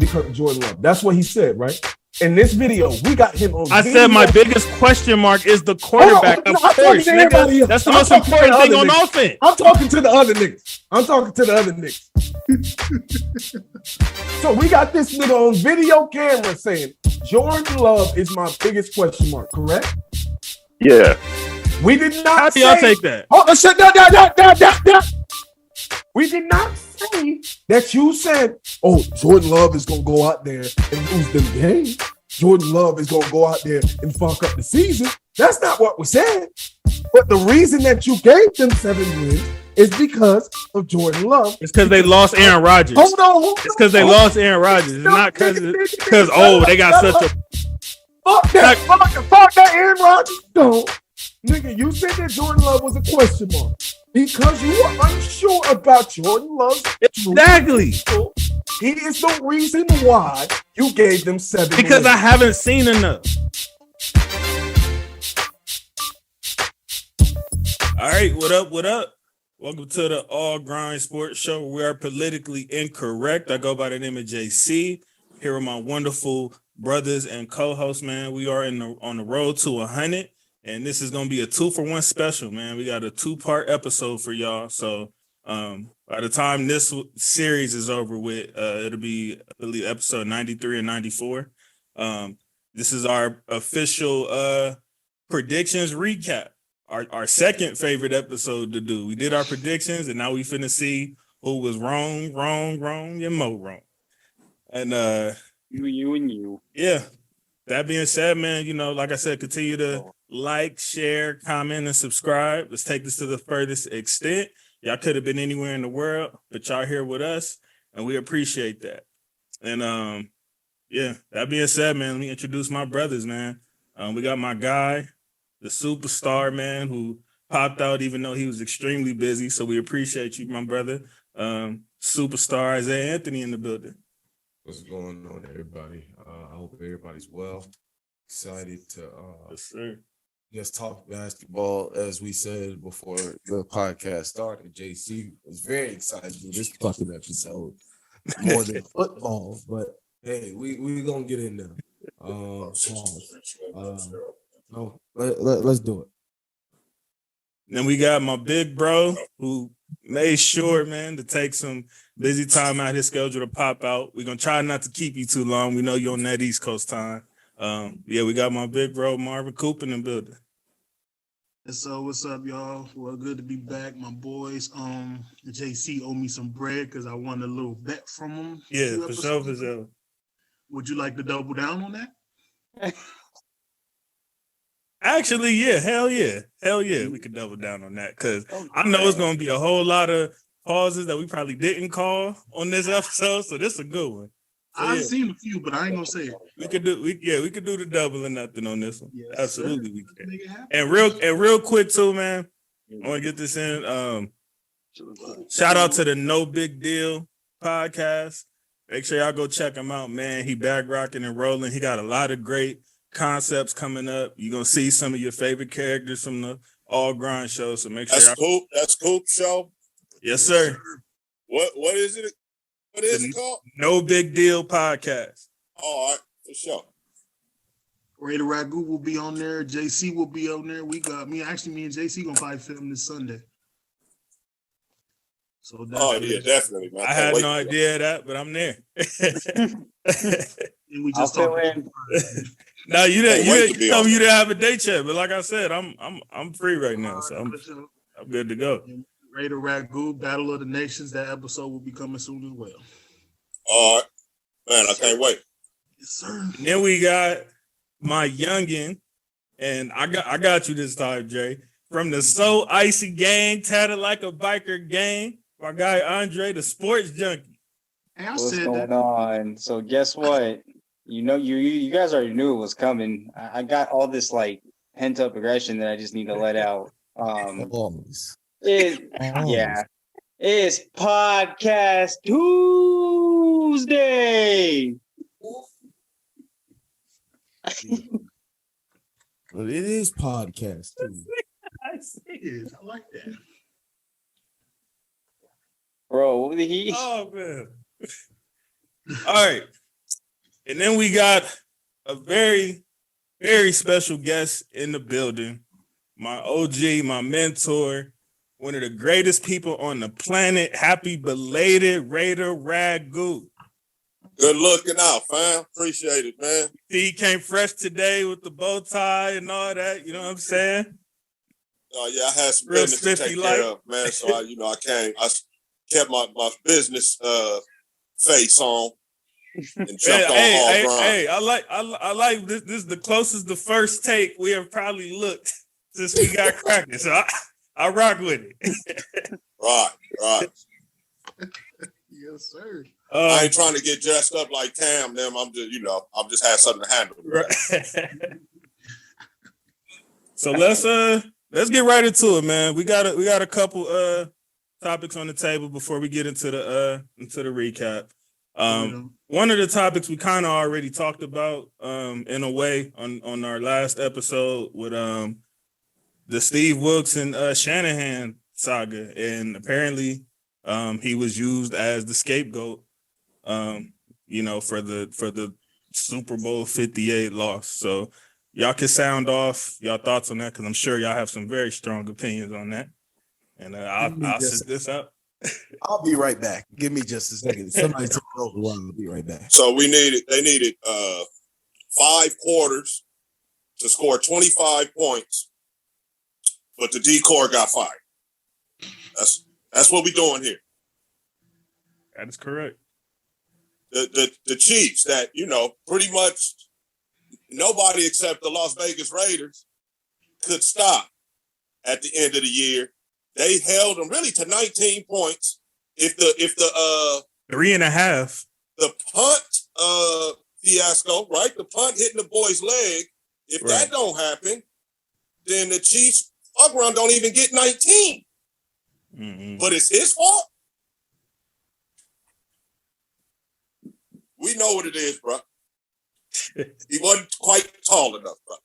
because of Jordan Love. That's what he said, right? In this video, we got him on. I said my biggest question mark is the quarterback. Of course, nigga. That's the most important thing on offense. I'm talking to the other niggas. So we got this nigga on video camera saying Jordan Love is my biggest question mark, correct? Yeah. We did not How do y'all take that? Oh, shut down. We did not say that you said, oh, Jordan Love is going to go out there and lose them games. Jordan Love is going to go out there and fuck up the season. That's not what we said. But the reason that you gave them 7 wins is because of Jordan Love. It's because they lost Aaron Rodgers. Hold on. It's because they lost Aaron Rodgers. It's not because they got such a... Fuck that Aaron Rodgers. No. Nigga, you said that Jordan Love was a question mark because you were unsure about Jordan Love. Exactly. He is the reason why you gave them 7 because wins. I haven't seen enough. All right, what up? Welcome to the All Grind Sports Show. We are politically incorrect. I go by the name of JC. Here are my wonderful brothers and co-hosts, man. We are on the road to 100. And this is going to be a 2-for-1 special, man. We got a 2-part episode for y'all. So by the time this series is over with, it'll be, I believe, episode 93 and 94. This is our official predictions recap. Our second favorite episode to do. We did our predictions, and now we finna see who was wrong, and more wrong. And you. Yeah. That being said, man, you know, like I said, continue to like, share, comment, and subscribe. Let's take this to the furthest extent. Y'all could have been anywhere in the world, but y'all here with us, and we appreciate that. And yeah, that being said, man, let me introduce my brothers, man. We got my guy, the superstar, man, who popped out even though he was extremely busy. So we appreciate you, my brother. Superstar Isaiah Anthony in the building. What's going on, everybody? I hope everybody's well. Excited to Yes, sir. just talk basketball. As we said before the podcast started, JC was very excited to do this fucking episode more than football. But hey, we gonna get in there. Let's do it. Then we got my big bro who made sure, man, to take some busy time out his schedule to pop out. We're going to try not to keep you too long. We know you're on that East Coast time. Yeah, we got my big bro, Marvin Coop, in the building. So what's up, y'all? Well, good to be back. My boys, JC owe me some bread because I won a little bet from him. Yeah, for sure. Would you like to double down on that? Actually, yeah, hell yeah. We could double down on that because I know it's going to be a whole lot of pauses that we probably didn't call on this episode, so this is a good one. So, I've seen a few, but I ain't gonna say it. We could do the double or nothing on this one. Yes, Absolutely, sir. we can. Make it happen. And real quick too, man. I want to get this in. Shout out to the No Big Deal podcast. Make sure y'all go check him out, man. He back rocking and rolling. He got a lot of great concepts coming up. You're gonna see some of your favorite characters from the All Grind show. So make sure That's Coop show. Yes, sir. What is it? What is it called? No Big Deal podcast. All right, for sure. Raider Ragu will be on there. JC will be on there. Me and JC gonna probably film this Sunday. So definitely, man. I had no idea of that, but I'm there. And we just talked. No, you didn't have a date yet, but like I said, I'm free right now, so I'm good to go. Raider Ragu, Battle of the Nations. That episode will be coming soon as well. All right, man. I can't wait. Yes, sir. And then we got my youngin, and I got you this time, Jay, from the So Icy gang, tatted like a biker gang. My guy Andre, the sports junkie. Hey, What's going on? So guess what? You know, you guys already knew it was coming. I got all this like pent up aggression that I just need to let out. It's Podcast Tuesday. Well, it is podcast too. I like that. Bro, Oh man. All right. And then we got a very, very special guest in the building. My OG, my mentor, one of the greatest people on the planet. Happy belated Raider Ragu. Good looking out, fam. Appreciate it, man. He came fresh today with the bow tie and all that. You know what I'm saying? Oh yeah, I had some Real business to spiffy take care light. of, man. So I came. I kept my business face on and jumped on all ground. Hey, I like this. This is the closest the first take we have probably looked since we got cracking. So I rock with it. Right. Yes, sir. I ain't trying to get dressed up like Tam. Them. I'm just had something to handle. Right. So let's get right into it, man. We got a couple topics on the table before we get into the recap. One of the topics we kind of already talked about in a way on our last episode with the Steve Wilkes and Shanahan saga, and apparently he was used as the scapegoat for the Super Bowl 58 loss. So y'all can sound off y'all thoughts on that, because I'm sure y'all have some very strong opinions on that. And I'll sit this up. I'll be right back. Give me just a second. Somebody take over while I'll be right back. So they needed 5 quarters to score 25 points, but the D-core got fired. That's what we're doing here. That is correct. The Chiefs that, pretty much nobody except the Las Vegas Raiders could stop at the end of the year. They held them really to 19 points. If the 3.5, the punt fiasco, right? The punt hitting the boy's leg. If right. that don't happen, then the Chiefs fuck around don't even get 19. Mm-hmm. But it's his fault. We know what it is, bro. He wasn't quite tall enough, bro.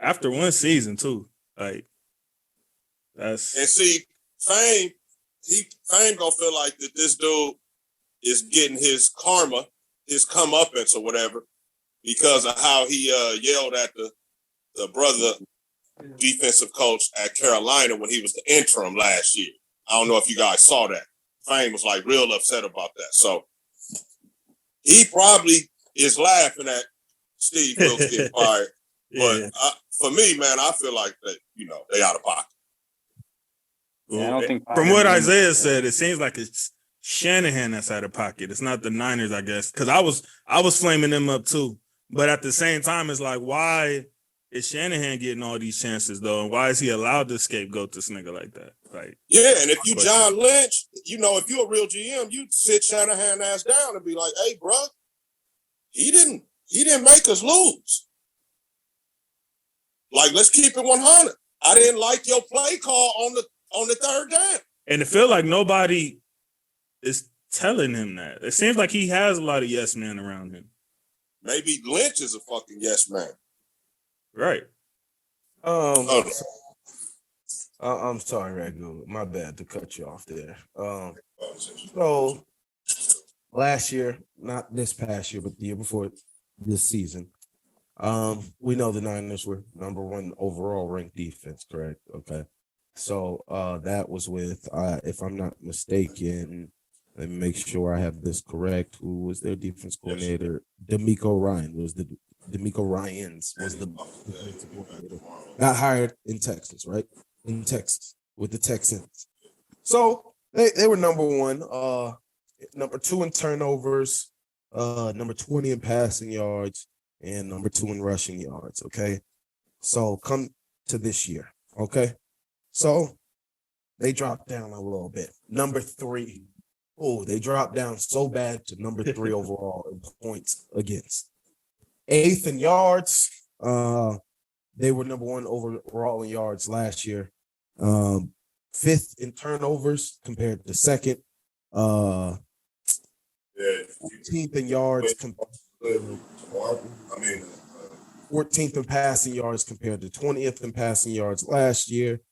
After one season, too. Like, that's... And see, Fame gonna feel like that this dude is getting his karma, his comeuppance or whatever, because of how he yelled at the brother defensive coach at Carolina when he was the interim last year. I don't know if you guys saw that. Fame was like real upset about that. So he probably is laughing at Steve Wilkes getting fired. Yeah. But for me, man, I feel like that, they out of pocket. Yeah, I don't think from what Isaiah said, it seems like it's Shanahan that's out of pocket. It's not the Niners, I guess. Because I was flaming them up too. But at the same time, it's like, why is Shanahan getting all these chances though? And why is he allowed to scapegoat this nigga like that? Like, yeah, and if you John Lynch, if you're a real GM, you'd sit Shanahan ass down and be like, hey, bro, he didn't make us lose. Like, let's keep it 100. I didn't like your play call on the third down. And it feels like nobody is telling him that. It seems like he has a lot of yes men around him. Maybe Lynch is a fucking yes man. Right. I'm sorry, Ragu. My bad to cut you off there. So last year, not this past year, but the year before this season, we know the Niners were number 1 overall ranked defense, correct? Okay. So that was with, if I'm not mistaken, let me make sure I have this correct. Who was their defense coordinator? DeMeco Ryans was the defensive coordinator. Got hired in Texas, right? In Texas with the Texans. So they were number 1, number 2 in turnovers, number 20 in passing yards, and number 2 in rushing yards. Okay. So come to this year. Okay. So they dropped down a little bit. Number 3. Oh, they dropped down so bad to number 3 overall in points against. 8th in yards. They were number 1 overall in yards last year. 5th in turnovers compared to 2nd. 14th in yards. 14th in passing yards compared to 20th in passing yards last year.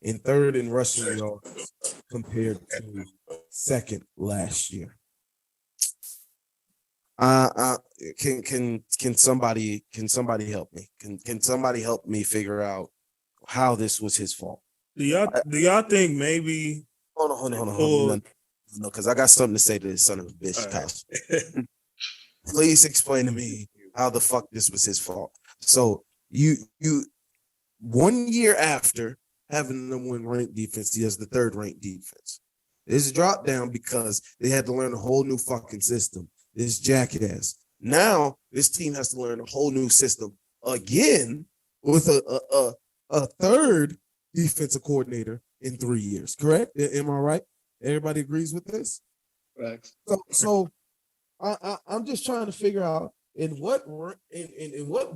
And 3rd in rushing yards compared to 2nd last year. Can somebody help me? Can somebody help me figure out how this was his fault? Do y'all think maybe? Hold on. No, because I got something to say to this son of a bitch, Kyle. Please explain to me how the fuck this was his fault. So you 1 year after having the number one ranked defense, he has the third ranked defense. It's dropped down because they had to learn a whole new fucking system. This jackass. Now this team has to learn a whole new system again with a third defensive coordinator in 3 years. Correct? Am I right? Everybody agrees with this? Facts. So I'm just trying to figure out in what world, in what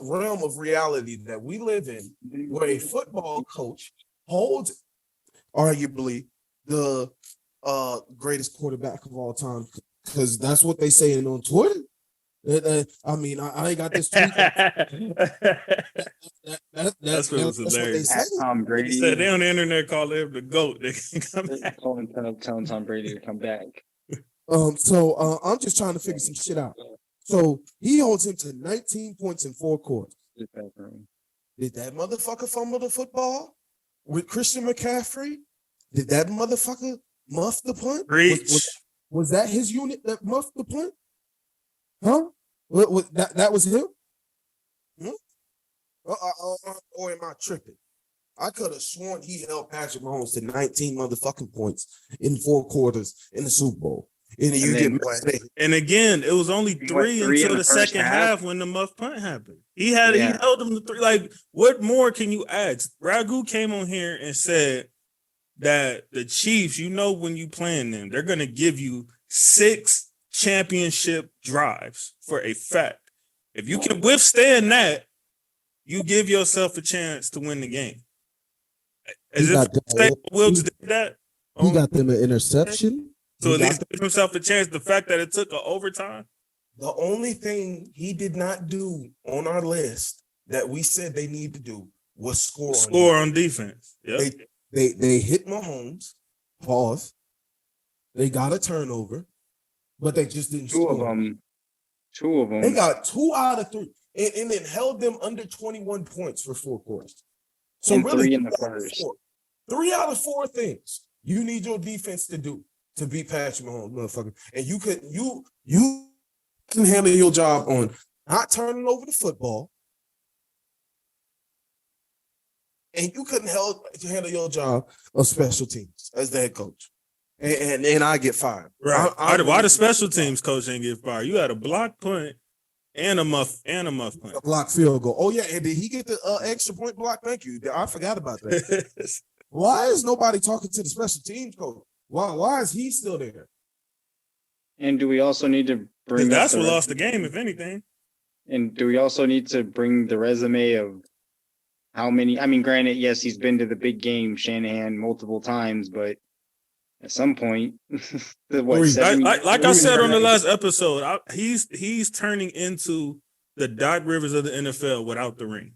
realm of reality that we live in, where a football coach holds arguably the greatest quarterback of all time, because that's what they saying on Twitter. I mean, I ain't got this tweet. That's what they say. Tom Brady. He said they on the internet call him the GOAT. They can come back. Telling Tom Brady to come back. So I'm just trying to figure some shit out. So he holds him to 19 points in 4 quarters. Did that motherfucker fumble the football with Christian McCaffrey? Did that motherfucker muff the punt? Was that his unit that muffed the punt? Huh? That was him? Or am I tripping? I could have sworn he held Patrick Mahomes to 19 motherfucking points in 4 quarters in the Super Bowl. And again, it was only 3 until the second half when the muff punt happened. He held them to 3. Like, what more can you ask? Ragu came on here and said that the Chiefs, when you playing them, they're gonna give you 6 championship drives for a fact. If you can withstand that, you give yourself a chance to win the game. As if Wilkes did that. He got them an interception. So at least give himself a chance. The fact that it took an overtime. The only thing he did not do on our list that we said they need to do was score on defense. Yep. They hit Mahomes. Pause. They got a turnover, but they just didn't score. Two of them. They got 2 out of 3, and then held them under 21 points for 4 quarters. So and really, 3 in the first. 3 out of 4 things you need your defense to do to beat Patrick Mahomes, motherfucker. And you can handle your job on not turning over the football, and you couldn't handle your job of special teams as the head coach. And I get fired. Right. Why the special teams coach ain't get fired? You had a block punt and a muff punt. A block field goal. Oh, yeah. And did he get the extra point block? Thank you. I forgot about that. Why is nobody talking to the special teams coach? Why is he still there? And do we also need to bring that's what lost the game, if anything. And do we also need to bring the resume of how many? I mean, granted, yes, he's been to the big game, Shanahan, multiple times, but at some point, like I said on the last episode, he's turning into the Doc Rivers of the NFL without the ring.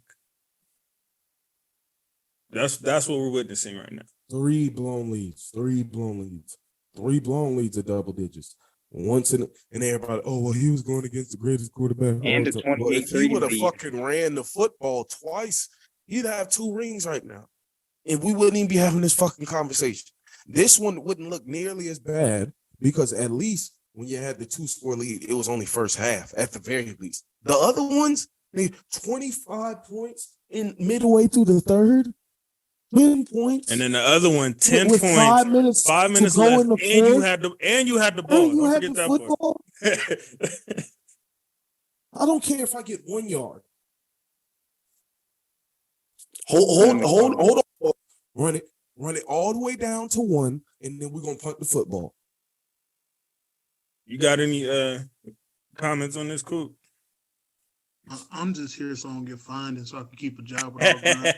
That's what we're witnessing right now. 3 blown leads. 3 blown leads at double digits. Once and everybody, he was going against the greatest quarterback. And the 28-3 if he would have fucking ran the football twice, he'd have 2 rings right now. And we wouldn't even be having this fucking conversation. This one wouldn't look nearly as bad because at least when you had the 2-score lead, it was only first half at the very least. The other ones, 25 points in midway through the third. 10 points, and then the other one 10 with points. 5 minutes, 5 minutes left, and you had the ball. And you had the football. I don't care if I get 1 yard. Hold on. Run it all the way down to 1, and then we're gonna punt the football. You got any comments on this, Coop? I'm just here so I don't get fined and so I can keep a job without fined.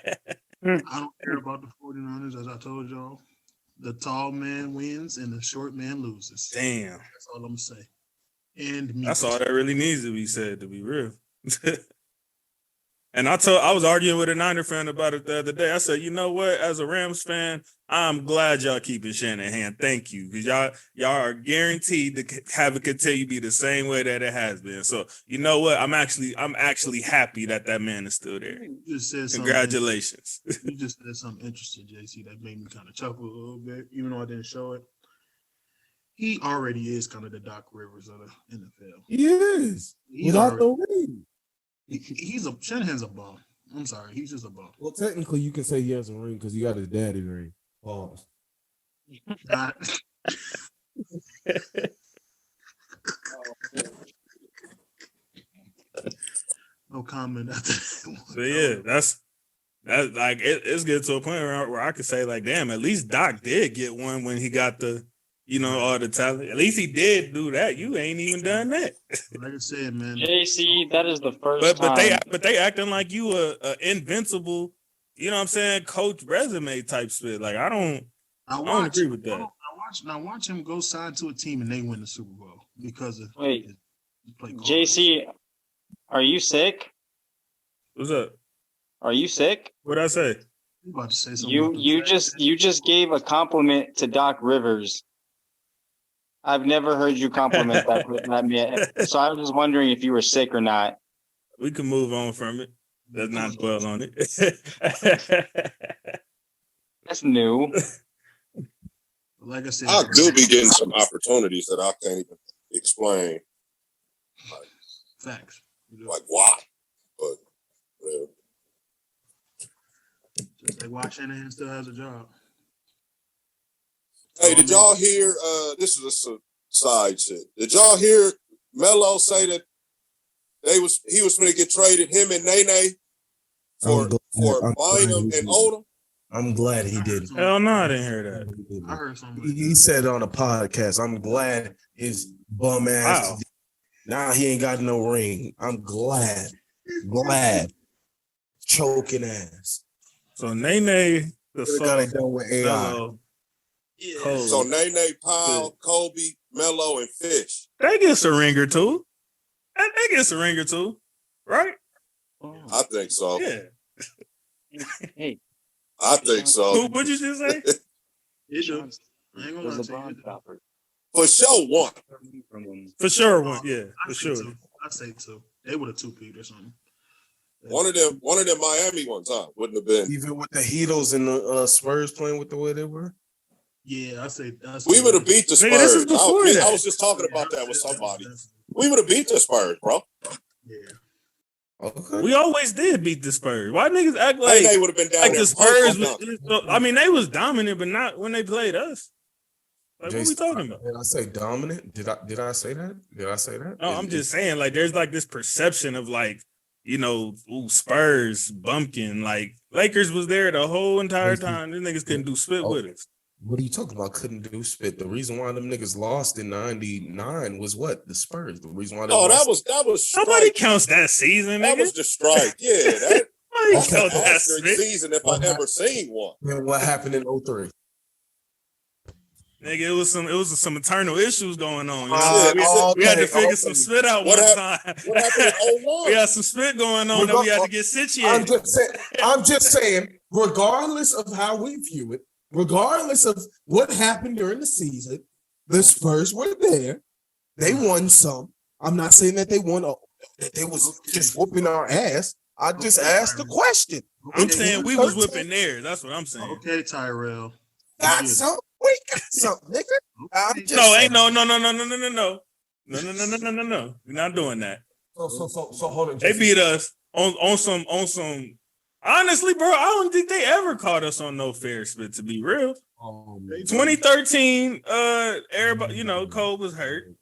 I don't care about the 49ers, as I told y'all. The tall man wins and the short man loses. Damn. That's all I'm going to say. And that's all that really needs to be said, to be real. And I was arguing with a Niner fan about it the other day. I said, you know what? As a Rams fan, I'm glad y'all keeping Shanahan. Thank you, because y'all are guaranteed to have it continue to be the same way that it has been. So you know what? I'm actually happy that man is still there. You just said Congratulations. You just said something interesting, JC, that made me kind of chuckle a little bit, even though I didn't show it. He already is kind of the Doc Rivers of the NFL. He is. Without the ring. Shanahan's a bum. I'm sorry, he's just a bum. Well, technically, you can say he has a ring because he got his daddy ring. Pause. No comment after that. So yeah, that's like it's getting to a point where I could say like, damn, at least Doc did get one when he got the, all the talent. At least he did do that. You ain't even done that. Like I said, man. JC, that is the first time. But they acting like you a invincible, coach resume type shit. Like I don't agree with that. Watch him go sign to a team and they win the Super Bowl because of his play call. JC, are you sick? What's up? Are you sick? What'd I say? You about to say something? You just gave a compliment to Doc Rivers. I've never heard you compliment that man. So I was just wondering if you were sick or not. We can move on from it. Let's not dwell on it. That's new. Like I said, I do be getting some opportunities that I can't even explain. Facts. Like why? But yeah. Just like why Shanahan still has a job. Hey, did y'all hear? This is a side shit. Did y'all hear Melo say that he was going to get traded, him and Nene, for Bynum and Odom? I'm glad he did. Hell no, I didn't hear that. I heard something. He said on a podcast, "I'm glad his bum ass." Wow. Now he ain't got no ring. I'm glad. Choking ass. So Nene, got it done with AI. Melo, Cole. So Nene, Powell, Kobe, Melo, and Fish. They gets a ring or two. They gets a ring or two, right? I think so. Yeah. Hey. I think so. What'd you just say? I ain't gonna lie to you. For sure, one. For sure, one. Yeah, for sure. I say two. They would have two-peat or something. One of them Miami one time wouldn't have been. Even with the Heatles and the Spurs playing with the way they were. Yeah, I say we would have beat the Spurs. This is before that. I was just talking about that with somebody. We would have beat the Spurs, bro. Yeah. Okay. We always did beat the Spurs. Why niggas act like they would have been down like there the Spurs? I mean, they was dominant, but not when they played us. Like, what are we talking about? Did I say dominant? Did I say that? Did I say that? No, I'm just saying, like, there's like this perception of like, Spurs bumpkin. Like Lakers was there the whole entire time. These niggas couldn't do spit with us. What are you talking about? Couldn't do spit. The reason why them niggas lost in '99 was what? The Spurs. The reason why they lost. that was strike. Nobody counts that season, That nigga. was the strike. Yeah, that Nobody counts that asterisk season if I ever seen one. And what happened in 03? Nigga, it was some internal issues going on. We had to figure some spit out one time. What happened in 01? We had some spit going on that we had to get situated. I'm just saying, regardless of how we view it, regardless of what happened during the season, the Spurs were there. They won some. I'm not saying that they won. They was just whooping our ass. I just asked the question. I'm saying we was whipping theirs. That's what I'm saying. Okay, Tyrell. Got some. We got something, nigga. No. We're not doing that. So hold on. They beat us on some. Honestly, bro, I don't think they ever caught us on no fair spit. To be real, 2013, everybody, Cole was hurt.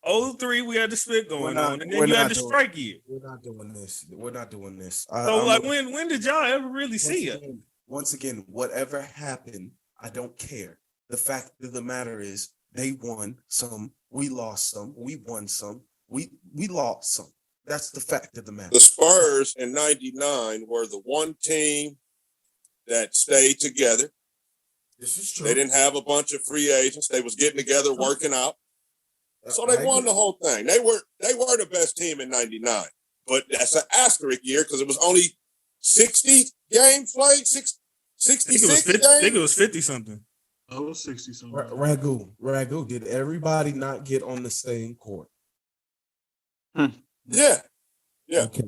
03, we had the split going on, and then you had the strike year. We're not doing this. So, when did y'all ever really see it? Once again, whatever happened, I don't care. The fact of the matter is, they won some, we lost some, we won some, we lost some. That's the fact of the matter. The Spurs in '99 were the one team that stayed together. This is true. They didn't have a bunch of free agents. They was getting together, working out. So they won the whole thing. They were the best team in '99. but that's an asterisk year because it was only 60 games played, 66 I think it games. was 50 something. I was 60 something. Ragu. Did everybody not get on the same court? Yeah. Okay,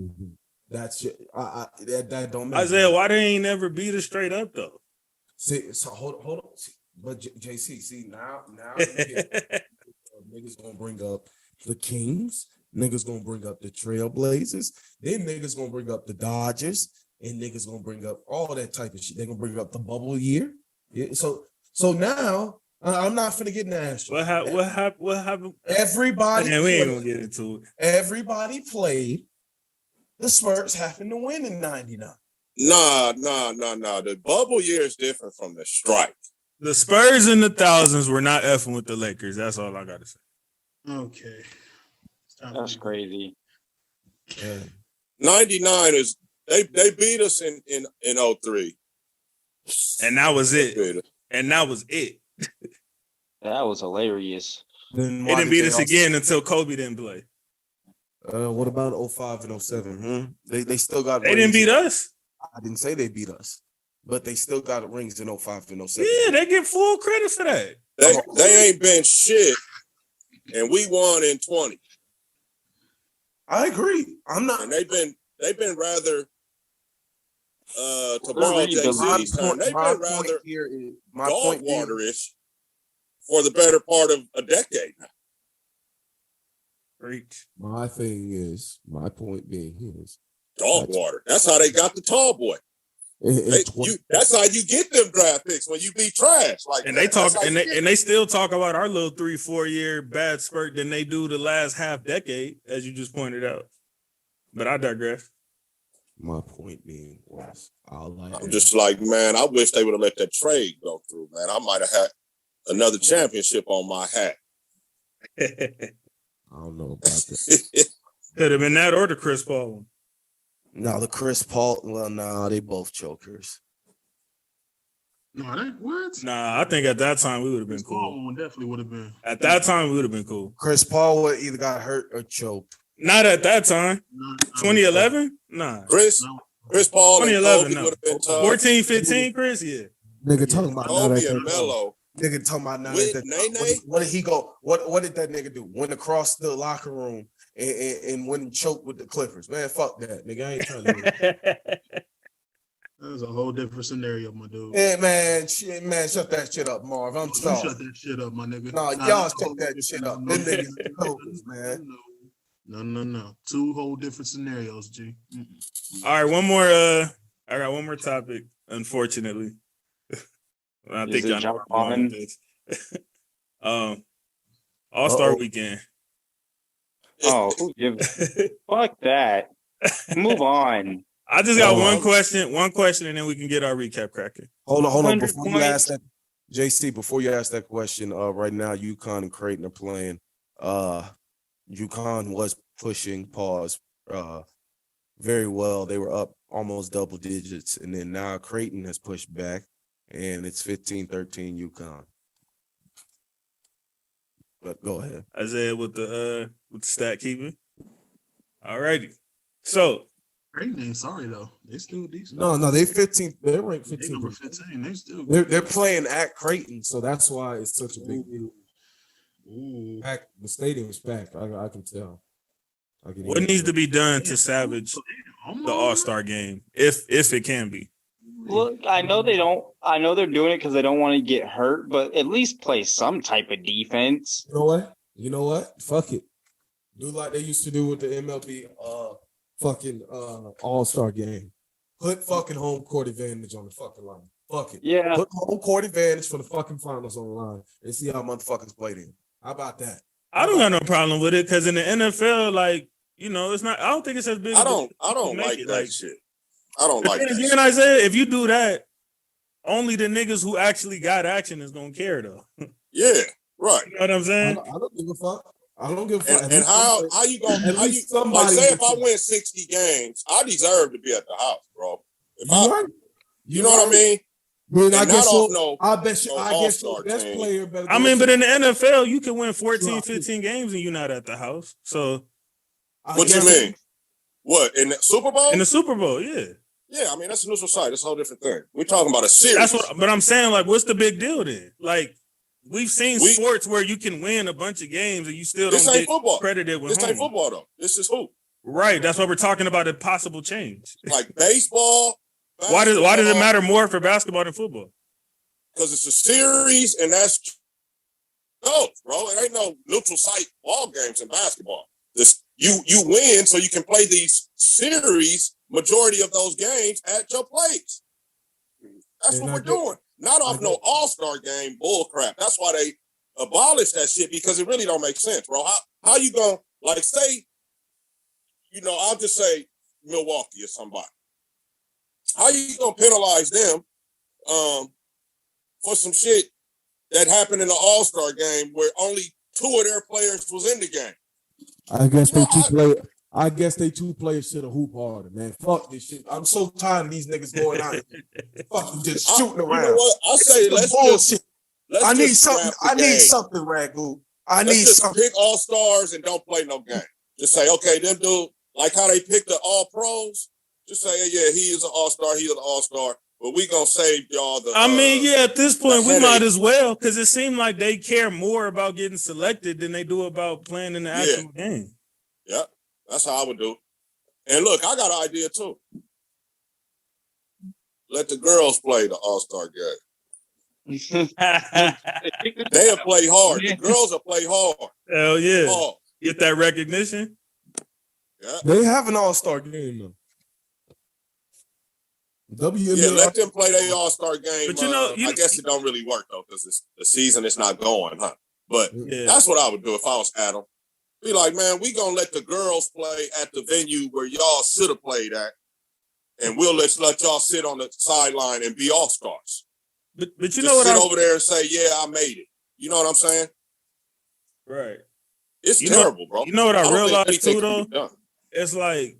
that's that don't matter. Isaiah, why they ain't never beat us straight up though? See, so hold on. See, but JC, see now niggas gonna bring up the Kings. Niggas gonna bring up the Trailblazers. Then niggas gonna bring up the Dodgers, and niggas gonna bring up all that type of shit. They gonna bring up the bubble year. Yeah, so now I'm not finna get nasty. What happened? Everybody, Man, we ain't gonna get into it. Everybody played. The Spurs happened to win in '99. Nah. The bubble year is different from the strike. The Spurs in the thousands were not effing with the Lakers. That's all I gotta say. Okay. That's crazy. 99 is they beat us in 03. And that was They beat it. us. And that was it. That was hilarious. Then They didn't beat us again until Kobe didn't play. What about 05 and 07? They still got. They didn't beat us. I didn't say they beat us, but they still got rings in 05 and 07. Yeah, they get full credit for that. They ain't been shit, and we won in 20. I agree. I'm not. And they've been rather to They're borrow really JC's term, they've been rather dog water-ish for the better part of a decade now. Great. My point being is Dog water. That's how they got the tall boy. That's how you get them draft picks when you be trash. Like, And they talk and they still talk about our little 3-4 year bad spurt than they do the last half decade, as you just pointed out. But I digress. My point being was, I'm just like, man, I wish they would have let that trade go through, man. I might have had another championship on my hat. I don't know about that. Could have been that or the Chris Paul one. No, the Chris Paul. Well, no, they both chokers. No, that what? Nah, I think at that time we would have been Chris cool. Paul one definitely would have been. At that time we would have been cool. Chris Paul would either got hurt or choked. Not at that time. No, 2011? Nah. Chris Paul and 2011, Kobe no. would have been tough. 14, 15, Chris? Yeah. Nigga talking about Kobe and Melo. Nigga talking about now. With Nene? What did he go? What did that nigga do? Went across the locker room and went and choked with the Clippers. Man, fuck that, nigga. I ain't trying to do that. That was a whole different scenario, my dude. Yeah, man, shut that shit up, Marv. I'm You sorry. shut that shit up, my nigga. No, y'all shut that shit up. Them niggas are chokers, man. No. Two whole different scenarios, G. All right, one more. I got one more topic. Unfortunately, I think y'all know where I'm going with this. All-Star Weekend. Oh, who gives? Fuck that. Move on. I just got one question, and then we can get our recap cracking. Hold on. 100 Before you ask that, JC, before you ask that question, right now UConn and Creighton are playing. UConn was pushing very well. They were up almost double digits, and then now Creighton has pushed back, and it's 15-13 UConn. But go ahead, Isaiah with the stat keeping. All righty. So Creighton ain't sorry though. They still decent. No, they 15. They're ranked They 15. number 15. They still. They're playing at Creighton, so that's why it's such a big deal. Ooh. Packed, the stadium's packed. I can tell. what needs to be done to salvage the All-Star game, if it can be? Look, I know they don't. I know they're doing it because they don't want to get hurt, but at least play some type of defense. You know what? Fuck it. Do like they used to do with the MLB fucking All-Star game. Put fucking home court advantage on the fucking line. Fuck it. Yeah. Put home court advantage for the fucking finals on the line and see how motherfuckers play then. How about that? I don't got no problem with it because in the NFL, like, you know, it's not. I don't think it's as big. I don't like that shit. I don't like that again, shit. Isaiah, if you do that, only the niggas who actually got action is gonna care though. Yeah, right. You know what I'm saying? I don't give a fuck. I don't give a fuck. And how you gonna like say if I win 60 games, I deserve to be at the house, bro. You know what I mean? But I guess I bet you. I guess your best player better. I mean, but in the NFL, you can win 14, 15 games and you're not at the house. So what you mean? What, in the Super Bowl? In the Super Bowl, yeah. Yeah, I mean, that's a neutral site. That's a whole different thing. We're talking about a series. That's what, but I'm saying, like, what's the big deal then? Like, we've seen sports where you can win a bunch of games and you still don't get credited with This ain't football, though. This is hoop. Right. That's why we're talking about a possible change. Like baseball. Why does it matter more for basketball than football? Because it's a series, and that's no, bro. It ain't no neutral site ball games in basketball. This you win so you can play these series. Majority of those games at your place. That's what we're doing. Not off no all-star game bull crap. That's why they abolished that shit, because it really don't make sense, bro. How you gonna, like, say, you know, I'll just say Milwaukee or somebody. How you gonna penalize them for some shit that happened in the all-star game where only 2 of their players was in the game? I guess they two players should have hoop harder, man. Fuck this shit. I'm so tired of these niggas going out and fucking just shooting around. You know what? I say let's need something, Ragu. Let's just pick all stars and don't play no game. Just say, okay, them dude, like how they pick the all pros. Just say, yeah, he is an all-star, he is an all-star. But we gonna save y'all the. I mean, yeah, at this point we might as well, because it seemed like they care more about getting selected than they do about playing in the actual game. Yeah. That's how I would do it. And look, I got an idea too. Let the girls play the All-Star game. They'll play hard. The girls will play hard. Hell yeah. Hard. Get that recognition. Yeah. They have an All-Star game though. Yeah, let them play their All-Star game. But I guess it don't really work though, because the season is not going, huh? But that's what I would do if I was Adam. Be like, man, we gonna let the girls play at the venue where y'all should have played at, and we'll let y'all sit on the sideline and be all stars. But you know what? Sit over there and say, yeah, I made it. You know what I'm saying? Right. It's terrible, bro. You know what I realized too, though? It's like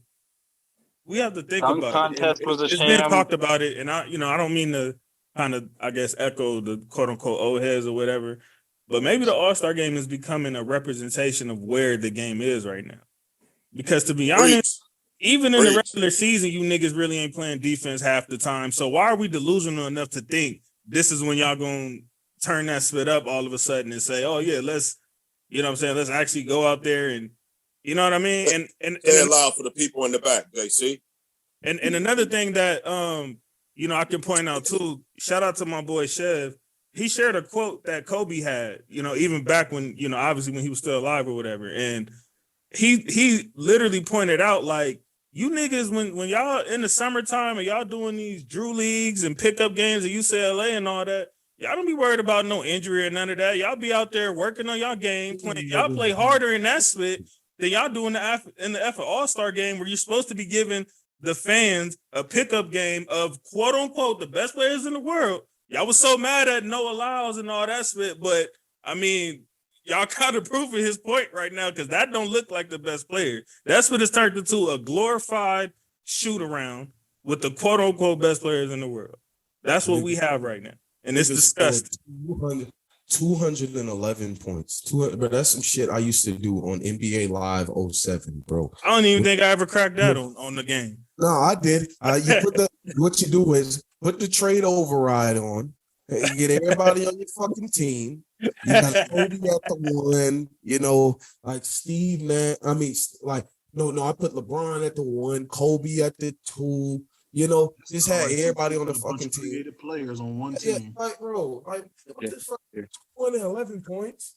we have to think about it. It's been talked about it, and I don't mean to kind of, I guess, echo the quote unquote old heads or whatever. But maybe the All-Star game is becoming a representation of where the game is right now. Because to be honest, even in the regular season, you niggas really ain't playing defense half the time. So why are we delusional enough to think this is when y'all gonna turn that spit up all of a sudden and say, oh yeah, let's, you know what I'm saying, let's actually go out there and, you know what I mean? And allow for the people in the back, JC. And another thing that I can point out too, shout out to my boy Chev. He shared a quote that Kobe had, even back when, obviously when he was still alive or whatever. And he literally pointed out, like, you niggas, when y'all in the summertime and y'all doing these Drew leagues and pickup games at UCLA and all that, y'all don't be worried about no injury or none of that. Y'all be out there working on y'all game, playing. Y'all play harder in that split than y'all do in the effort All-Star game, where you're supposed to be giving the fans a pickup game of quote unquote the best players in the world. Y'all was so mad at no allows and all that shit, but I mean, y'all kind of proving his point right now, because that don't look like the best player. That's what it's turned into, a glorified shoot around with the quote unquote best players in the world. That's what we have right now, and it's disgusting. 211 points. But that's some shit I used to do on NBA Live 07, bro. I don't even think I ever cracked that on the game. No, I did. What you do is put the trade override on. You get everybody on your fucking team. You got Kobe at the 1, like Steve, man. I mean, like, no, I put LeBron at the 1, Kobe at the 2. Just had everybody on the fucking team. Creative players on one team. Yeah, like, bro, like, what the fuck? 211 points.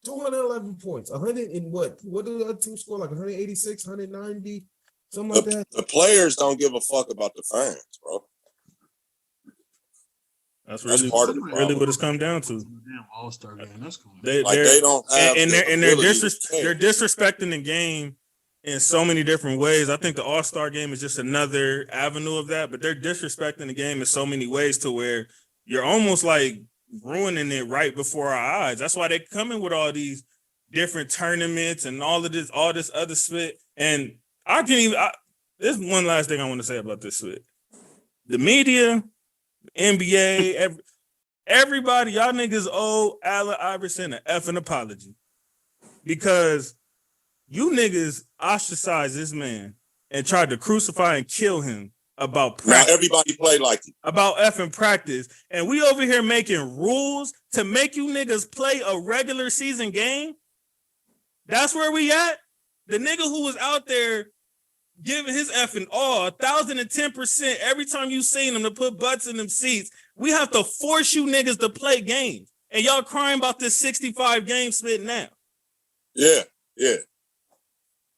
211 points. 100 in what? What did the other team score? Like 186, 190, something like that. The players don't give a fuck about the fans, bro. That's really part of the problem. Really what it's come down to. Damn All-Star game. That's cool. They don't have, and they're disrespecting the game in so many different ways. I think the All-Star game is just another avenue of that, but they're disrespecting the game in so many ways to where you're almost like ruining it right before our eyes. That's why they come in with all these different tournaments and all this other shit. And there's one last thing I want to say about this shit. The media, NBA, everybody, y'all niggas owe Allen Iverson an effing apology, because you niggas ostracized this man and tried to crucify and kill him about Now practice. everybody play like it. About effing practice. And we over here making rules to make you niggas play a regular season game. That's where we at. The nigga who was out there giving his effing all 1,010% every time you seen him to put butts in them seats. We have to force you niggas to play games. And y'all crying about this 65 game split now. Yeah.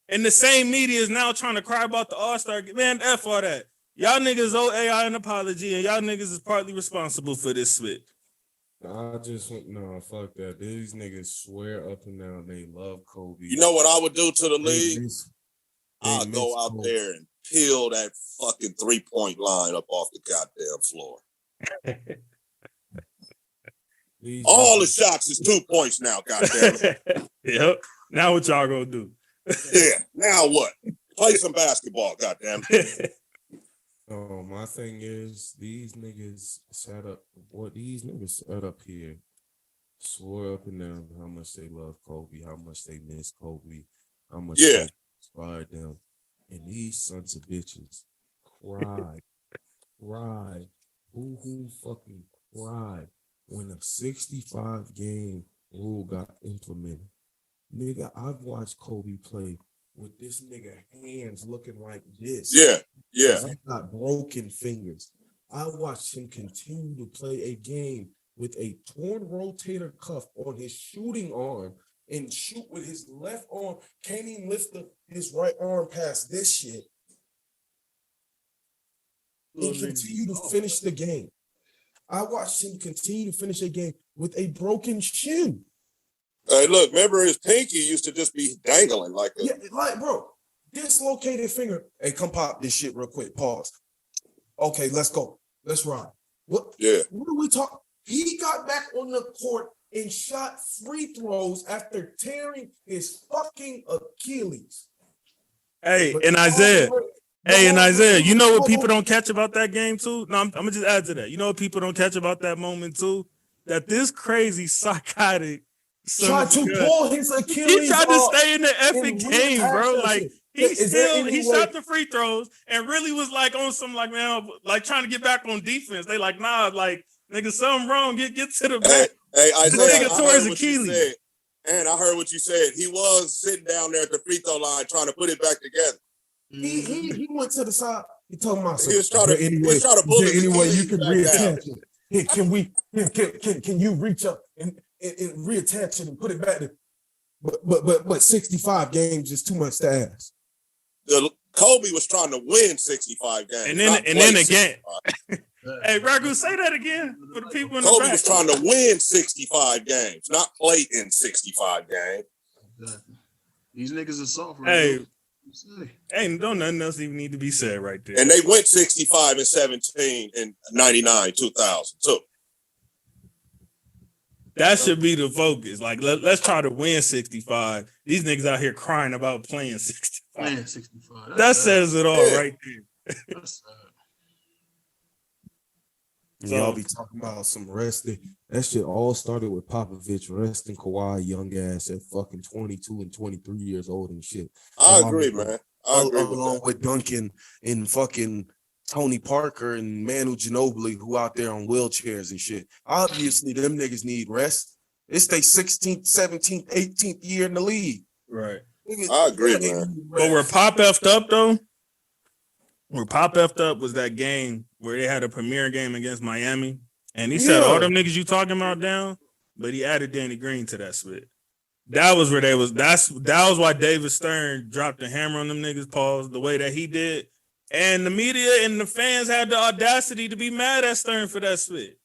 And the same media is now trying to cry about the All-Star. Man, F all that. Y'all niggas owe AI an apology, and y'all niggas is partly responsible for this split. Fuck that. These niggas swear up and down they love Kobe. You know what I would do to the league? They I'll go out Kobe. there and peel that fucking 3-point line up off the goddamn floor. All the shots is 2 points now, goddamn it. Yep. Now what y'all gonna do? Yeah. Now what? Play some basketball, goddamn it. Oh, my thing is these niggas set up here swore up and down how much they love Kobe, how much they miss Kobe, how much Yeah. Kobe inspired them. And these sons of bitches cried, fucking cried when a 65 game rule got implemented. Nigga, I've watched Kobe play with this nigga hands looking like this. Yeah. He got broken fingers. I watched him continue to play a game with a torn rotator cuff on his shooting arm and shoot with his left arm. Can't even lift his right arm past this shit. He continued to finish the game. I watched him continue to finish a game with a broken shin. Hey, look, remember his pinky used to just be dangling like a... Yeah, like, bro, dislocated finger. Hey, come pop this shit real quick. Pause. Okay, let's go. Let's ride. What are we talking? He got back on the court and shot free throws after tearing his fucking Achilles. Hey, and Isaiah, you know what people don't catch about that game too? No, I'm gonna just add to that. You know what people don't catch about that moment too? That this crazy psychotic tried to pull his Achilles. He tried to stay in the effing game, bro. Like he shot the free throws and really was like on some like, man, like trying to get back on defense. They like, nah, like nigga, something wrong. Get to the back. Hey, Isaiah, nigga tore his Achilles. And I heard what you said. He was sitting down there at the free throw line trying to put it back together. He went to the side. He told myself, he was trying to pull it. Any way you can reattach it? Can you reach up and reattach it and put it back? But 65 games is too much to ask. Kobe was trying to win 65 games. And then again. Hey, Ragu, say that again for the people in the back. Kobe was trying to win 65 games, not play in 65 games. Exactly. These niggas are soft. Hey, don't nothing else even need to be said right there. And they went 65 and 17 in 99, 2000 too. That should be the focus. Like, let's try to win 65. These niggas out here crying about playing 65. Playing 65. That says it all right there. That's sad. Y'all be talking about some resting. That shit all started with Popovich resting Kawhi young ass at fucking 22 and 23 years old and shit. I agree, man. I agree along with Duncan and fucking Tony Parker and Manu Ginobili, who out there on wheelchairs and shit. Obviously, them niggas need rest. It's their 16th, 17th, 18th year in the league. Right. I agree, man. But where Pop effed up, though, where Pop effed up was that game where they had a premiere game against Miami. And he said all them niggas you talking about down, but he added Danny Green to that split. That was where that was why David Stern dropped the hammer on them niggas, pause, the way that he did. And the media and the fans had the audacity to be mad at Stern for that split.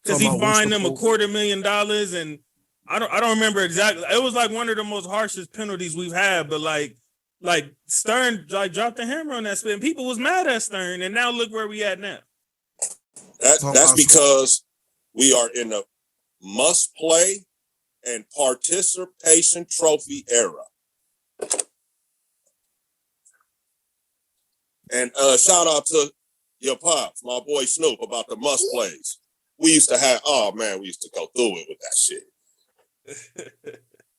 Because he fined them $250,000, and I don't remember exactly. It was like one of the most harshest penalties we've had, but like Stern like dropped the hammer on that split, and people was mad at Stern, and now look where we at now. That's because we are in a must play and participation trophy era. And shout out to your pops, my boy Snoop, about the must plays. We used to we used to go through it with that shit.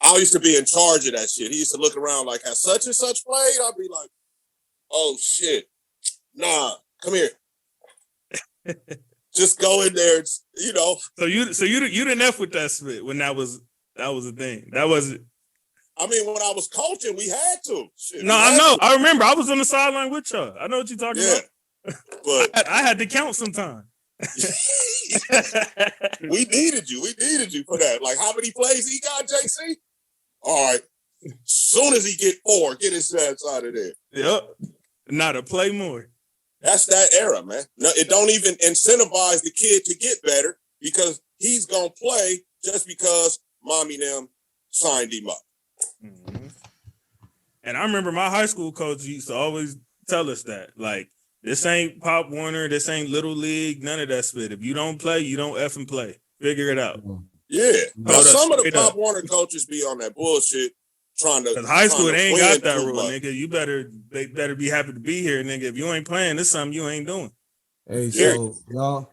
I used to be in charge of that shit. He used to look around like, has such and such played? I'd be like, oh shit, nah, come here. Just go in there, you know. So you didn't F with that spit when that was a thing. That wasn't. I mean, when I was coaching, we had to. Shit, No, I know. I remember. I was on the sideline with y'all. I know what you're talking about. But I had to count sometime. we needed you. We needed you for that. Like, how many plays he got, JC? All right. Soon as he get 4, get his ass out of there. Yep. Not a play more. That's that era, man. No, it don't even incentivize the kid to get better because he's gonna play just because mommy and them signed him up. Mm-hmm. And I remember my high school coach used to always tell us that, like, this ain't Pop Warner, this ain't Little League, none of that spit. If you don't play, you don't effing play. Figure it out. Yeah. Now, some of the Pop up. Warner coaches be on that bullshit trying to. Because high school, they ain't got that rule, much. nigga. They better be happy to be here, nigga. If you ain't playing, this something you ain't doing. Hey, so y'all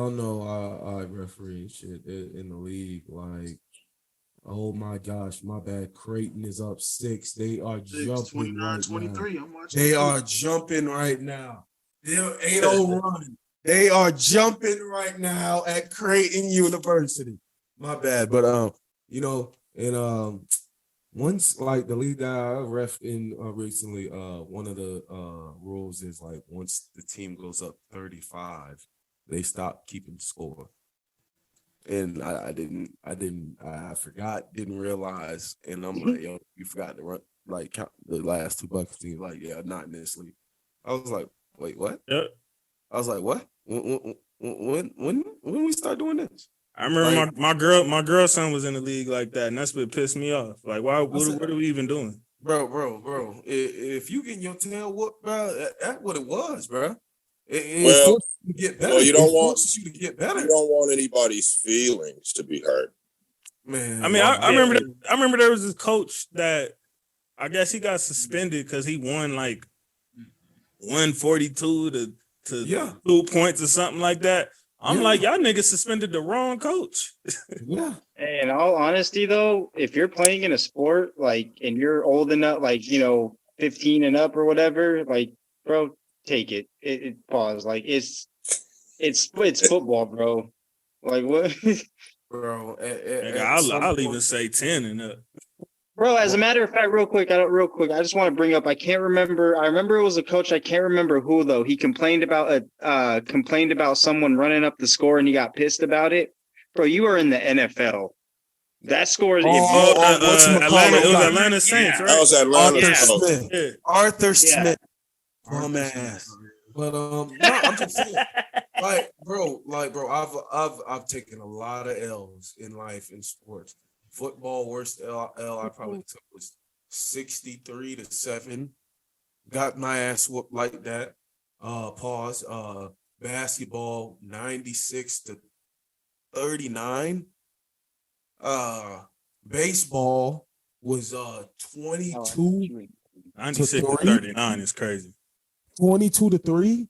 know I referee shit in the league. Like, oh my gosh, my bad. Creighton is up 6. They are jumping 29, right 23. now. I'm watching. They are jumping right now. They're 8-0 running. They are jumping right now at Creighton University. My bad, but you know, and once like the league that I ref in recently, one of the rules is like once the team goes up 35, they stop keeping score. And I forgot, didn't realize, and I'm like, yo, you forgot to run like count the last 2 buckets. He's like, yeah, not in this league. I was like, wait, what? Yep. I was like, what? When we start doing this? I remember my girl's son was in the league like that, and that's what pissed me off. Like, why? What are we even doing, bro? If you getting your tail whooped, bro, that's what it was, bro. Well, you to get better. Well, you don't want you to get better. You don't want anybody's feelings to be hurt, man. I mean, I remember there was this coach that I guess he got suspended because he won like 142 to 2 points or something like that. I'm like, y'all niggas suspended the wrong coach. Yeah. Hey, in all honesty, though, if you're playing in a sport like and you're old enough, like 15 and up or whatever, like, bro, take it. It pause. Like it's football, bro. Like what, bro? I'll even say 10 and up. Bro, as a matter of fact, real quick, I just want to bring up. I remember it was a coach. I can't remember who though. He complained about someone running up the score, and he got pissed about it. Bro, you are in the NFL. That score is. Atlanta Saints, right? That was Atlanta Smith. Yeah. Arthur Smith. Bum ass. But no, I'm just saying, bro, I've taken a lot of L's in life in sports. Football, worst L I probably took was 63-7. Got my ass whooped like that. Basketball, 96-39. Baseball was 22. 96-39 is crazy. 22-3.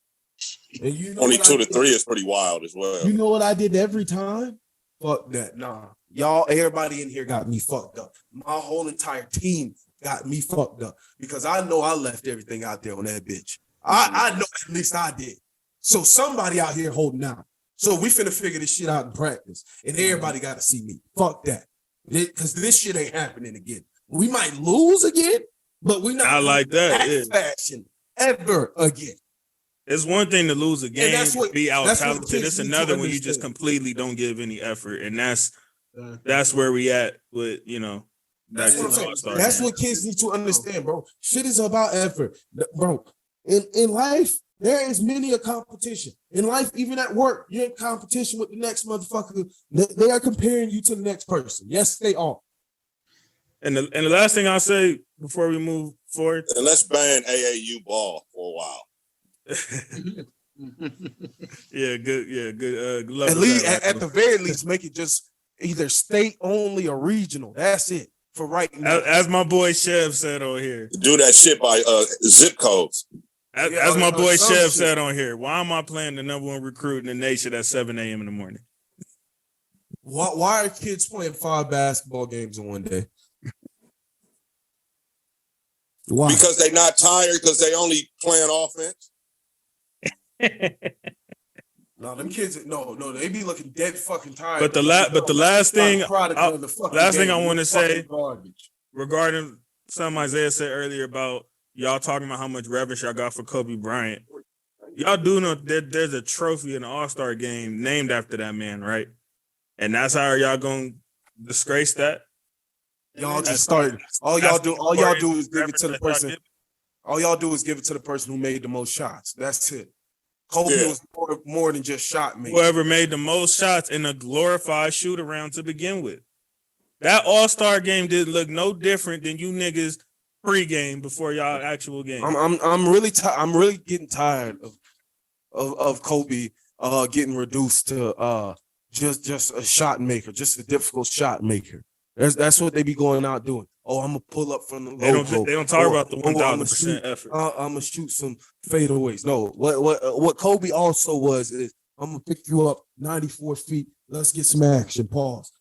And 22-3 is pretty wild as well. You know what I did every time? Fuck that. Nah. Y'all, everybody in here got me fucked up. My whole entire team got me fucked up because I know I left everything out there on that bitch. I know at least I did. So somebody out here holding out. So we finna figure this shit out in practice. And everybody got to see me. Fuck that. Because this shit ain't happening again. We might lose again, but we're not like that fashion ever again. It's one thing to lose a game, be out talented. It's another when you just completely don't give any effort, and that's where we at with That's what I'm saying. That's what kids need to understand, bro. Shit is about effort, bro. In life, there is many a competition. In life, even at work, you're in competition with the next motherfucker. They are comparing you to the next person. Yes, they are. And the last thing I'll say before we move forward, and let's ban AAU ball for a while. Good. At least, at the very least, make it just either state only or regional. That's it for right now. As my boy Chev said on here, do that shit by zip codes. As my boy Chev said on here, why am I playing the number 1 recruit in the nation at 7 a.m. in the morning? Why are kids playing 5 basketball games in one day? Why? Because they not tired, because they only playing offense. No, them kids, no, they be looking dead fucking tired. But the last thing I want to say garbage. regarding something Isaiah said earlier about y'all talking about how much reverence y'all got for Kobe Bryant. Y'all do know that there's a trophy in the All-Star game named after that man, right? And that's how y'all gonna disgrace that? Y'all just started. All y'all do is give it to the person. All y'all do is give it to the person who made the most shots. That's it. Kobe was more than just shot making. Whoever made the most shots in a glorified shoot around to begin with. That All-Star game didn't look no different than you niggas pre-game before y'all actual game. I'm really getting tired of Kobe getting reduced to just a shot maker, just a difficult shot maker. That's what they be going out doing. Oh, I'm gonna pull up from the logo. They don't talk about the 1,000% effort. I'm gonna shoot some fadeaways. No, what Kobe also was is I'm gonna pick you up 94 feet. Let's get some action. Pause.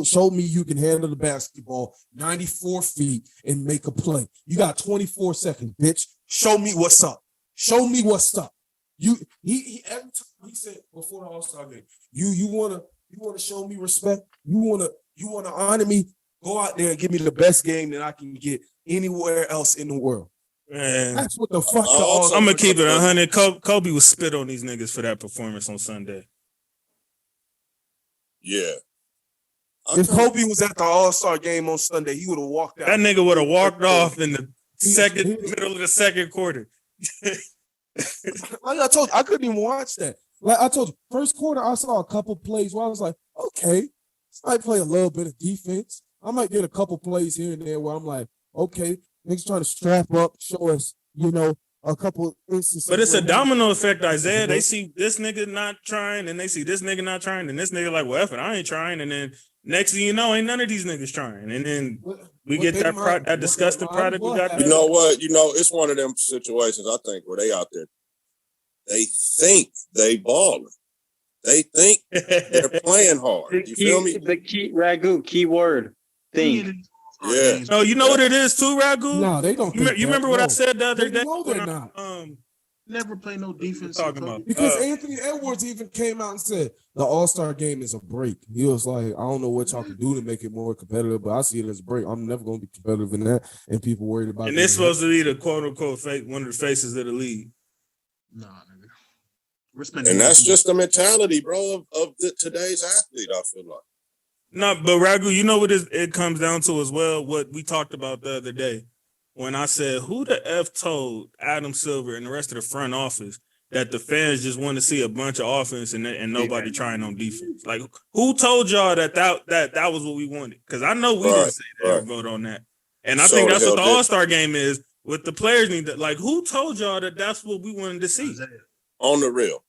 Show me you can handle the basketball 94 feet and make a play. You got 24 seconds, bitch. Show me what's up. Show me what's up. He every time he said before the All-Star game, you wanna show me respect. You wanna honor me. Go out there and give me the best game that I can get anywhere else in the world. Man, that's what the fuck. I'm gonna keep it 100. Kobe was spit on these niggas for that performance on Sunday. Yeah. If Kobe was at the All-Star game on Sunday, he would have walked out. That nigga would have walked off in the middle of the second quarter. Like I told you, I couldn't even watch that. Like I told you, first quarter, I saw a couple plays where I was like, okay, I might play a little bit of defense. I might get a couple plays here and there where I'm like, okay, niggas trying to strap up, show us, a couple instances. But it's a domino effect, Isaiah. They see this nigga not trying, and they see this nigga not trying, and this nigga like, well, F it, I ain't trying. And then next thing you know, ain't none of these niggas trying. And then we get that disgusting product we got. You know what? It's one of them situations, I think, where they out there, they think they balling. They think they're playing hard. You feel me? The key word, think. Yeah. No, you know what it is too, Ragu? No, they don't. You remember what I said the other day? No, they're not. Never play no defense. Talking about because Anthony Edwards even came out and said the All-Star game is a break. He was like, I don't know what y'all can do to make it more competitive, but I see it as a break. I'm never going to be competitive in that, and people worried about. And it's supposed to be the quote unquote one of the faces of the league. Nah, nigga. And that's just the mentality, bro, of today's athlete. I feel like. No, but Ragu, you know what it comes down to as well. What we talked about the other day when I said, who the F told Adam Silver and the rest of the front office that the fans just want to see a bunch of offense and nobody trying on defense? Like, who told y'all that was what we wanted? Because I know we didn't say that or vote on that. And I think that's what the All-Star game is. What the players need to, like, who told y'all that that's what we wanted to see? On the real.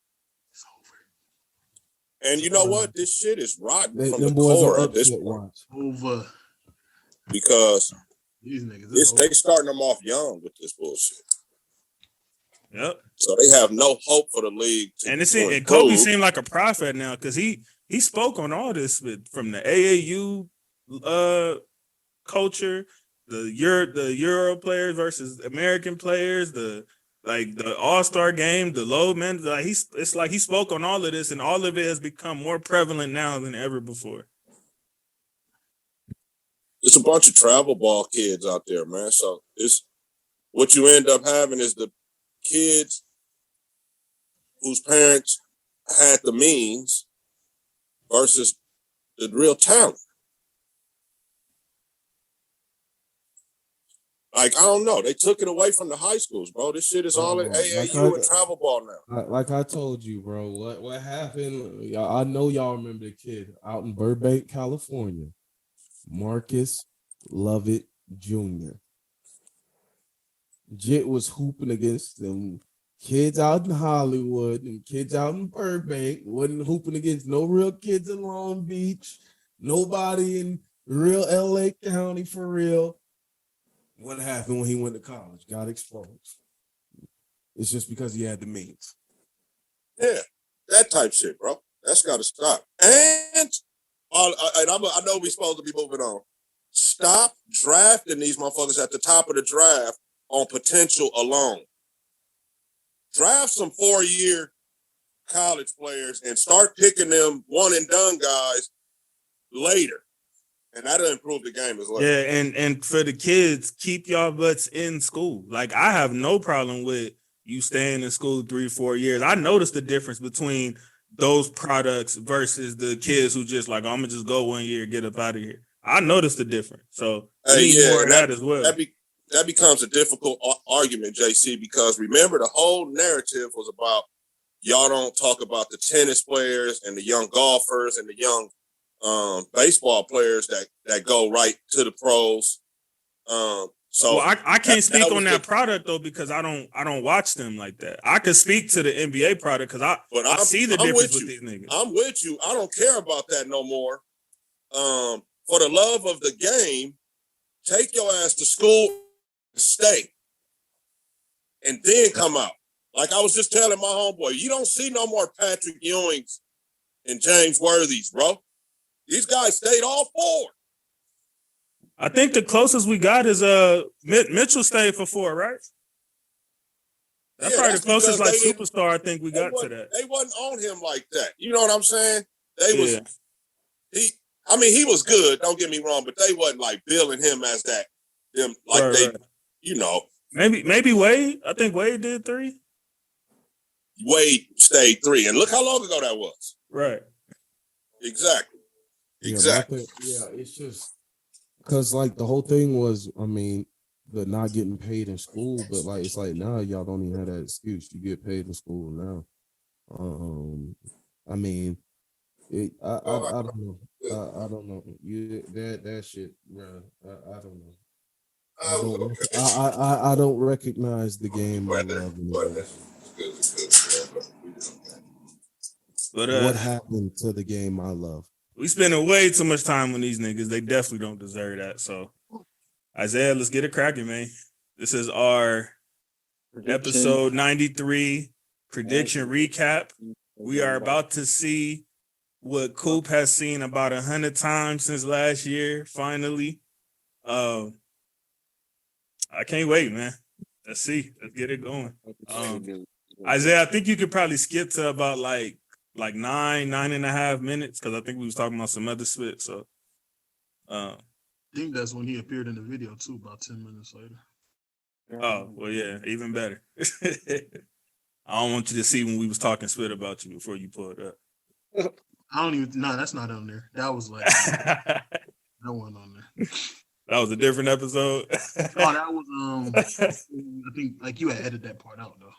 And you know what? This shit is rotten from the boys core are at this point. Over. Because these niggas they starting them off young with this bullshit. Yep. So they have no hope for the league. And Kobe seemed like a prophet now because he spoke on all this from the AAU culture, the Euro players versus American players, the All-Star game, the low man. Like it's like he spoke on all of this, and all of it has become more prevalent now than ever before. It's a bunch of travel ball kids out there, man. So it's what you end up having is the kids whose parents had the means versus the real talent. Like, I don't know. They took it away from the high schools, bro. This shit is all in AAU and travel ball now. Like I told you, bro, what happened? I know y'all remember the kid out in Burbank, California, Marcus Lovett Jr. Jit was hooping against them kids out in Hollywood and kids out in Burbank. Wasn't hooping against no real kids in Long Beach. Nobody in real LA County for real. What happened when he went to college? Got exposed. It's just because he had the means. Yeah, that type shit, bro. That's got to stop. And I know we're supposed to be moving on. Stop drafting these motherfuckers at the top of the draft on potential alone. Draft some 4-year college players and start picking them one and done guys later. And that'll improve the game as well. Yeah, and for the kids, keep y'all butts in school. Like, I have no problem with you staying in school 3-4 years. I noticed the difference between those products versus the kids who just like, I'm gonna just go 1 year, get up out of here. I noticed the difference. So we need more of that as well. That becomes a difficult argument, JC, because remember the whole narrative was about y'all don't talk about the tennis players and the young golfers and the young baseball players that go right to the pros. So I can't speak on that product though, because I don't watch them like that. I could speak to the NBA product because I see the difference with these niggas. I'm with you. I don't care about that no more. For the love of the game, take your ass to school, stay, and then come out. Like I was just telling my homeboy, you don't see no more Patrick Ewings and James Worthies, bro. These guys stayed all 4. I think the closest we got is Mitchell stayed for 4, right? That's probably the closest like superstar I think we got to that. They wasn't on him like that. You know what I'm saying? He was good, don't get me wrong, but they wasn't like billing him as that. Them like right. You know. Maybe Wade. I think Wade did 3. Wade stayed 3. And look how long ago that was. Right. Exactly. Yeah, it's just because like the whole thing was, I mean, the not getting paid in school, but like it's like now y'all don't even have that excuse. You get paid in school now. I mean, I don't know. I don't know. That shit, bro. I don't know. I don't recognize the game I love anymore. But what happened to the game I love? We spending way too much time on these niggas. They definitely don't deserve that. So, Isaiah, let's get it cracking, man. This is our episode 93 prediction recap. We are about to see what Coop has seen about 100 times since last year, finally. I can't wait, man. Let's see. Let's get it going. Isaiah, I think you could probably skip to about like 9.5 minutes, because I think we was talking about some other spit. So I think that's when he appeared in the video too, about 10 minutes later. Oh, well, yeah, even better. I don't want you to see when we was talking spit about you before you pull it up. That's not on there. That was like that wasn't on there. That was a different episode. Oh, that was I think like you had edited that part out though.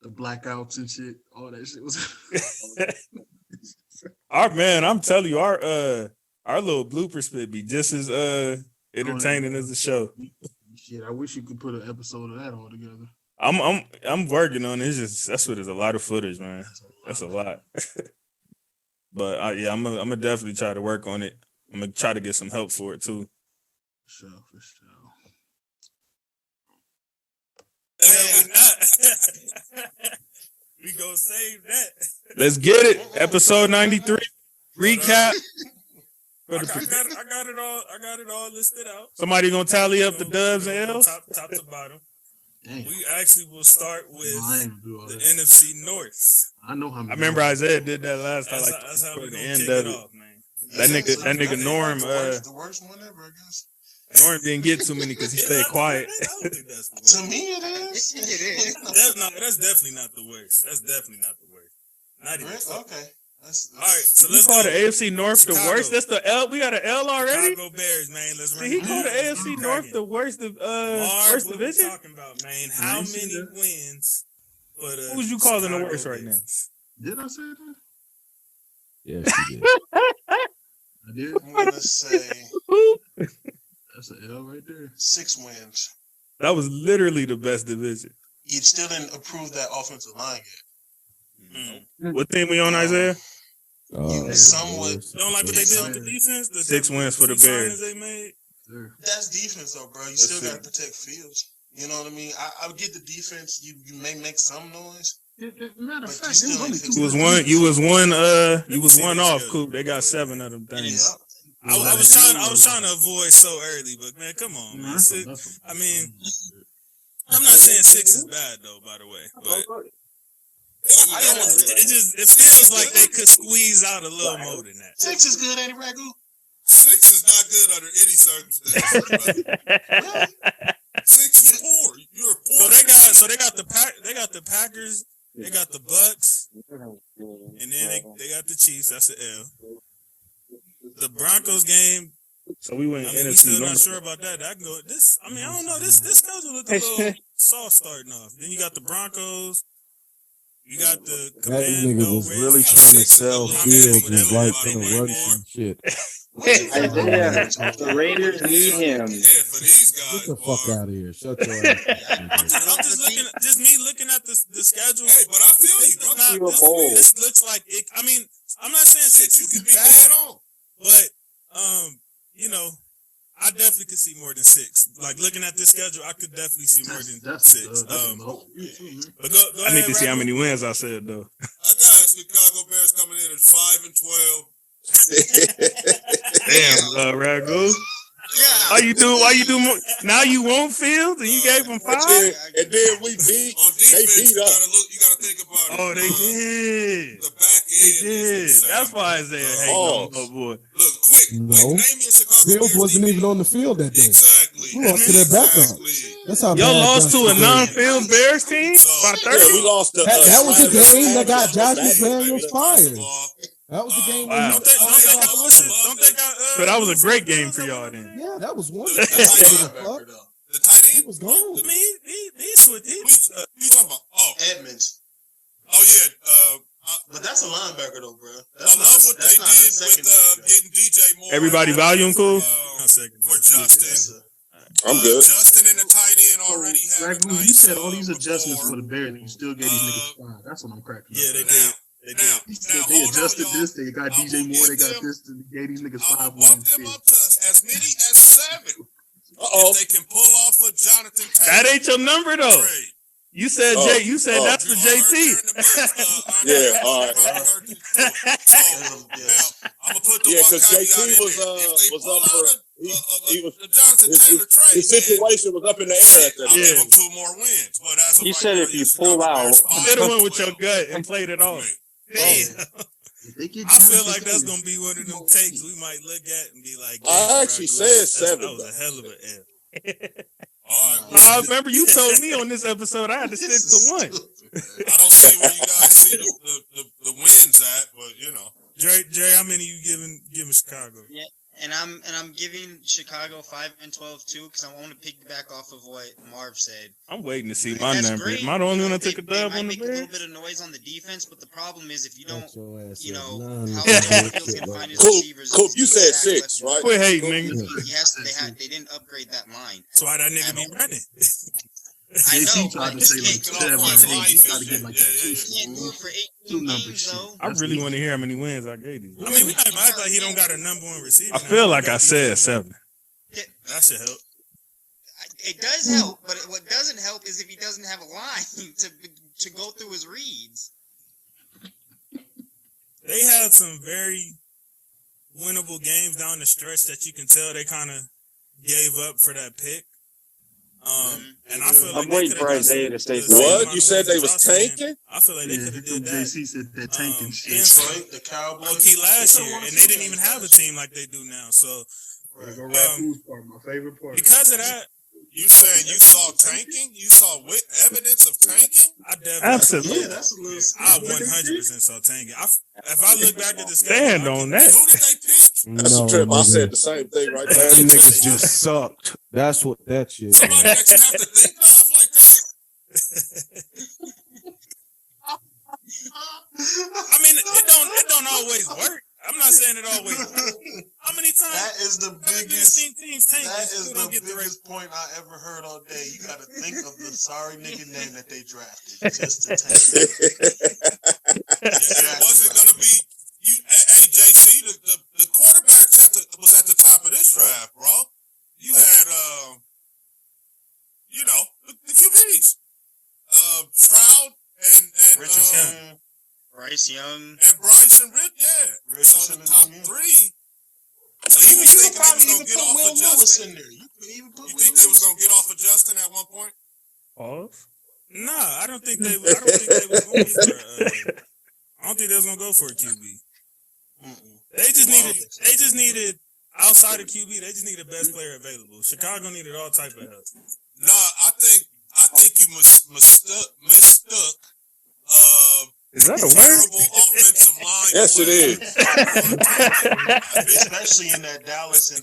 The blackouts and shit, all that shit was. I'm telling you, our little blooper spit be just as entertaining as the show. Shit, I wish you could put an episode of that all together. I'm working on it. It's just that's what is a lot of footage, man. That's a lot. But I'm gonna definitely try to work on it. I'm gonna try to get some help for it too. For sure. We gonna save that. Let's get it. Episode 93 recap. I got it all listed out. Somebody gonna tally up the dubs and L's? Top to bottom. Damn. We actually will start with the NFC North. I know how many. I remember Isaiah did that last time. That's how we gonna kick it off, man. That nigga Norm. The worst one ever, I guess. Norm didn't get too many because he stayed quiet. To me, it is. That's definitely not the worst. That's definitely not the worst. Not even. Okay. All right, so let's call the AFC North Chicago. The worst. That's the L. We got an L already. Chicago Bears, man. Let's run. Did he call the AFC North the worst worst division? What talking about, man? How many wins? Who was you calling the worst right now? Did I say that? Yes, you did. I did. I'm gonna say that's an L right there. 6 wins. That was literally the best division. You still didn't approve that offensive line yet. What team we on, Isaiah? Somewhat. You don't like what they did with the defense? The 6 wins for the Bears. They made. That's defense, though, bro. You still got to protect Fields. You know what I mean? I would get the defense. You may make some noise. Matter of fact, you was one off, Coop. They got 7 of them things. Yeah. I was trying to avoid so early, but man, come on, man. I mean, I'm not saying 6 is bad though, by the way, but it feels like they could squeeze out a little more than that. 6 is good, ain't it, Ragu? 6 is not good under any circumstances. 6 is poor. You're poor. So they got the Packers, they got the Bucks, and then they got the Chiefs. That's an L. The Broncos game. So we went. We still not sure about that. I can go. I don't know. This schedule look a little soft starting off. Then you got the Broncos. You got the That nigga was really trying to sell Fields and like gonna run some shit. Isaiah, the Raiders need him. Yeah, for these guys. Get the fuck out of here. Shut your ass I'm just looking at the schedule. Hey, but I feel you, bro. This looks like it. I mean, I'm not saying 6 You is could be bad, dead on. but you know, I definitely could see more than 6. Like looking at this schedule, I could definitely see more than 6. But go I need ahead, to see how Ragu. many wins I said though. I got Chicago Bears coming in at 5-12. Damn, Ragu. Why you do more? Now you want Fields and you gave him 5? And then we beat. On They defense, beat us. you gotta think about it. Oh, they did. The back They end. did. is That's why Isaiah hating on my boy. Look, quick. No. Name me a Chicago Fields Bears wasn't defense. even on the field that day. Exactly. We lost to their backup. Exactly. That's how Y'all bad lost to a Josh was. non-field Bears team by 30. Yeah, we lost to That was the game that got Josh Hey, McDaniels fired. first of all, That was the game Wow. when Don't they got So that was a great game for y'all then. yeah, that was one. The tight end. He was gone. I mean, he switched. Who you talking about? Oh, Edmonds. yeah. But that's a linebacker though, bro. I love what they did with getting DJ Moore. Everybody volume cool? For Justin. I'm good. Justin and the tight end already have a Ragu, nice, you said all these adjustments rapport. for the Bears, and you still gave these niggas 5. That's what I'm cracking. Yeah, up. they did. They did. He said they adjusted this. They got I DJ will Moore. They give got them- this. And they gave these niggas I 5 will bump wins. them up to as many as 7. Uh-oh. If they can pull off a Jonathan Taylor That ain't your number though. trade. You said Oh. You said Oh. that's for JT. Yeah, all right. So, now, I'm gonna put the Yeah, one 'cause caveat JT in was, there. If they was pull up out for- he was- the Jonathan Taylor trade, His situation was up in the air at that I'll time. give them 2 more wins. But as of You right said now, if you your pull Chicago out- Bears You should have went with your 5-12. gut and played it off. Damn. If they get I feel Jonathan like that's Taylor, gonna be one of them takes we might look at and be like, I damn, actually bro, said that's- 7, That was though. a hell of an L. All right. I remember you told me on this episode I had to stick to 1. I don't see where you guys see the wins at, but you know. Jay, how many you giving Chicago? And I'm giving Chicago 5-12 too, because I want to piggyback off of what Marv said. I'm waiting to see Like, my that's number. great. Am I the only one that They- took a they dub might on the make a little Bears? bit of noise on the defense, but the problem is if you don't, Shut your ass you up. know, None how of that Fields shit, can bro. find his Coop, receivers. Coop, and you do said that 6, left and right? Quit hating, right. nigga. Yes, they didn't upgrade that line. That's why that nigga be running. I know, JT tried but to say you like can't go 7 off or of 8. He life. got to get like Yeah, a 2. You can't do it for 18 2-number games shit. though. I really want to hear how many wins I gave you. I mean, we might act like he don't got a number 1 receiver. I feel like I said 7. That should help. It does help, but what doesn't help is if he doesn't have a line to go through his reads. They had some very winnable games down the stretch that you can tell they kind of gave up for that pick. And I feel like I'm waiting for Isaiah to say something. What? You said they was tanking? I feel like they Yeah, could have here did come that. JC said that tanking shit. And Detroit, the Cowboys. low-key last year, and they didn't even have a team like they do now. So Go Ragu's part, my favorite part. because of that, You saying you saw tanking? You saw evidence of tanking? I definitely Absolutely. Yeah, that's a little. I 100% saw tanking. If I look back at the Stand schedule, on that. Who did they pick? That's a trip. I said the same thing right there. Them niggas just sucked. That's what that shit. Somebody was. that you have to think of like that? I mean, it don't always work. I'm not saying it always works. How many times? That is the how many biggest. teams tank? That You is don't the get the right. biggest point I ever heard all day. You got to think of the sorry nigga name that they drafted just to tank. It wasn't gonna be you. Hey, JC, the quarterbacks was at the top of this draft, bro. You had the QBs, Stroud and Richardson. Bryce Young. and Bryson Rich. Yeah, so Richardson the and top them, yeah. 3. So you was thinking they was gonna get off Will of Lewis Justin? in there. You could even put You Will think they was Lewis. gonna get off of Justin at one point? Pause. Nah, I don't think they was going for. I don't think they was gonna go for a QB. They just needed outside of QB. They just needed best player available. Chicago needed all type of help. Nah, I think you mistook. Is that a terrible offensive line? Yes, it is. Especially in that Dallas and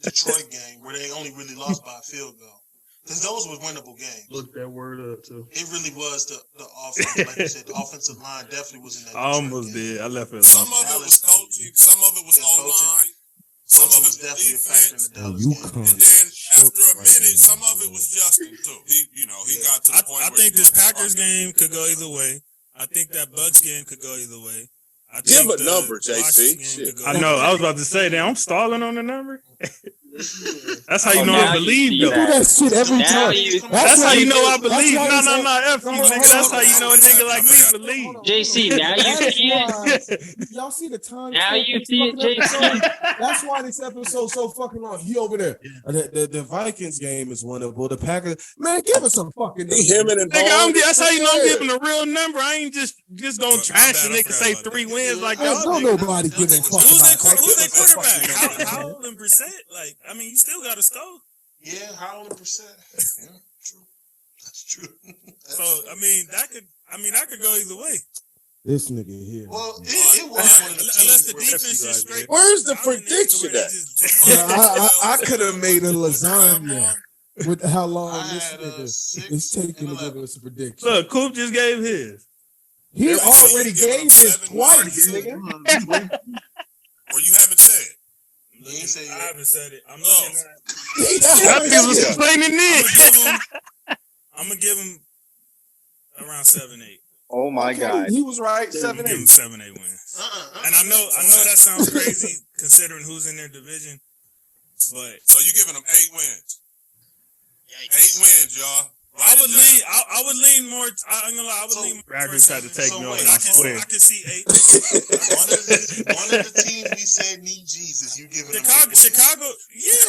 Detroit game where they only really lost by a field goal. Because those were winnable games. Look that word up too. It really was the offense, like you said, the offensive line definitely was in that. I almost did. I left it Some alone. of it was coaching, some of it was O-line, some of it was definitely a factor in defense. the Dallas game. And then after a minute, some of it was Justin too. He got to the point. I think this Packers game could go either way. I think that Bucks game could go either way. I Give think a number, JC. Washington game Shit. could go I either know. way. I was about to say that. I'm stalling on the number. That's how you know now I you believe, see though. Do that shit every Now time. you- That's how you know I That's believe. why No, they no, say- F you, nigga. That's how you know a nigga like me believe. JC, now you That see it. is why- Y'all see the time? Now you this see it, fucking episode? JC. That's why this episode so fucking long. He over there. The Vikings game is winnable. The Packers, man, give us some fucking. He him and Nigga, that's how you know I'm Yeah. giving a real number. I ain't just gonna trash a nigga say 3 wins like Hey, y'all. don't niggas. nobody give a fuck Who's about that. their quarterback? Howell and Brissett? Like, I mean, you still got to score. Yeah, Howell and Brissett. Yeah, true. That's true. So, I mean, that could go either way. This nigga here. Well, it was one of the Unless teams the where defense is straight. Where's the dominant to prediction where they at? just- I could have made a lasagna with how long I this had, nigga 6 is taking and to give 11. us a prediction. Look, Coop just gave his. He Yeah, so already you giving gave him his 7 twice, wins? nigga. Or you haven't said. You ain't say I that. haven't said it. I'm looking at. That nigga was complaining then. I'm gonna give him around 7-8. Oh my God. He was right. I'm 7-8. gonna give him 7-8 wins. And I know that sounds crazy considering who's in their division, but So you giving them 8 wins. 8 wins, y'all. I would lean more. I ain't gonna lie. I would lean more. Raggers tried to take So me wait, over. I swear. I can see 8. One of the teams we said need Jesus, you giving them 8 wins. Chicago, yeah.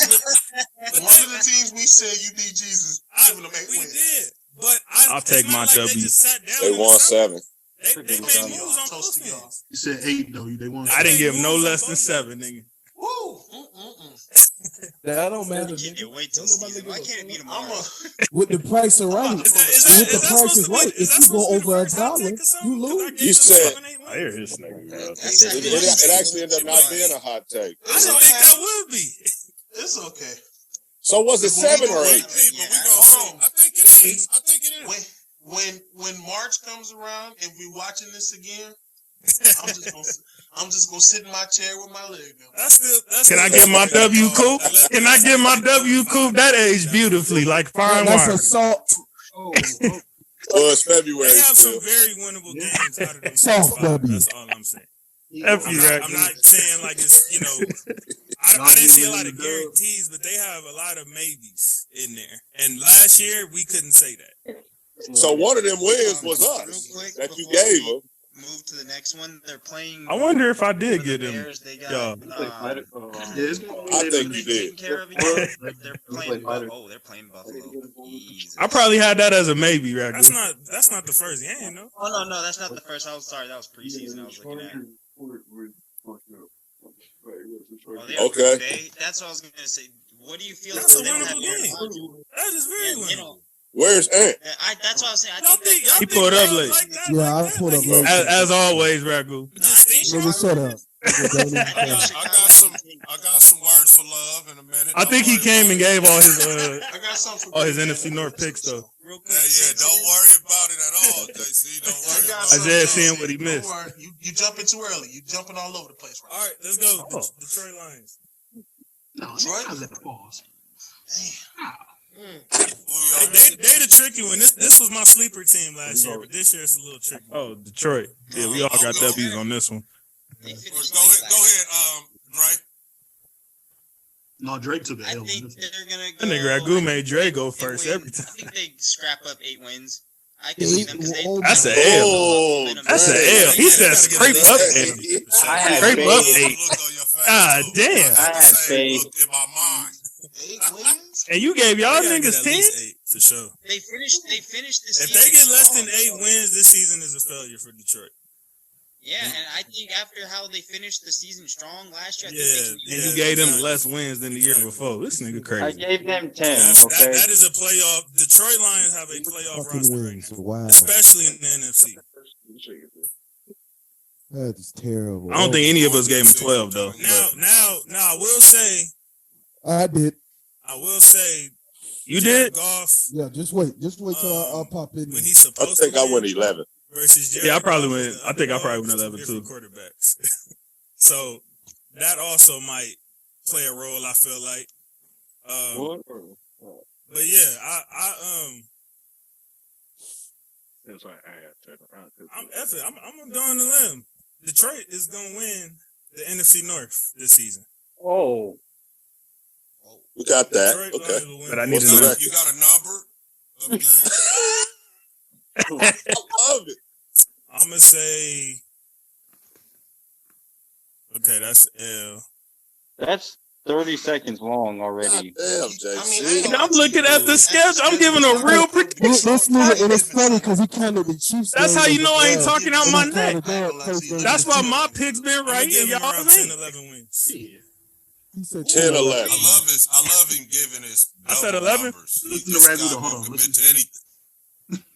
But One of the teams we said you need Jesus, giving them 8 we wins. did. But I'll take my They W. just sat down They and won decided. 7. They made moves on Toast both to y'all. ends. You said 8 though. They won. I didn't give him no less than 7, nigga. Woo! That don't matter. Can't wait till Don't nobody season. give Why a can't it be I'm tomorrow? With the price of right. Is that With the price is right. If you go over $1, you lose. You said- I hear his nigga, bro. It actually ended up not being a hot take. I didn't think that would be. It's okay. So was it 7 or 8? But we gonna see. I think it is. I think it is. When March comes around and we watching this again, I'm just gonna sit in my chair with my leg up. Can I get my W, Coop? Can I get my W, Coop? That aged beautifully, like fine That's wine. assault. Well, it's February. They have some still. very winnable games out of them. Soft 5. W. That's all I'm saying. F you, I'm not saying like it's, I didn't see a lot of Dub. guarantees, but they have a lot of maybes in there. And last year we couldn't say that. So one of them wins was us Real quick, that you before gave we them. Move to the next one. They're playing. I wonder if I for did the get him. Bears. They got. Yeah. Yeah, it's gonna be I later think this you year. did. Taken care of again. They're playing. They're playing Buffalo. Jesus. I probably had that as a maybe, right? That's not the first game, no. Oh no, that's not the first. I was sorry. That was preseason. I was looking at. Oh, they have Okay. Green Bay. That's what I was gonna say. What do you feel? That's a they don't winnable have game. That is very Yeah, winnable. Where's Ant? That's what I was saying. I Y'all think think He pulled up late. Yeah, I pulled up late. As always, Ragu. Nigga, shut up. I got some words for love in a minute. I think he came and gave all his I got something. all his NFC North picks though. Real quick. Yeah, don't worry about it at all, JC. Don't worry I got about it. Isaiah something. seeing what he missed. Don't worry. You jumping too early. You jumping all over the place. Right? All right, let's go. Oh. Detroit Lions. No, I let it pause. They the tricky one. This was my sleeper team last year, but this year it's a little tricky. Oh, Detroit. Yeah, we all got W's on this one. They Go finished ahead, Drake. No, Drake took a I L. think they're gonna That go. nigga Ragu made Dre go first win. every I time. think they scrap up 8 wins. I can see them because they. That's an L. Oh, That's an L. He said scrape up 8. I had Scrape up Vegas. 8. Look on your Ah, damn. Same look in my mind. 8 wins. And you gave y'all They gotta get niggas at 10? least 8 for sure. They finished the If season. they get less than strong. 8 wins, this season is a failure for Detroit. Yeah, and I think after how they finished the season strong last year, I Yeah, think they And can you gave them exactly. less wins than the year before. This nigga I crazy. gave them 10. That is a playoff. Detroit Lions have a playoff Fucking roster right wins. now, Wow. especially in the NFC. That is terrible. I don't think any of us gave him 12 though. Now, I will say, I did. You Jared did? Goff Yeah, just wait till I'll pop in. when he's I supposed think to I win went 11. versus Jared Yeah, I probably Goff went. as the I think I probably underdog, went two 11 too. different quarterbacks. So that also might play a role. I feel like. But yeah, I'm doing the limb. Detroit is gonna win the NFC North this season. Oh, We got that. Detroit Okay. Lions will win. But I need What's to the know. record? You got a number of the game? I love it. I'm gonna say. Okay, that's L. that's 30 seconds long already. Damn, JC. And I'm looking at the schedule. I'm giving a real prediction. This nigga, and it's funny because he counted the Chiefs. That's how you know I ain't game talking out my neck. as That's why my picks been I'm gonna right give and him y'all around 10, ain't. 11 wins. He said 10, 11. I love him giving his I said double 11? numbers. Listen to This Ragu, guy hold won't on, commit listen. to anything.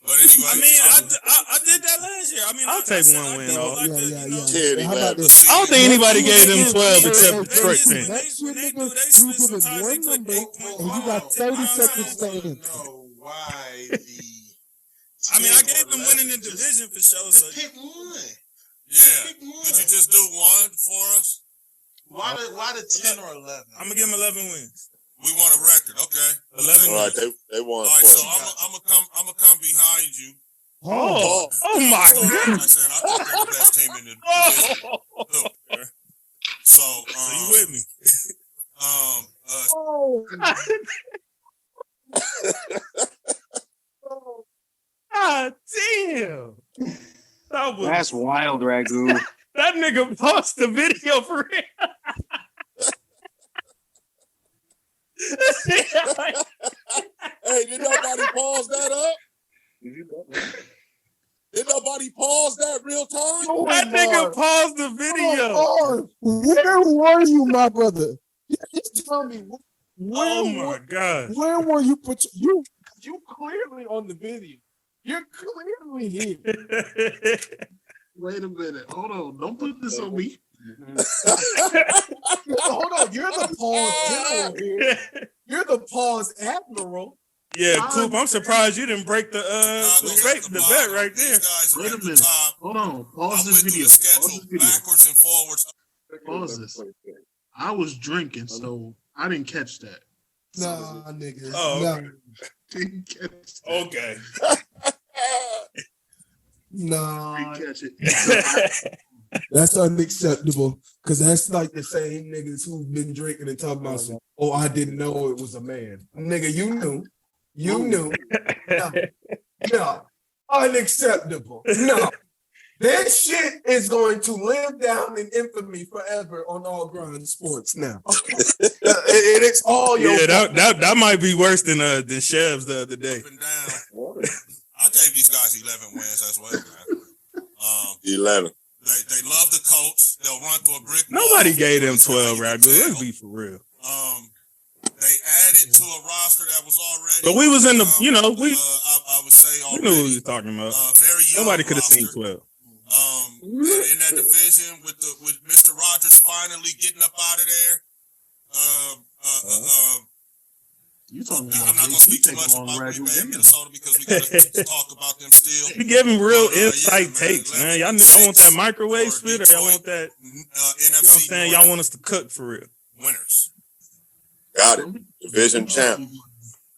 But anyway, I mean, I did that last year. I mean, I'll take one win, people though. like to, Yeah. you know, 10, How about 11. this? I don't think anybody gave them 12 except Hey, Detroit hey, fans. next year, When they nigga, do, they you split give sometimes us they one click number, 8 points. and you got 30 seconds to answer. know why the. I mean, I gave them winning the division for sure. So Just pick one. Yeah. Pick one. Could you just do one for us? Why the 10 or 11? I'm gonna give them 11 wins. We want a record. Okay. 11 All right, wins. they won. All right, so 12. I'm gonna come behind you. Oh my Like God. I said, I think they're the best team in the division. Look, so So you with me? God damn. That's wild, Ragu. That nigga paused the video for real. Hey, did nobody pause that up? Did nobody pause that real time? That nigga paused the video. Oh, where were you, my brother? Just tell me. Oh my God. Where were you? You clearly on the video. You're clearly here. Wait a minute. Hold on. Don't put this on me. Hold on. You're the pause general here. You're the pause admiral. Yeah, Coop, I'm surprised you didn't break the bet right there. Wait a minute. Hold on. Pause this video. Pause this video. Backwards and forwards. Pause this. I was drinking, so I didn't catch that. Nah, nigga. Oh, Nah. okay. Didn't catch that. Okay. Nah. Didn't catch it. That's unacceptable. Cause that's like the same niggas who've been drinking and talking about some, oh, I didn't know it was a man. Nigga, you knew. You knew. No. Unacceptable. No. This shit is going to live down in infamy forever on All Grind Sports now. It's all your fault. that might be worse than Chev's the other day. Up and down. I gave these guys 11 wins as well, man. 11. They love the coach. They'll run through a brick wall. Nobody gave them 12, Ragu. Let's be for real. They added to a roster that was already. But we was in the, I would say we already. knew what we was talking about. Very young Nobody could have roster. seen 12. In that division with Mr. Rogers finally getting up out of there. You talking about I'm not gonna speak too much about Green Bay and Minnesota because we gotta talk about them still. You give them real But, insight yeah, takes, man. man. Y'all want that microwave for spit or y'all want that, you know what I'm NFC saying? Y'all want us to cook for real. winners. Got it. Division champ.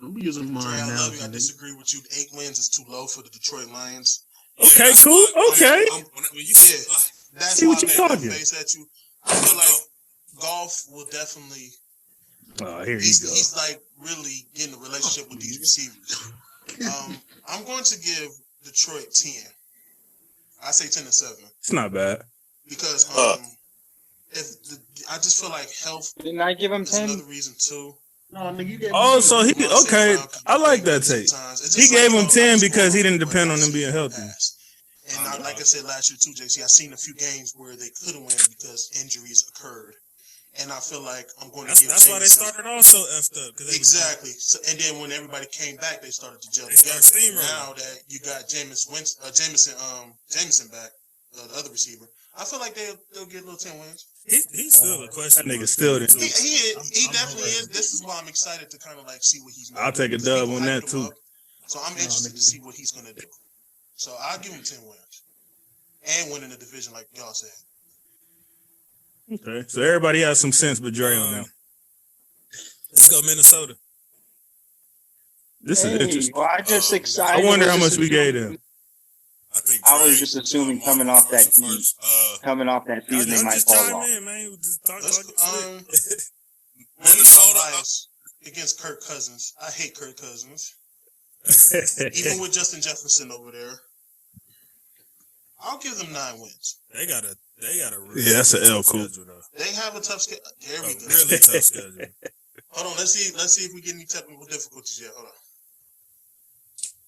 Don't be using mine Trey, I now. love you. I disagree with you. 8 wins is too low for the Detroit Lions. Okay, that's cool. why- Okay. When you see, That's See why what I you made that talking. face at you. I feel like Golf will definitely. Oh, here you He's, go. he's like really getting a relationship with these receivers. I'm going to give Detroit 10. I say 10-7 It's not bad. because I just feel like health. Didn't I give him is 10? another reason too. No, nigga, you gave Oh, me so he okay. I like that take. He gave him 10 because he didn't depend on them being healthy. And like I said last year too, JC, I seen a few games where they couldn't win because injuries occurred. And I feel like I'm going to give That's why they started also effed up. Exactly. So, and then when everybody came back, they started to gel together. Now that you got Jameson back, the other receiver, I feel like they'll get a little 10 wins. He's still a question. That nigga still didn't. He definitely is. This is why I'm excited to kind of like see what he's going to do. I'll take a dub on that too. So I'm interested to see what he's going to do. So I'll give him 10 wins and winning the division like y'all said. Okay, so everybody has some sense but Dre on now. Let's go Minnesota. This is interesting. Well, I wonder how much we gave them. I was just assuming coming off that season, they might fall off. Minnesota against Kirk Cousins. I hate Kirk Cousins. Even with Justin Jefferson over there, I'll give them 9 wins. They got a that's an L cool. They have a tough schedule. There we go. Really tough schedule. Hold on, let's see if we get any technical difficulties yet. Hold on.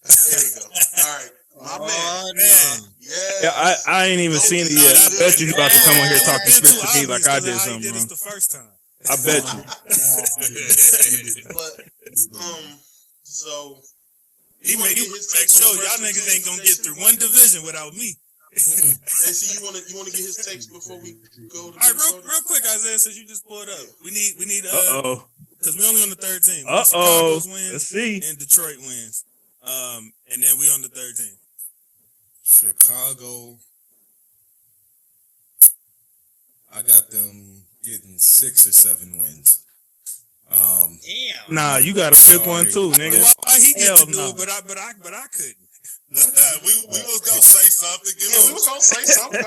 There we go. All right. My man. Yeah, I ain't even seen it yet. I bet you about to come on here talking shit to me like I did something wrong. The first time. I bet you. But so he make sure y'all niggas ain't gonna get through one division without me. JC, you wanna get his takes before we go to all right, real quick, Isaiah, since you just pulled up. We need because we only on the third team. Let's wins see. And Detroit wins. And then we on the third team. Chicago. I got them getting 6 or 7 wins. Damn. Nah, you gotta pick one too, nigga. Why he get to do no. it, but I couldn't. we was gonna say something. we was gonna say something.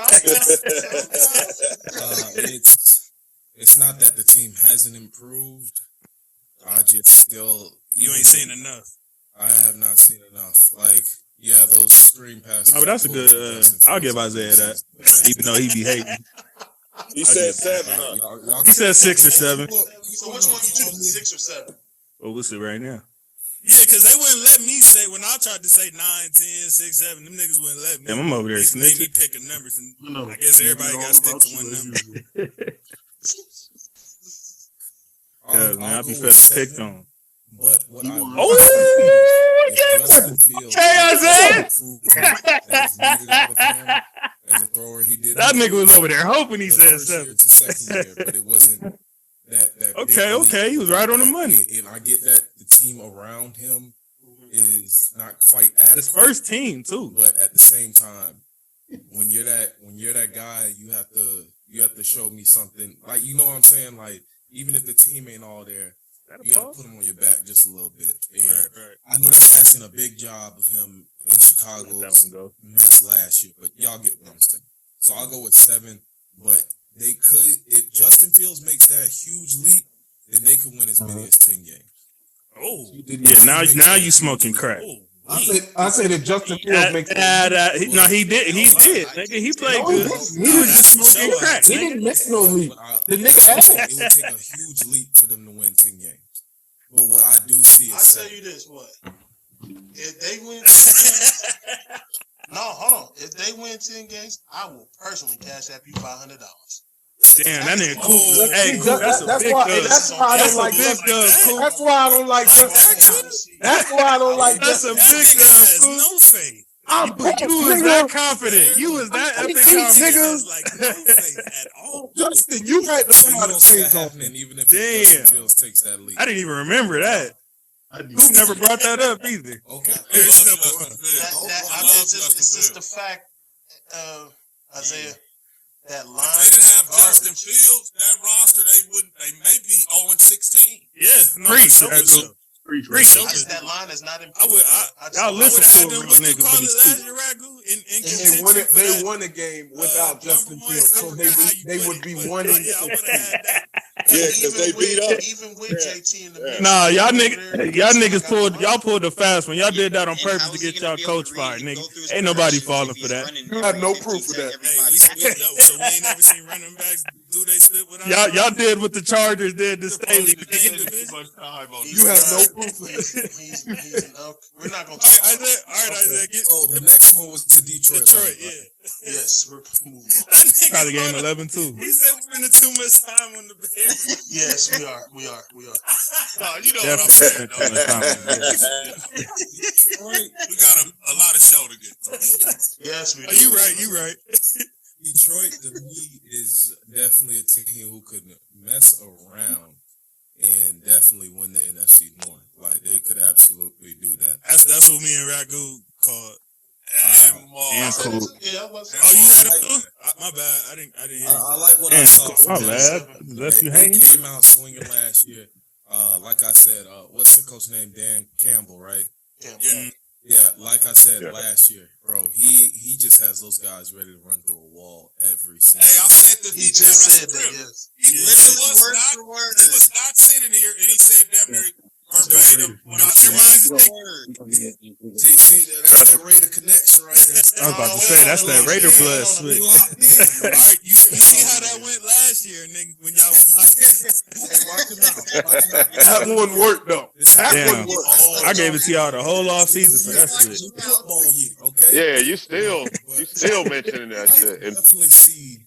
It's not that the team hasn't improved. I just still You ain't seen enough. I have not seen enough. Like, yeah, those screen passes. No, but that's a good. I'll give Isaiah that, even though he be hating. He said 7. Huh? He said 6 or 7. So which one you choose, 6 or 7? Well, we'll see right now. Yeah, because they wouldn't let me say, when I tried to say 9, 10, 6, 7, them niggas wouldn't let me. Damn, I'm over there They made me snitching. pick a numbers, and I guess everybody got to stick to one number. Yeah, man, I be feeling picked on. But what I Oh, yeah! Isaiah! As a thrower, he did. That nigga was over there hoping he said first year 7. to second year, but it wasn't that Okay, he was right on the money. And I get that the team around him is not quite adequate. His first team too. But at the same time, when you're that guy, you have to show me something. Like, you know what I'm saying? Like, even if the team ain't all there, you gotta put him on your back just a little bit. And Right. I know that's asking a big job of him in Chicago's mess last year, but y'all get what I'm saying. So I'll go with 7, but they could, if Justin Fields makes that huge leap, then they could win as many as 10 games. Oh, Yeah, now you smoking crack. I said that Justin Fields makes no, he did. Nigga, he played good. He was just smoking crack. He didn't make no leap. The nigga It would take a huge leap for them to win 10 games. But what I do see is I'll tell you this, if they win 10 games, no, hold on. If they win 10 games, I will personally cash app you $500. Damn, that nigga cool. Hey, Cool. That's why I don't like Cool. That's why I don't like That's why I don't like That's a big has no faith. You was that confident. You was that epic confident. Niggas. Like no faith at all. Justin, you had to So know you how don't to see say that something. happening, even if Damn. Justin Fields takes that leap. I didn't even remember that. Who never brought that up either. Okay. It's just the fact, Isaiah, that line. If they didn't have Justin Fields, that roster, they may be 0-16. Yeah, no, Preach, for sure. Preach. That line is not improved. Y'all listen to a real What you nigga call when he it last speak. year, Ragu? In And contention for they that, won a game without Justin Fields, so they would be 1 and Yeah, I would have had that. Yeah, because they beat up. Even with JT in the middle. Nah, y'all niggas pulled the fast one. Y'all did that on And purpose how to is he get gonna y'all be able coach to read fired, and nigga. go through his Ain't nobody progressions falling if for he's that. running You have no 15 proof of that. every Hey, 5 so we seconds? ain't never seen running backs Do they split without Y'all did what the Chargers did to Staley. You have no proof of this. We're not going All to. right, Isaiah. Oh, the next one was the Detroit. Detroit, Lions, yeah. Yes, we're moving on. Probably game 11 too. He said we're spending too much time on the Bears. Yes, we are. We are. No, you know Definitely. what I'm saying. Detroit, we got a lot of show to get through. Yes, we do. Oh, you right. Detroit to me is definitely a team who could mess around and definitely win the NFC North. Like they could absolutely do that. That's what me and Ragu called. And cool. Yeah, I was. Oh, you had it too? My bad. I didn't hear. I like what I And saw. my from bad. them. Left you They hanging. came out swinging last year. Like I said, what's the coach name? Dan Campbell, right? Yeah. Yeah, like I said last year, bro. He just has those guys ready to run through a wall every single. Hey, I said that He just said that. Yes. He was not sitting here, and he said damn near verbatim. When I Your mind is JC, that's that Raider connection right there. I was about to say that's that Raider blood switch. All right, you see how that went last year, nigga, when y'all was locked in. Hey, watch him out. That one worked though. That Damn. one worked. I gave it to y'all the whole off season for that shit. Football year, okay? Yeah, you still mentioning that shit. And Definitely see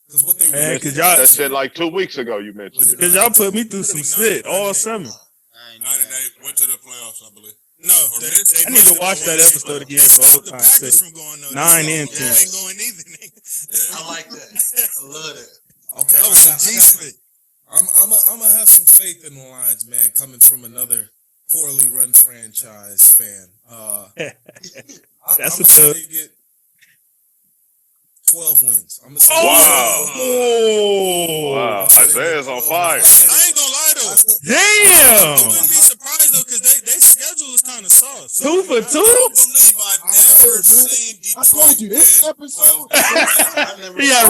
because what they Man, that y'all, shit like 2 weeks ago you mentioned it. cause y'all put me through some shit all summer. They went to the playoffs, I believe. No, I need to watch that episode again for old time's sake. from going 9 and 10. Ain't going either, nigga. I like that. I love that. Okay, That was a G-split. I'm gonna have some faith in the Lions, man. Coming from another poorly run franchise fan, That's I'm a gonna dub. say get 12 wins. I'm gonna say Wow, Isaiah's on fire. I ain't gonna lie though. I Damn! wouldn't be surprised though, because they schedule is kind of soft. So 2 for 2? I don't believe I've ever seen I Detroit. told you this win episode. 12 Yeah,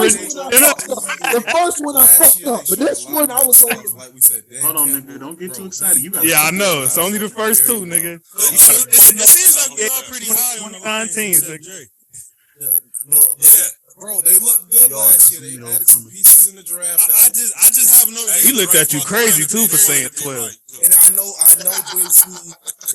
The first one I fucked up, but this one I was on. like we said. Dan Hold on, Campbell, nigga. Don't get too bro, excited. You got Yeah, I know. It's only the first 2, nigga. It seems like we're all pretty high on the 29 teams, except nigga. Drake. Yeah, bro, they looked good last year. They added some pieces in the draft. I just have no. He looked at you crazy too for saying 12. And I know JC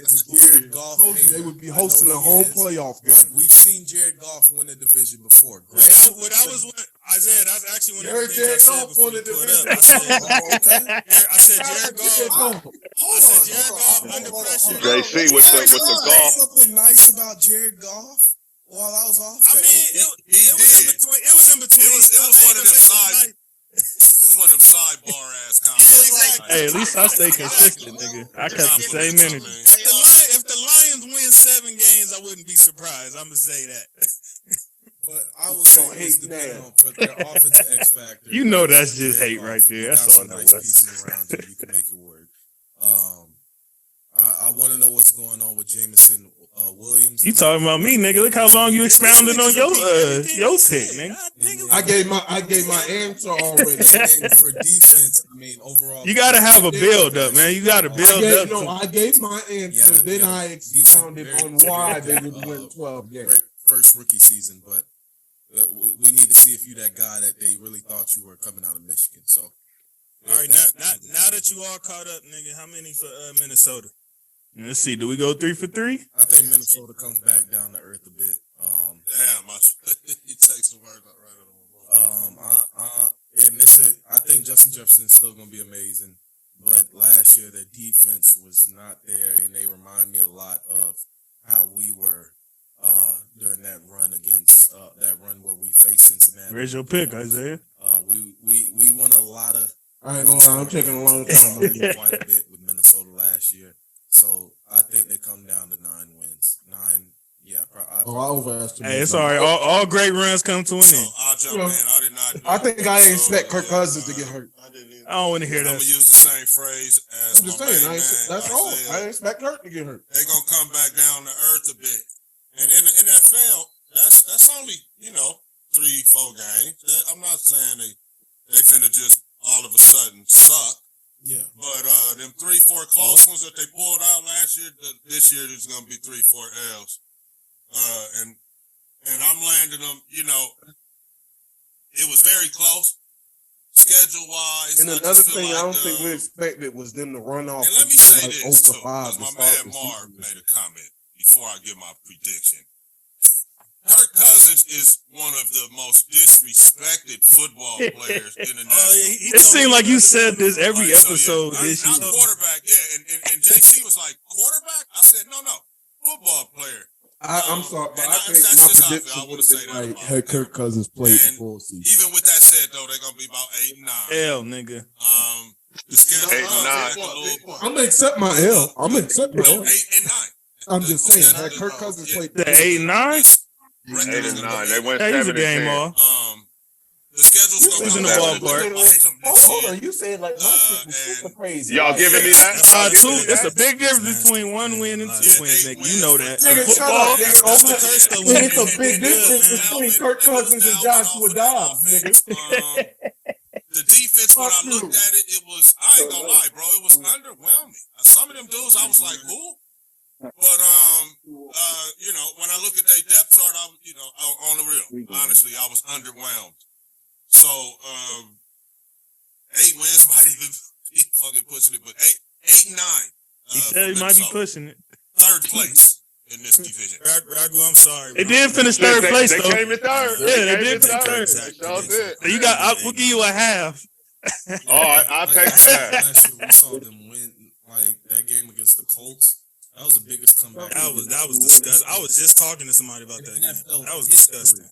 is a Jared Goff. They would be hosting a home playoff game. But we've seen Jared Goff win a division before. What I was Isaiah, that's actually one of the things I Jared said Goff before won you the pulled division. up. I said Jared Goff. I said Jared Goff under pressure. JC with the golf. Something nice about Jared Goff while I was off. I mean, it was in between. It was in between. It was one of them side. This is one of them sidebar ass comments. Yeah, exactly. Hey, at least I stay consistent, nigga. I kept the same energy. If the Lions win 7 games, I wouldn't be surprised. I'm gonna say that. But I was so hate depending on for their offensive X factor. You know that's just hate right there. That's all that nice was. pieces around you. You can make it work. I want to know what's going on with Jameson Williams. You talking about me, nigga? Look how long you expounded on your pick, nigga. I gave my answer already. For defense, I mean overall. You gotta have a build up, man. You gotta build up. I gave my answer. Then I expounded on why they would win 12 games. First rookie season, but we need to see if you that guy that they really thought you were coming out of Michigan. So, All right, now that you all caught up, nigga, how many for Minnesota? Let's see. Do we go 3 for 3? I think Minnesota comes back down to earth a bit. Damn, he takes the word right out of my mouth. I think Justin Jefferson's still going to be amazing, but last year their defense was not there, and they remind me a lot of how we were during that run against that run where we faced Cincinnati. Where's your pick, Isaiah? We won a lot of. I ain't gonna lie, I'm taking a long time. Quite a bit with Minnesota last year, so I think they come down to 9 wins. 9, yeah. I overestimated. Hey, it's all right. All great runs come to an end. I'll jump in. I did not. I think I ain't expect Kirk Cousins to get hurt. I don't want to hear I'm that. gonna use the same phrase as I'm just my saying, main man, that's all. Isaiah. I didn't expect Kirk to get hurt. They're gonna come back down to earth a bit. And in the NFL, that's only 3-4 games. I'm not saying they finna just all of a sudden suck. Yeah. But them 3-4 close ones that they pulled out last year, this year there's gonna be 3-4 L's. And I'm landing them. It was very close. schedule wise. And another thing I don't think we expected was them to run off. And let me say like this, too, 5 because to my start man the Marv season. made a comment before I give my prediction. Kirk Cousins is one of the most disrespected football players in the national. It seemed like you said this every episode this Not year. quarterback, and JC was like, quarterback? I said, no, football player. I'm sorry, but I think that's my just how I feel. prediction I would wouldn't say have that been about like, had Kirk Cousins played the And full season. Even with that said, though, they're gonna be about 8 and 9. Hell, nigga. The schedule 8 and 9. I'm gonna accept my L. I'm gonna accept my L. 8 and 9. I'm just saying, had Kirk Cousins played The 8 and 9? 8 and 9. They went Hey, he's 7 a game and 10. off. The schedule's He's in gonna the be ballpark. Hold on, you said like my shit was super crazy. Y'all giving me that? Y'all giving me It's a that? big difference between 1 win and 2 wins, nigga. You know that. Nigga, shut Football, up, nigga. Nigga, it's a big difference between Kirk Cousins and Joshua Dobbs, nigga. The defense, when I looked at it, it was, I ain't gonna lie, bro, it was underwhelming. Some of them dudes, I was like, who? But, you know, when I look at their depth chart, I was, you know, on the real, honestly, I was underwhelmed. So, 8 wins might even be fucking pushing it, but 8 and 9. he said he might be pushing it. 3rd place in this division. Ragu, I'm sorry. They did finish 3rd place, They though. came in 3rd. Yeah, they did take third. 3rd. They sure did. So you we'll give you a half. I'll take that. Last year we saw them win like that game against the Colts. That was the biggest comeback. That was disgusting. I was just talking to somebody about that game. That was disgusting.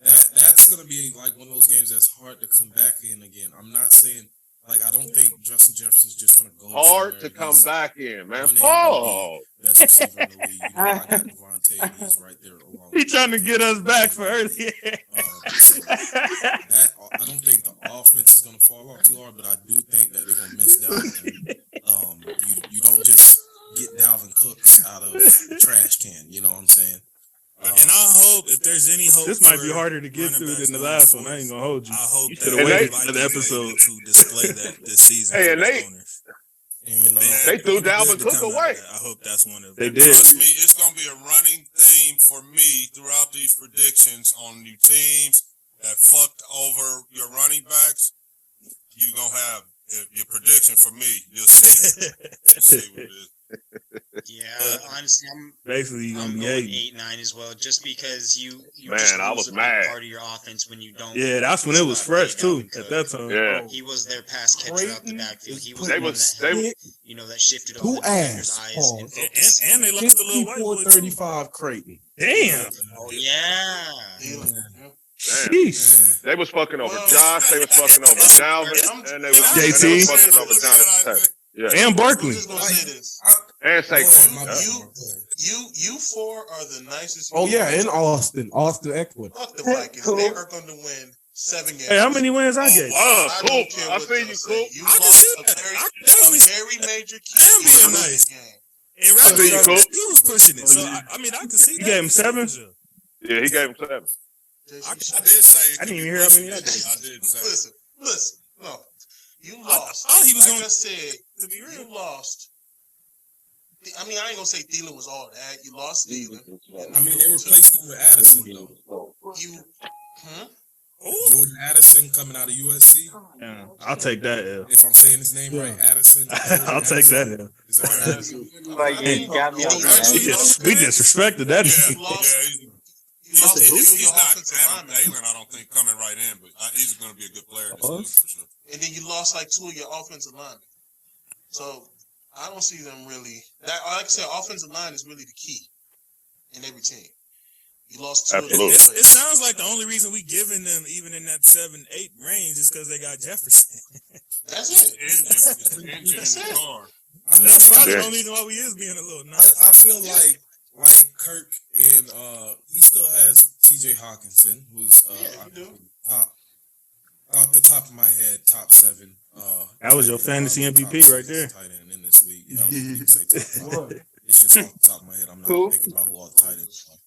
That's gonna be like one of those games that's hard to come back in again. I'm not saying like I don't think Justin Jefferson's just gonna go Hard to somewhere come against back in, man. one A Oh, best receiver in the league. You know, I got Devontae, and he's right there along. He trying to get us back for early. So that I don't think the offense is gonna fall off too hard, but I do think that they're gonna miss Dalvin. You don't just get Dalvin Cook out of the trash can. You know what I'm saying? And I hope, if there's any hope, This might be for harder to get running through backs than the going last one. I forward, ain't gonna hold you. I hope You that should have And waited they- for the episode. to display that this season. Hey, for and the they- owners. And they threw Good Dalvin to Cook come out of away. that. I hope that's one of They them. did. Trust me, it's going to be a running theme for me throughout these predictions on new teams that fucked over your running backs. You're going to have your prediction for me. You'll see. You'll see what it is. Yeah, honestly, Basically, you're I'm gonna be going 8. 8-9 as well, just because you Man, just I lose was a big mad. part of your offense when you don't. Yeah, that's when it was fresh too. Dalvin At Cook. that time. Yeah. He was their pass catcher out the backfield. He was They the one was- that they- helped, you know, that shifted Who all the defenders' asked? eyes Pause. and focus. And they lost a little white boy, too. 34-35 Creighton. Damn. Oh yeah. Damn. Jeez. They was fucking over Well, Josh. They was fucking over Dalvin, and they was JT. fucking over Jonathan Taylor. Yeah, And I'm Barkley. just gonna say this: and My Saquon. bad, Yeah. my bad. you four are the nicest. Oh yeah, in Austin Eckler. Fuck the Vikings. They are going to win 7 games. Hey, how many wins I gave? Oh, I cool. don't care I what see y'all you, say. cool. You I can lost see a that. very, I can definitely a very major key I am in being this nice. game. And I see you, Ragu, cool. he was pushing it. So, I mean, I can see You that. gave him 7? Yeah, he gave him 7. I did say. I didn't even hear how many I gave. I did say. Listen. No, you lost. I he was like gonna- I said, To be real. you lost. I mean, I ain't gonna say Thielen was all that. You lost Thielen. I mean, they replaced him with Addison though. Jordan Addison coming out of USC. Yeah, I'll take that L. If I'm saying his name right, Addison. I'll take that L. Is that right? Like, you got me on that. We disrespected that. Yeah, You lost. He's lost two of he's your not offensive Adam linemen. Thielen, I don't think, coming right in, but he's going to be a good player. This league, for sure. And then you lost like 2 of your offensive linemen. So I don't see them really. That, like I said, offensive line is really the key in every team. You lost 2 Absolutely. of them. It sounds like the only reason we giving them even in that 7-8 range is because they got Jefferson. That's It's it. the engine. It's the engine in the car. I mean, That's probably Yeah. the only reason why we is being a little nice. I feel like Kirk and he still has TJ Hawkinson, who's Yeah, you do. off the top of my head, top 7. That was your fantasy top MVP 6 right there. tight end in this league. Yeah, you can say top 5. It's just off the top of my head. I'm not Who? thinking about who all the tight ends are.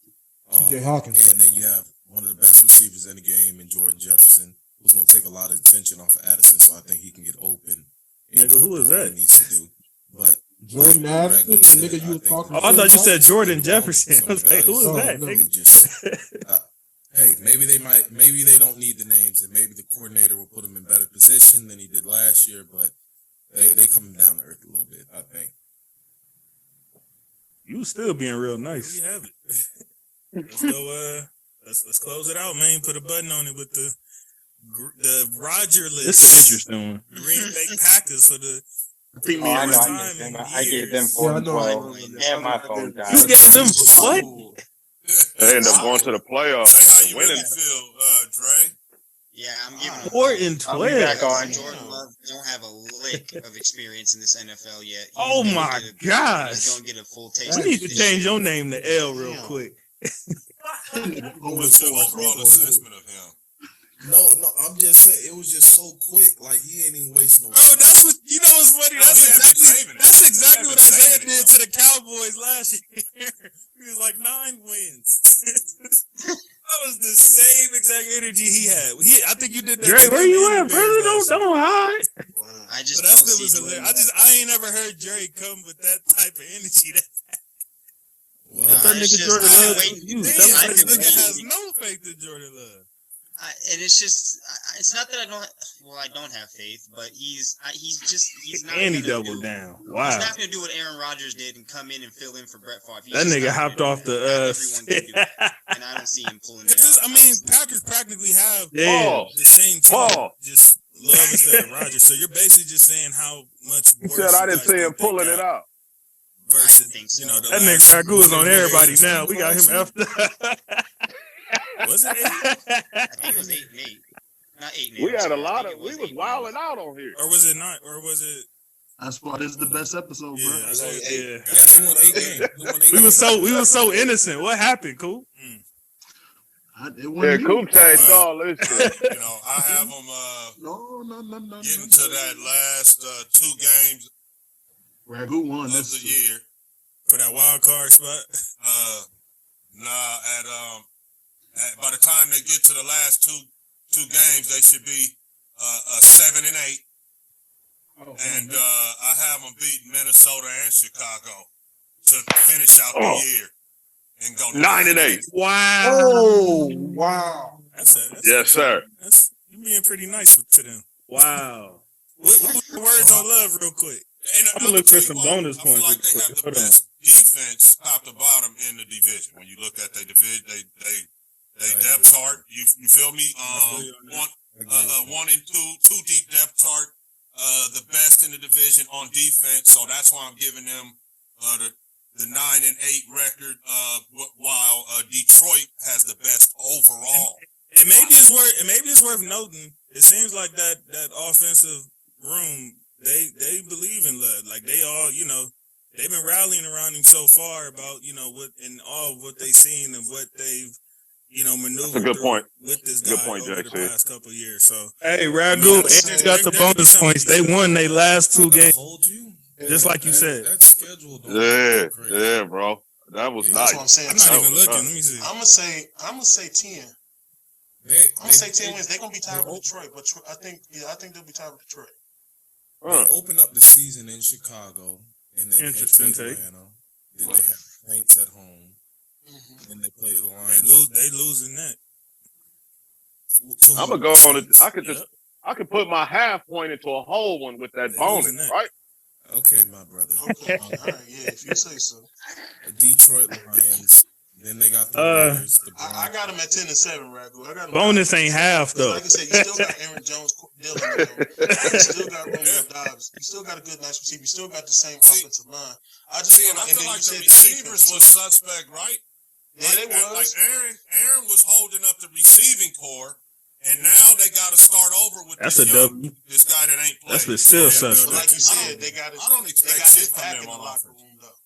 TJ Hawkins. And then you have one of the best receivers in the game in Jordan Jefferson, who's going to take a lot of attention off of Addison, so I think he can get open. And, Nigga, who is do what that? He needs to do. But Jordan like Addison, Greg the said, nigga you I were think talking Oh, I thought you said Jordan Some of the Jefferson. I was like, who is Oh, that? no. They just hey, maybe they don't need the names, and maybe the coordinator will put them in better position than he did last year. But they coming down to earth a little bit, I think. You still being real nice. We have it. Let's go. Let's close it out, man. Put a button on it with the Roger list. This is an interesting one. Green Bay Packers for the I think me I and know. Ryan- I gave them 4 and 12. And my phone died. You gave them what? They end up going to the playoffs Say how and you winning. really feel, Dre. Yeah, I'm giving him 4 and I'll be back 12. on. Jordan Love don't have a lick of experience in this NFL yet. He's Oh gonna my get gosh. He's gonna get a full taste. We of need to this change shit. your name to L real quick. What's your overall assessment of him? No, I'm just saying it was just so quick. Like he ain't even wasting no Oh, time. that's what you know. What's funny? No, he had been saving it. That's exactly He what had been Isaiah saving it, did to the Cowboys last year. He was like 9 wins. That was the same exact energy he had. I think you did that. Dre, to where him you and at, the Bears brother? last year. Don't hide. I just But that don't still see was Jordan hilarious. I ain't never heard Dre come with that type of energy. Well, That it's nigga just- Jordan I Love wait- is you. Damn, That's I this can nigga wait. has no faith in Jordan Love. And it's just, it's not that I don't. Well, I don't have faith, but he's not. And he gonna doubled do- down. He's Wow. not going to do what Aaron Rodgers did and come in and fill in for Brett Favre. He's That just nigga not hopped gonna off do the it. Not everyone can do it, and I don't see him pulling it It's just, out. I mean, Packers practically have Yeah. the same team, Paul. just Love instead of Rodgers. So you're basically just saying how much He worse said I you didn't guys see him think they pulling got it out. versus, I think so. you know, the That last nigga Ragu is on 2 everybody years. now. We got him after. Was it 8? I think it was 8-8. Not 8-8. We I'm had a sorry. I lot think of. it We was 8-9. wilding out on here. Or was it not? Or was it? That's why this is the best episode, bro. Yeah, I say, yeah. Yeah, they won 8 games. They won 8 we games. was so innocent. What happened, Cool? It Yeah, wasn't you. Coop changed all this shit. You know, I have them No. getting to that last 2 games Ragu won of this the year. For that wild card spot. By the time they get to the last two games, they should be 7 and 8. And I have them beating Minnesota and Chicago to finish out the year and go 9 and 8. Wow. Oh, wow. That's Yes, sir. You being pretty nice to them. Wow. What the words on Love real quick? And I'm gonna look for some bonus I feel points. like they have the Hold on. best defense top to bottom in the division. When you look at their division, they depth chart. You feel me? 1 and 2 deep depth chart. The best in the division on defense. So that's why I'm giving them the 9 and 8 record. While Detroit has the best overall. And maybe it's worth noting. It seems like that offensive room, they believe in Love. Like they all, you know, they've been rallying around him so far about, you know, what they've seen and what they've, you know, maneuvered That's a good through point. with this Good guy point, over the JC. past couple of years. So Hey, Ragu, Andrew got the bonus points. They won their last 2 games. Hold you. Just like you said. That schedule. don't Yeah, look crazy. yeah, bro. That was That's what I'm nice. saying. I'm not That even was looking. nice. Let me see. I'm gonna say 10. I'm gonna say 10 wins. They're gonna be tied with they- Detroit, but I think they'll be tied with Detroit. Huh. They open up the season in Chicago, and then Interesting head to take. Atlanta. Then they have the Saints at home. Then they play the They Lions. losing that. I'm gonna go on it. Yep. I could put my half point into a whole one with that They bonus, losing that. right? Okay, my brother. Okay, all right, yeah, if you say so. Detroit Lions. Then they got the Raiders. The I got them at 10 and 7, Ragu. I got 'em Bonus ain't half though. Like I said, you still got Aaron Jones, Dylan, you still got Romeo Dobbs, you still got a good nice receiver, you still got the same offensive line. I just See, feel and I like, and feel then like you the said receivers defense, was suspect, right? yeah, they was. Like Aaron was holding up the receiving core, and now they got to start over with That's this a young, W. this guy that ain't played. That's the still But suspect. like you said, they got I don't they expect got his shit from back them in the on locker offense. room though.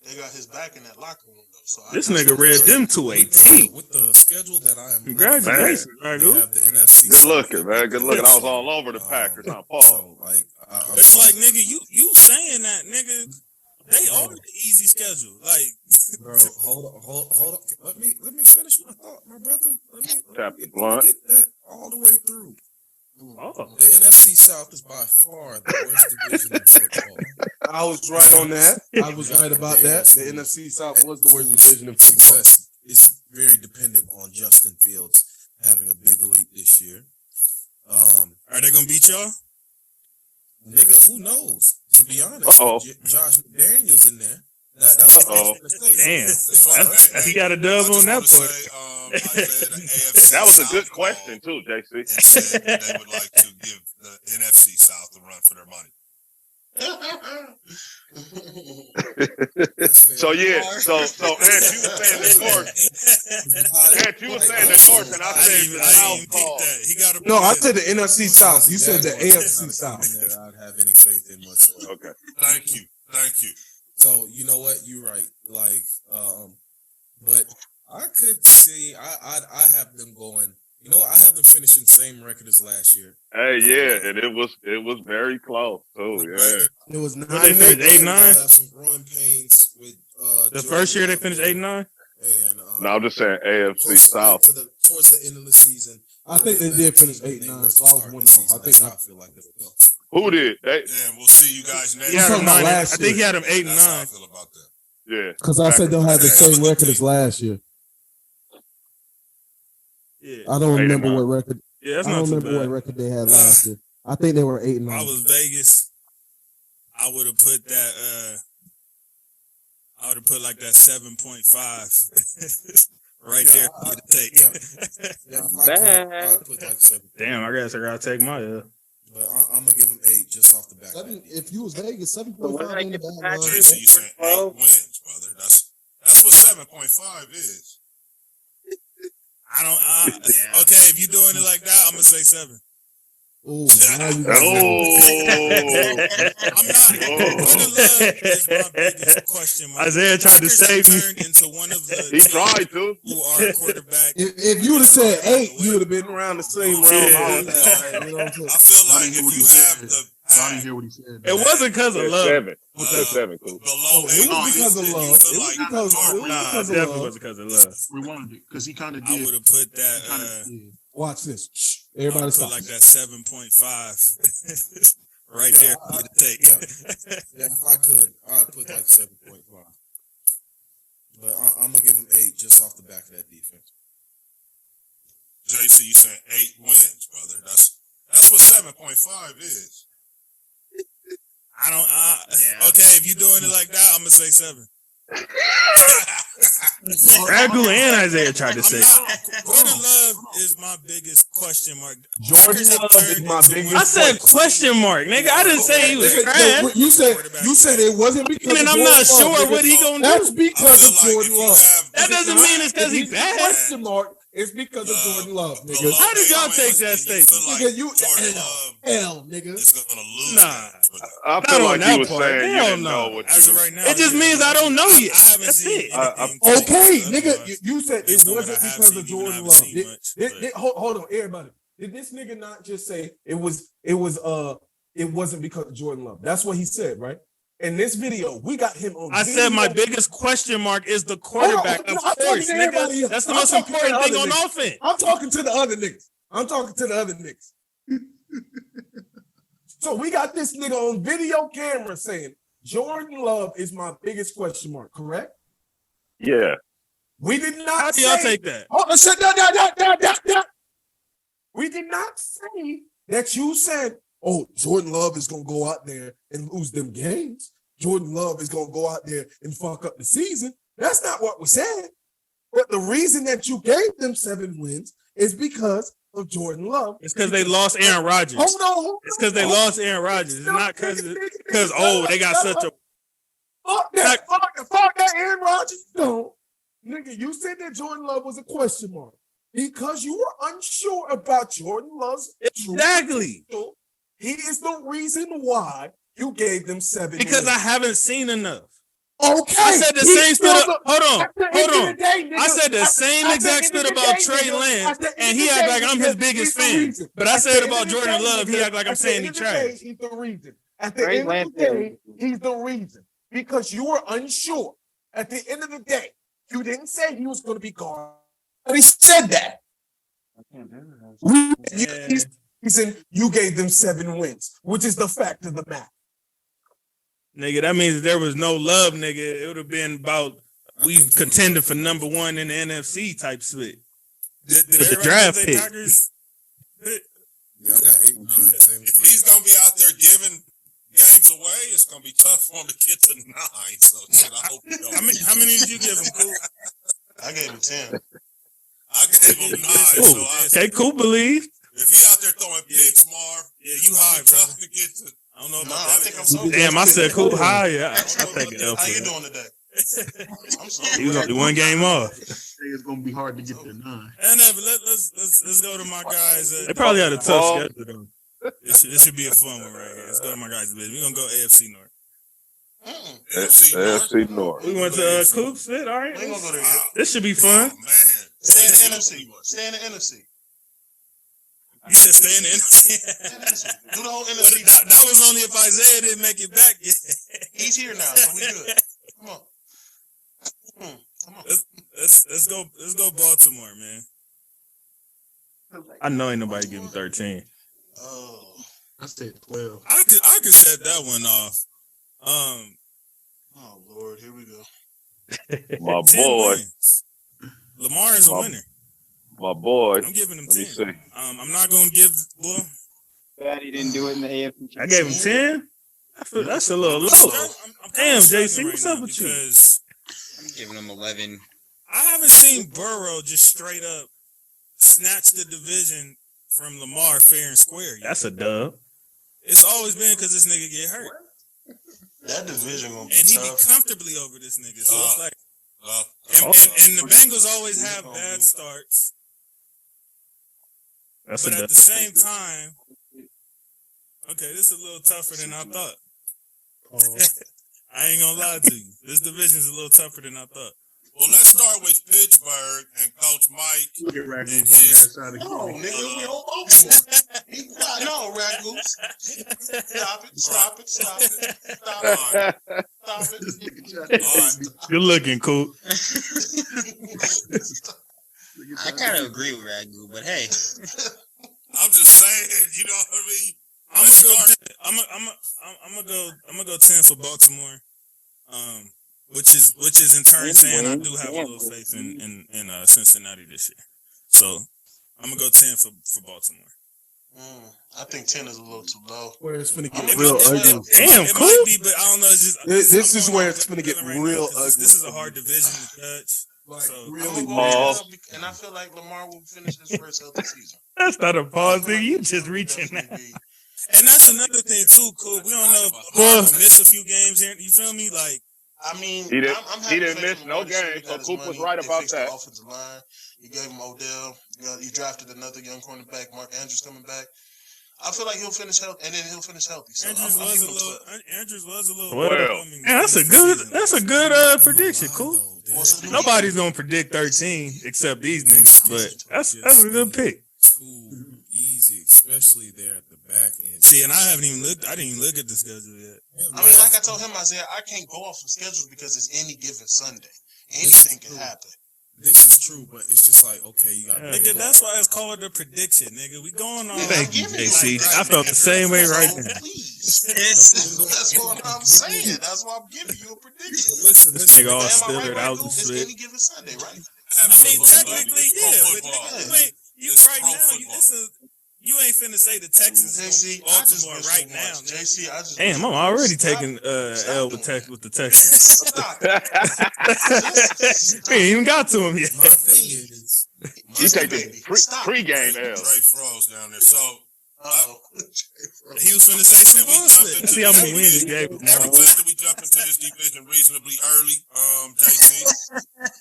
They got his back in that locker room though. So This nigga read them to a T. With the schedule that I am. Congratulations, They Ragu. have the NFC. Good South. looking, man. Good looking. I was all over the Packers. Huh, Paul? So, like, I'm It's like, nigga, you saying that, nigga. They are the easy schedule. Like, bro, hold on. Let me finish my thought, my brother. Let me Captain Blunt. get that all the way through. Oh. The NFC South is by far the worst division in football. I was right on that. I was right about that. The NFC South was the worst division in football. Success is very dependent on Justin Fields having a big lead this year. Are they gonna beat y'all? Nigga, who knows? To be honest, Josh McDaniels in there. That's what Damn, he got a dub on that part. That was a good question too, JC. And said they would like to give the NFC South a run for their money. So Ant, you was saying the North. Ant, you was saying the North, and I said the South. No, I said the NFC South. You said the AFC South. I'd have any faith in whatsoever. Okay. Thank you. So you know what? You're right. Like, but I could see. I have them going. You know what? I have them finishing the same record as last year. Hey, yeah, and it was very close too. Yeah, it was 9. They finished 8-9. Have some growing pains with the first year they finished 8-9. And no, I'm just saying AFC South. Towards the end of the season, I think they did finish 8-9. So I was 1-0. I think I feel like they'll go. Who did? And we'll see you guys next. I think he had them 8-9. That's how I feel about that. Yeah, because I said they'll have the same record as last year. Yeah, I don't remember what record. Yeah, that's I don't remember what record they had last year. I think they were 8-9. If I was Vegas, I would have put that. I would have put like that 7.5 right there for the take. I'd put like 7. Damn, I guess I gotta take my. But I'm gonna give them 8 just off the back. If you was Vegas, 7.5 ain't a bad line. So you said 8 wins, brother. That's what 7.5 is. I don't. Okay, if you're doing it like that, I'm gonna say 7. Oh, now you I'm not. Jordan Love is my biggest question mark. Isaiah tried to save me. Turned into one of the he tried to. Who are quarterback? If you would have said 8, you would have been around the same round. I feel like if you have the. I didn't hear what he said. It wasn't because of love. 7. 7, cool. Below It was because of love. It was because of definitely wasn't because of love. Rewind it because he kind of I did. would have put that. Watch this. Shh. Everybody stop. Like that 7.5 right there for the take. Yeah, if I could, I'd put like 7.5. But I'm gonna give them 8 just off the back of that defense. JC, you said 8 wins, brother. That's what 7.5 is. I don't. Okay, if you're doing it like that, I'm gonna say 7. Ragu and Isaiah tried to say. Jordan Love is my biggest question mark. Jordan Love is my biggest. I said question mark, nigga. I didn't say he was trash. You said it wasn't because. And I'm not sure what he gonna do. That's because of Jordan Love. That doesn't mean it's because he bad. Question mark. It's because of Jordan Love, nigga. How did y'all take that statement? Nigga, you L, nigga. It's gonna lose. Nah. I feel like that you was part. saying you Hell didn't no. know what you Right now, It just means I don't know yet. That's it. Okay, nigga. You said it Based on what wasn't I have because seen, of even though I Jordan haven't Love. seen much, Hold on, everybody. Did this nigga not just say it wasn't because of Jordan Love? That's what he said, right? In this video, we got him on. I said my biggest question mark is the quarterback. Of course, nigga. That's the most important thing on offense. I'm talking to the other niggas. So we got this nigga on video camera saying Jordan Love is my biggest question mark, correct? Yeah. We did not How do y'all take that? We did not say that you said, oh, Jordan Love is going to go out there and lose them games. Jordan Love is going to go out there and fuck up the season. That's not what we said. But the reason that you gave them 7 wins is because of Jordan Love. It's because they lost Aaron Rodgers. Hold on. It's because they lost Aaron Rodgers. It's not because they got such a. Fuck that Aaron Rodgers. No. Nigga, you said that Jordan Love was a question mark because you were unsure about Jordan Love's Exactly. He is the reason why you gave them 7 Because wins. I haven't seen enough. Okay. I said the same shit. Hold on. Day, I said the same exact shit about Trey Lance, and he act like I'm his biggest fan. But I said about Jordan Love, he act like I'm saying he trash. He's the reason. At the end of the day, he's the reason. Because you were unsure. At the end of the day, you didn't say he was going to be gone. But he said that. You gave them 7 wins, which is the fact of the matter. Nigga, that means if there was no love, nigga, it would have been about we contended for number one in the NFC type split. Did With the everybody draft give their pick. Packers? Yeah, I got 8 and 9. If he's gonna be out there giving games away, it's gonna be tough for him to get to 9. So shit, I hope he don't. How many did you give him, Cool? I gave him 10. I gave him 9. Cool. So Okay, Cool believe. if he out there throwing picks, Marv, Yeah, you high, it's bro. tough to get to. I don't know No, about I that. think I'm so. Damn, I said Cool high. Yeah, How I'll take it up. you doing today? I'm sorry. He was only one game off. It's gonna be hard to get to 9. And but let's go to my guys. They probably had a tough schedule though. This should be a fun one right here. Let's go to my guys' division. We're gonna go AFC North. AFC North. We went to Coops fit. All right, We ain't gonna go there yet. this should be fun. Oh, man. Stay in the NFC. Stay in the NFC. You said stay in the NFC. Stay in the NFC. Do the whole Well, NFC. that was only if Isaiah didn't make it back yet. He's here now, so we good. Come on. Come on. Let's go Baltimore, man. I know ain't nobody giving 13. Oh. I said 12. I could set that one off. Oh Lord, here we go. My 10 boy. wins. Lamar is a winner. My boy. I'm giving him Let me 10. see. I'm not gonna give. Well, Bad he didn't do it in the AFC. I gave him 10. I feel that's a little low. I'm Damn, kinda JC, struggling what's right up now with you? because I'm giving him 11. I haven't seen Burrow just straight up snatch the division from Lamar fair and square yet. That's a dub. It's always been because this nigga get hurt. That division gonna be And he be tough. comfortably over this nigga. So it's like, Oh. and the Bengals always have bad starts. That's But a at dub. the same time, okay, this is a little tougher than I thought. I ain't gonna lie to you. This division is a little tougher than I thought. Well, let's start with Pittsburgh and Coach Mike. Look at Raccoon And his- on the No, outside of nigga, we on Baltimore. No, Raggoose. Stop it, stop it, stop it, stop it, stop it. All right. Good looking, cool. I kind of agree with Ragu, but hey, I'm just saying, you know what I mean? I'm gonna go 10 for Baltimore. Which is in turn saying I do have a little faith in Cincinnati this year. So I'm gonna go 10 for Baltimore. I think 10 is a little too low. Where it's finna get It real might- ugly. Damn, It cool. might be, but I don't know. It's just This I'm is going where off it's the finna get feeling real now 'cause This is a ugly. hard division to judge. Like, So really I'm gonna weird. go with and I feel like Lamar will finish his first healthy season. That's not a pause, nigga. You just reaching now. Definitely be- and that's another thing too, cool. We don't know if Lamar will miss a few games here. You feel me? Like I mean, He didn't- I'm he didn't happy miss for no Lamar this year. game, He so got his Coop was money. right They about fixed that. The offensive line. You gave him Odell. You drafted another young cornerback. Mark Andrews coming back. I feel like he'll finish healthy, and then he'll finish healthy. So Andrews I'm was a giving him little. 12. Andrews was a little. Well, underwhelming yeah, that's a this good. season. That's a good prediction. Cool. Well, so Nobody's gonna predict 13 except these niggas, but that's a good pick. Too easy, especially there at the back end. See, and I haven't even looked. I didn't even look at the schedule yet. I mean, like I told him, Isaiah, I can't go off of schedules because it's any given Sunday. Anything can happen. This is true, but it's just like, okay, you got Yeah. Nigga, that's why it's called a prediction, nigga. We going on. Thank you, I'm giving JC. like- I felt the same way right So, now. please. That's what I'm saying. That's why I'm giving you a prediction. Listen, This nigga all Am I Stillard right, out Ragu? and It's shit. any given Sunday, right? I mean, technically, It's pro yeah, but football. nigga, you It's right pro now. football. You ain't finna say the Texans JC, gonna I beat just Baltimore wish right so now. much. Nigga. JC, I just Damn, I'm wish- already Stop. taking Stop L doing with the Texans. Stop. We ain't even got to him yet. my thing is, You take the Baby, stop. pre-game L. Trey froze down there. So Uh-oh. He was finna say some bullshit. Let's see how many wins he gave. I'm glad that we jumped into this division reasonably early, JC,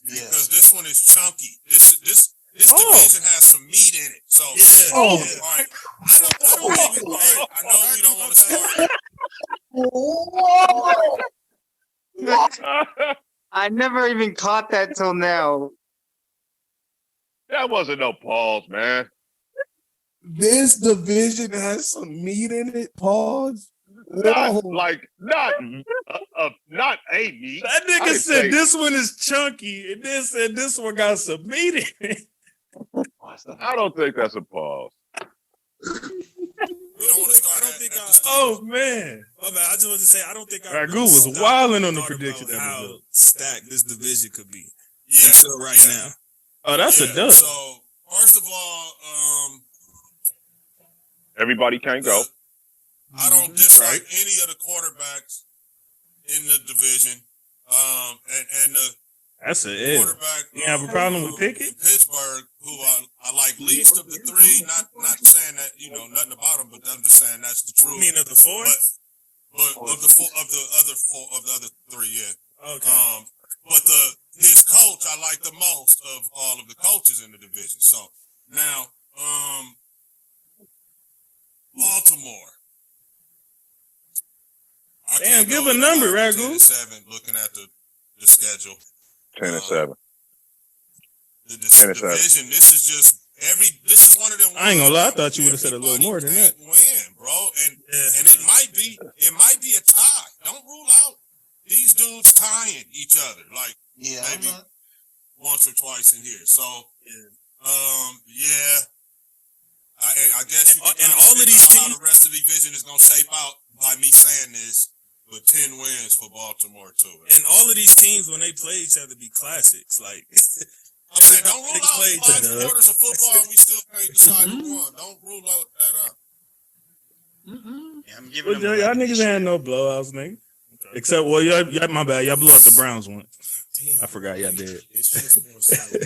Yeah. because this one is chunky. This Oh. division has some meat in it. So Yeah. Oh. yeah. all right. I know we don't want to start. I never even caught that till now. That wasn't no pause, man. This division has some meat in it. Pause. Not Whoa. like not not a meat. That I nigga didn't said say- this one is chunky, and then said this one got some meat in it. I don't think that's a pause. We don't want to start. I don't think at I. the start. Oh man, my bad. I just want to say I don't think I. Ragu was wilding on the prediction how episode. stacked this division could be. Yeah. Until right now. Oh, that's a dub. So first of all, Everybody can't go. I don't dislike any of the quarterbacks in the division. And the That's an L. quarterback. You have a problem with Pickett? In Pittsburgh, who I like least of the three. Not saying that nothing about him, but I'm just saying that's the truth. You mean of the four? But of the other three, yeah. Okay. But his coach I like the most of all of the coaches in the division. So now, Baltimore. I Damn, can't give go a number, anymore than Ragu. 10-7, looking at the schedule. 10-7. The 10-7. division. This is one of them. I ain't gonna lie. I thought you would have said a little more than that. Win, bro, and it might be a tie. Don't rule out these dudes tying each other, like maybe once or twice in here. So, yeah. I guess and all of these how teams, the rest of the division is gonna shape out by me saying this, but 10 wins for Baltimore too. and all of these teams when they play each other be classics. Like I'm saying, don't rule out 5 other. quarters of football and we still can't decide who won. Don't rule out that out. Yeah, I'm giving Well, them y'all 11 niggas this had year. no blowouts, nigga. Except, well, y'all, my bad. Y'all blew out the Browns once. Damn, I forgot y'all did. It's just more so,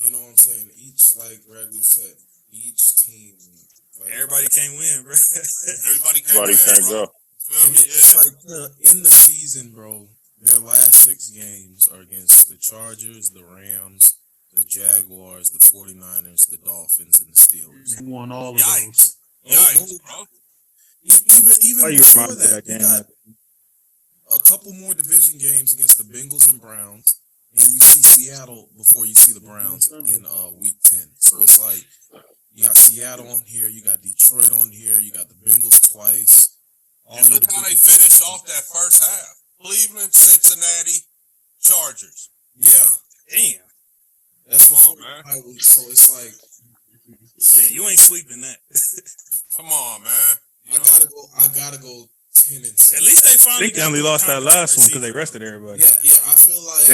you know what I'm saying? Each, like Ragu said, each team. Like, everybody can't win, bro. Everybody Everybody can't go. and it's like in the season, bro, their last 6 games are against the Chargers, the Rams, the Jaguars, the 49ers, the Dolphins, and the Steelers. He won all of those. Yikes, bro. Even Why you before remind me of that, that you game? got a couple more division games against the Bengals and Browns, and you see Seattle before you see the Browns in week 10. So it's like you got Seattle on here, you got Detroit on here, you got the Bengals twice. And look how they finished off that first half. Cleveland, Cincinnati, Chargers. Yeah. Damn. That's Come on, man. So it's like, Yeah, you ain't sleeping that. Come on, man. I gotta go 10 and 6. At least they I finally think they only lost that last one because they rested everybody. Yeah, I feel like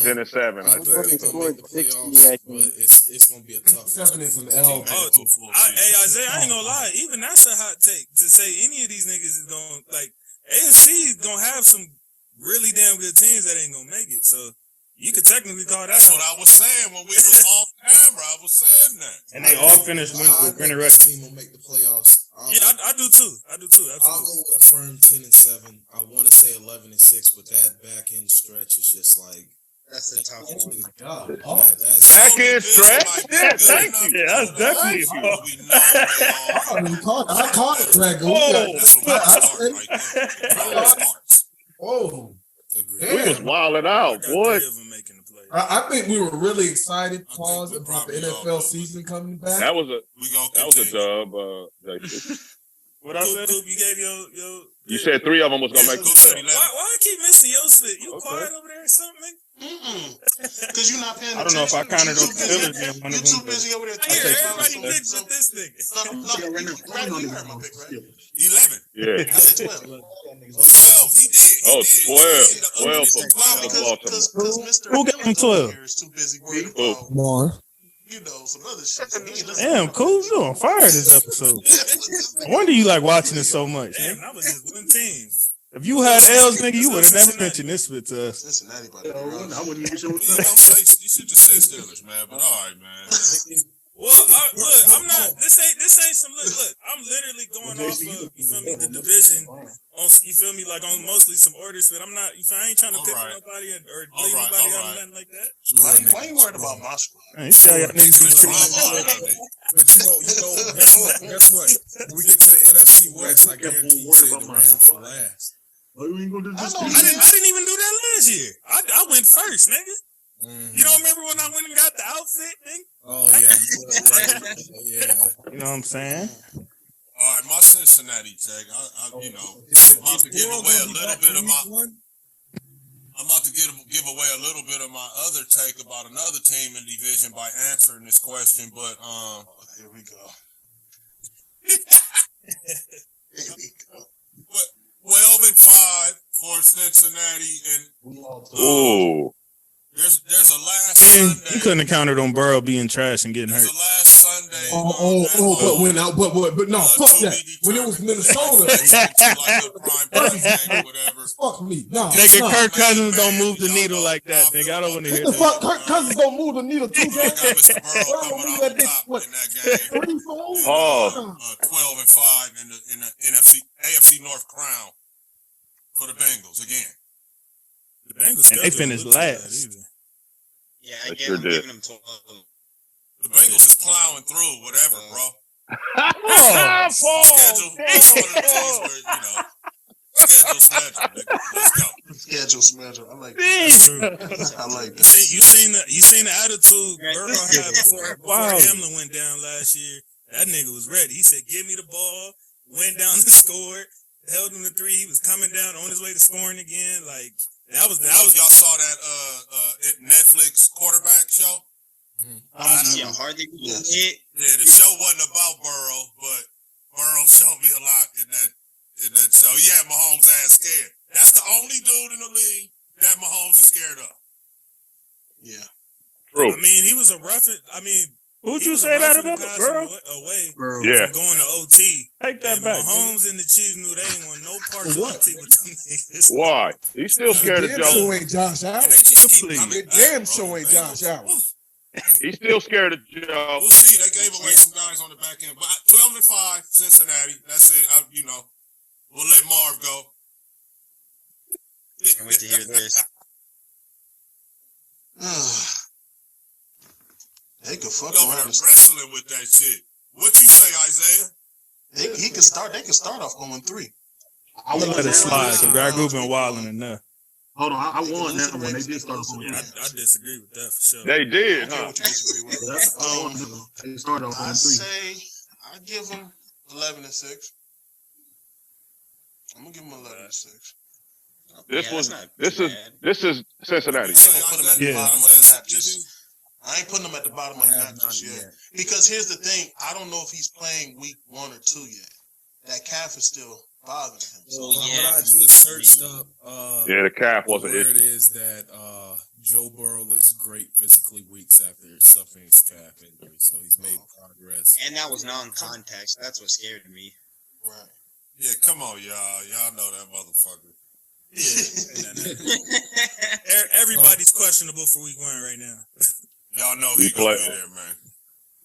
10 and 7, I they'll said. make the playoffs, but it's gonna be a tough. 7 is an L. Hey, Isaiah, I ain't gonna lie. Even that's a hot take to say any of these niggas is going like AFC is gonna have some really damn good teams that ain't gonna make it. So you could technically call that. That's what I was saying when we was off camera. I was saying that. And they all finished with winning records. Team will make the playoffs. Yeah, I do too. Absolutely. I'll go with a firm 10 and 7. I want to say 11 and 6, but that back end stretch is just like That's a tough one. Back end stretch? Yeah, thank you. Yeah, that's definitely. I caught it, Ragu. Oh, We was wilding out, boy. I think we were really excited, pause, about the NFL season coming back. That was a dub. JC. What I said? You gave your. You said 3 of them was gonna make the playoffs. Why I keep missing your spit? You quiet over there or something? Because you're not paying I don't know if I counted on the Steelers being one You're of too them. busy over there. I hear everybody big with this nigga. You heard my pick, right? 11. Yeah. I said 12. 12. He did. Oh, 12. 12 for Baltimore. Because Mr. Who got him 12? Here is too busy worried Who? about, More. some other shit. So he ain't listening. Damn, cool. You on fire this episode. I wonder you like watching it so much. Damn, that was just one team. If you had L's, nigga, you would have never mentioned this bit to us. Cincinnati, by the way. I wouldn't even show You should just say Steelers, man. But all right, man. Well, look, I'm not. This ain't some. Look, I'm literally going off of you feel me the division on. You feel me like on mostly some orders, but I'm not. I ain't trying to pick nobody or leave nobody out or nothing like that. Why you worried about my squad? Man, you see how y'all niggas be treating. But guess what? When we get to the NFC West, I guarantee you say the Rams for last. Oh, you ain't gonna do this? I didn't even do that last year. I went first, nigga. Mm-hmm. You don't remember when I went and got the outfit, nigga? Oh yeah, You know what I'm saying? All right, my Cincinnati take. I'm about to give away a little bit of my. I'm about to give away a little bit of my other take about another team in the division by answering this question, but Here we go. There we go. 12-5 for Cincinnati, and Ooh. there's a last And Sunday. you couldn't have counted on Burrow being trash and getting There's hurt. a last Sunday. But no, fuck that. When it was Minnesota, fuck me. No, Nigga, Kirk Cousins don't move the needle like that. Nigga, I don't want to hear the that. fuck, Kirk Cousins don't move the needle too. Got Mr. Burrow coming out on top in that game. 12-5 in the AFC North crown for the Bengals again. The Bengals and they finished last. Yeah, I'm giving them 12. The Bengals is plowing through whatever, bro. Schedule. I like that. I like that. You seen the attitude Burrow had before Hamlin went down last year. That nigga was ready. He said, "Give me the ball." Went down and scored. Held him to 3. He was coming down on his way to scoring again. Like that was y'all saw that Netflix quarterback show. Hardly hit. Yeah, the show wasn't about Burrow, but Burrow showed me a lot in that show. He had Mahomes' ass scared. That's the only dude in the league that Mahomes is scared of. Yeah. True. I mean, he was a rough. I mean, who'd you say that about? Burrow? Away yeah. From going to OT. Take that back. Mahomes and the Chiefs knew they ain't want no part of OT with them niggas. Why? He's still scared of Damn Joe. sure ain't Josh Allen. Damn sure ain't Josh Allen. He's still scared of Joe. We'll see. They gave away some guys on the back end. But 12-5, Cincinnati. That's it. We'll let Marv go. Can't wait to hear this. They could fuck over around. Wrestling with that shit. What you say, Isaiah? He could start. They could start off 0-3. I would let it slide because Ragu been wilding enough. Hold on, I won that one. They did start off 0-3. I disagree with that for sure. They did, huh? What you disagree with? They started off 0-3. I say I give them 11-6. I'm gonna give them 11-6. This is Cincinnati. I ain't putting them at the bottom of the map just yet. Because here's the thing, I don't know if he's playing week 1 or 2 yet. That calf is still bothering him. So I just searched up the calf was an where it issue. is that Joe Burrow looks great physically weeks after suffering his calf injury. So he's made progress. And that was non-contact. That's what scared me. Right. Yeah, come on, y'all. Y'all know that motherfucker. Yeah. Everybody's questionable for week 1 right now. Y'all know he gonna played. be there, man.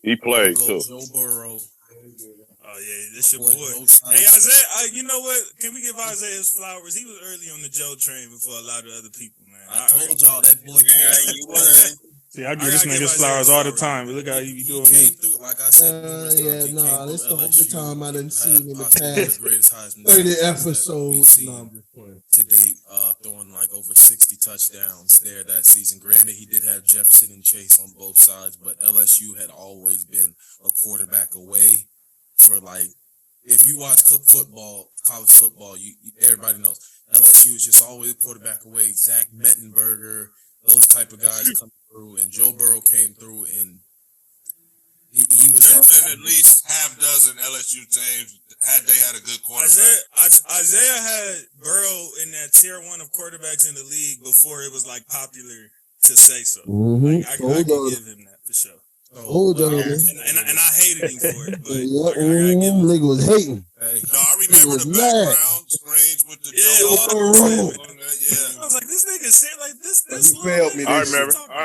He played too. Joe Burrow. Oh yeah, this your boy. Hey Isaiah, you know what? Can we give Isaiah his flowers? He was early on the Joe train before a lot of other people, man. I told y'all that boy you were. See, I give this nigga his flowers all the time. Look how he doing me. through, like I said, this the only time I done seen in the past past 30 episodes. To date, throwing like over 60 touchdowns there that season. Granted, he did have Jefferson and Chase on both sides, but LSU had always been a quarterback away for like. If you watch football, college football, you everybody knows LSU is just always a quarterback away. Zach Mettenberger, those type of guys come through, and Joe Burrow came through, and he was at least half dozen LSU teams had a good quarterback. Isaiah had Burrow in that tier 1 of quarterbacks in the league before it was like popular to say so. Like, I can give him that for sure. Hold on. And I hated him for it, but nigga was hating. No, I remember the background screens with the I was like, this nigga said like this. He failed me. I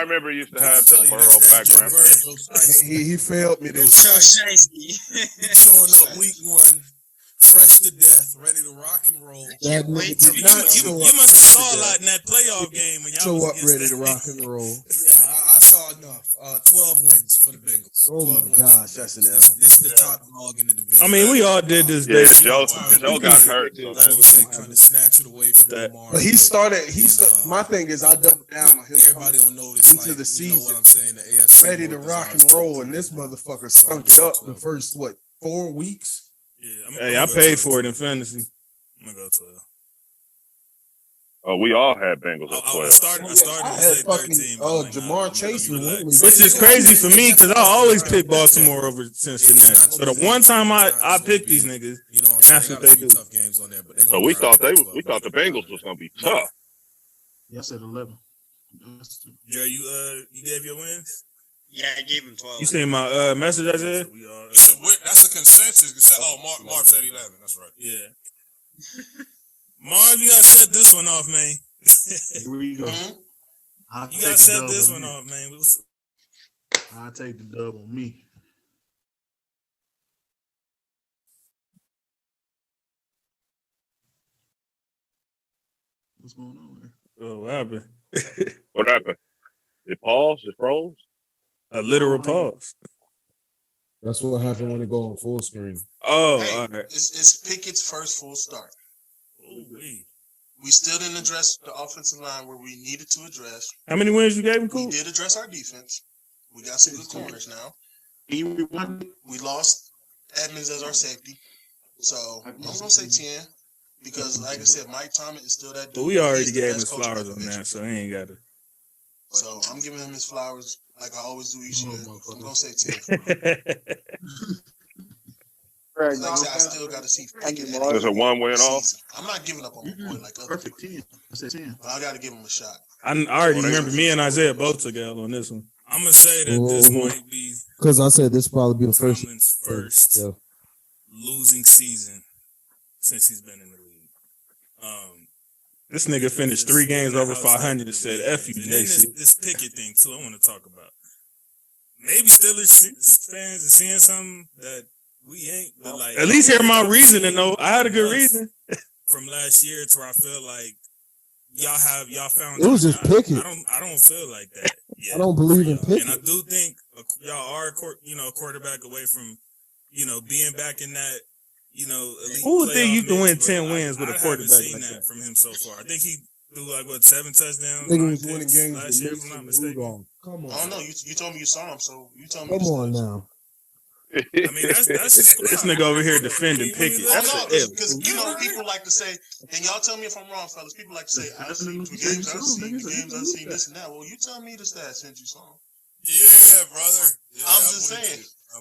remember he used to have the Burrow background. He failed me this showing up week 1, fresh to death, ready to rock and roll. That nigga did not show up. You must have saw a lot in that playoff game when y'all show up ready to rock and roll. Yeah, I saw enough. 12 wins for the Bengals. Oh my gosh, that's an L. This is the top dog in the division. I mean, we all did this. Yeah, Joe got hurt. So trying to snatch it away from Lamar. But he started. My thing is, I doubled down on him. Everybody don't notice into the season. You know what I'm saying? The AFC ready to rock and roll, and this motherfucker stunk it up the first 4 weeks. Yeah, I paid for it in fantasy. I'm gonna go 12. Oh, we all had Bengals at I 12. started to say 13. But like, Jamar Chase and Whitley. Which is crazy for me because I always pick Baltimore over Cincinnati. So the one time I picked these niggas, and that's what they do. So we thought the Bengals was gonna be tough. Yeah, I said 11. Jerry, you gave your wins? Yeah, I gave him 12. You seen my message I said? That's a consensus. Marv said 11. That's right. Yeah. Marv, you gotta set this one off, man. Here we go. You gotta set this one off, man. I'll take the dub on me. What's going on here? Oh, what happened? What happened? It paused? It froze? A literal pause. That's what happened when it go on full screen. Oh, Hey, all right. it's Pickett's first full start. Ooh-wee. We still didn't address the offensive line where we needed to address. How many wins you gave him, Cool? We did address our defense. We got some good corners now. We lost Edmonds as our safety. So I'm going to say 10 because, like I said, Mike Thomas is still that dude. But we already He's the gave him best his coach in flowers the on division. that, so he ain't got to. So I'm giving him his flowers like I always do each year. I'm going to say 10. Right, Like I said, I still got to see Pickett. There's a one win off. I'm not giving up on my boy like other Perfect people. 10. I said 10. But I got to give him a shot. I already remember me and Isaiah both took L on this one. I'm going to say that this might be Because I said this probably be the first. Tomlin's first losing season since he's been in the league. This nigga finished 3 games over 500 and said, F you, JC. This Pickett thing, too, I want to talk about. Maybe Steelers fans are seeing something that we ain't. But like, at least hear my reasoning, though. I had a good reason. From last year to where I feel like y'all found It was just Pickett. I don't feel like that yet. I don't believe in Pickett. And I do think y'all are a quarterback away from, being back in that, elite. Who would think you can win 10 wins with a quarterback? I haven't seen that from him so far. I think he threw 7 touchdowns. Nigga was winning games last year, if I'm not mistaken. Rudolph. Come on. I don't know. You told me you saw him, so you told me. Come on now. I mean, that's just this nigga over here defending Pickett. Because people like to say, and y'all tell me if I'm wrong, fellas. People like to say, I've seen the games I've seen this and that. Well, you tell me the stats since you saw them. Yeah, brother. Yeah, I'm just saying. I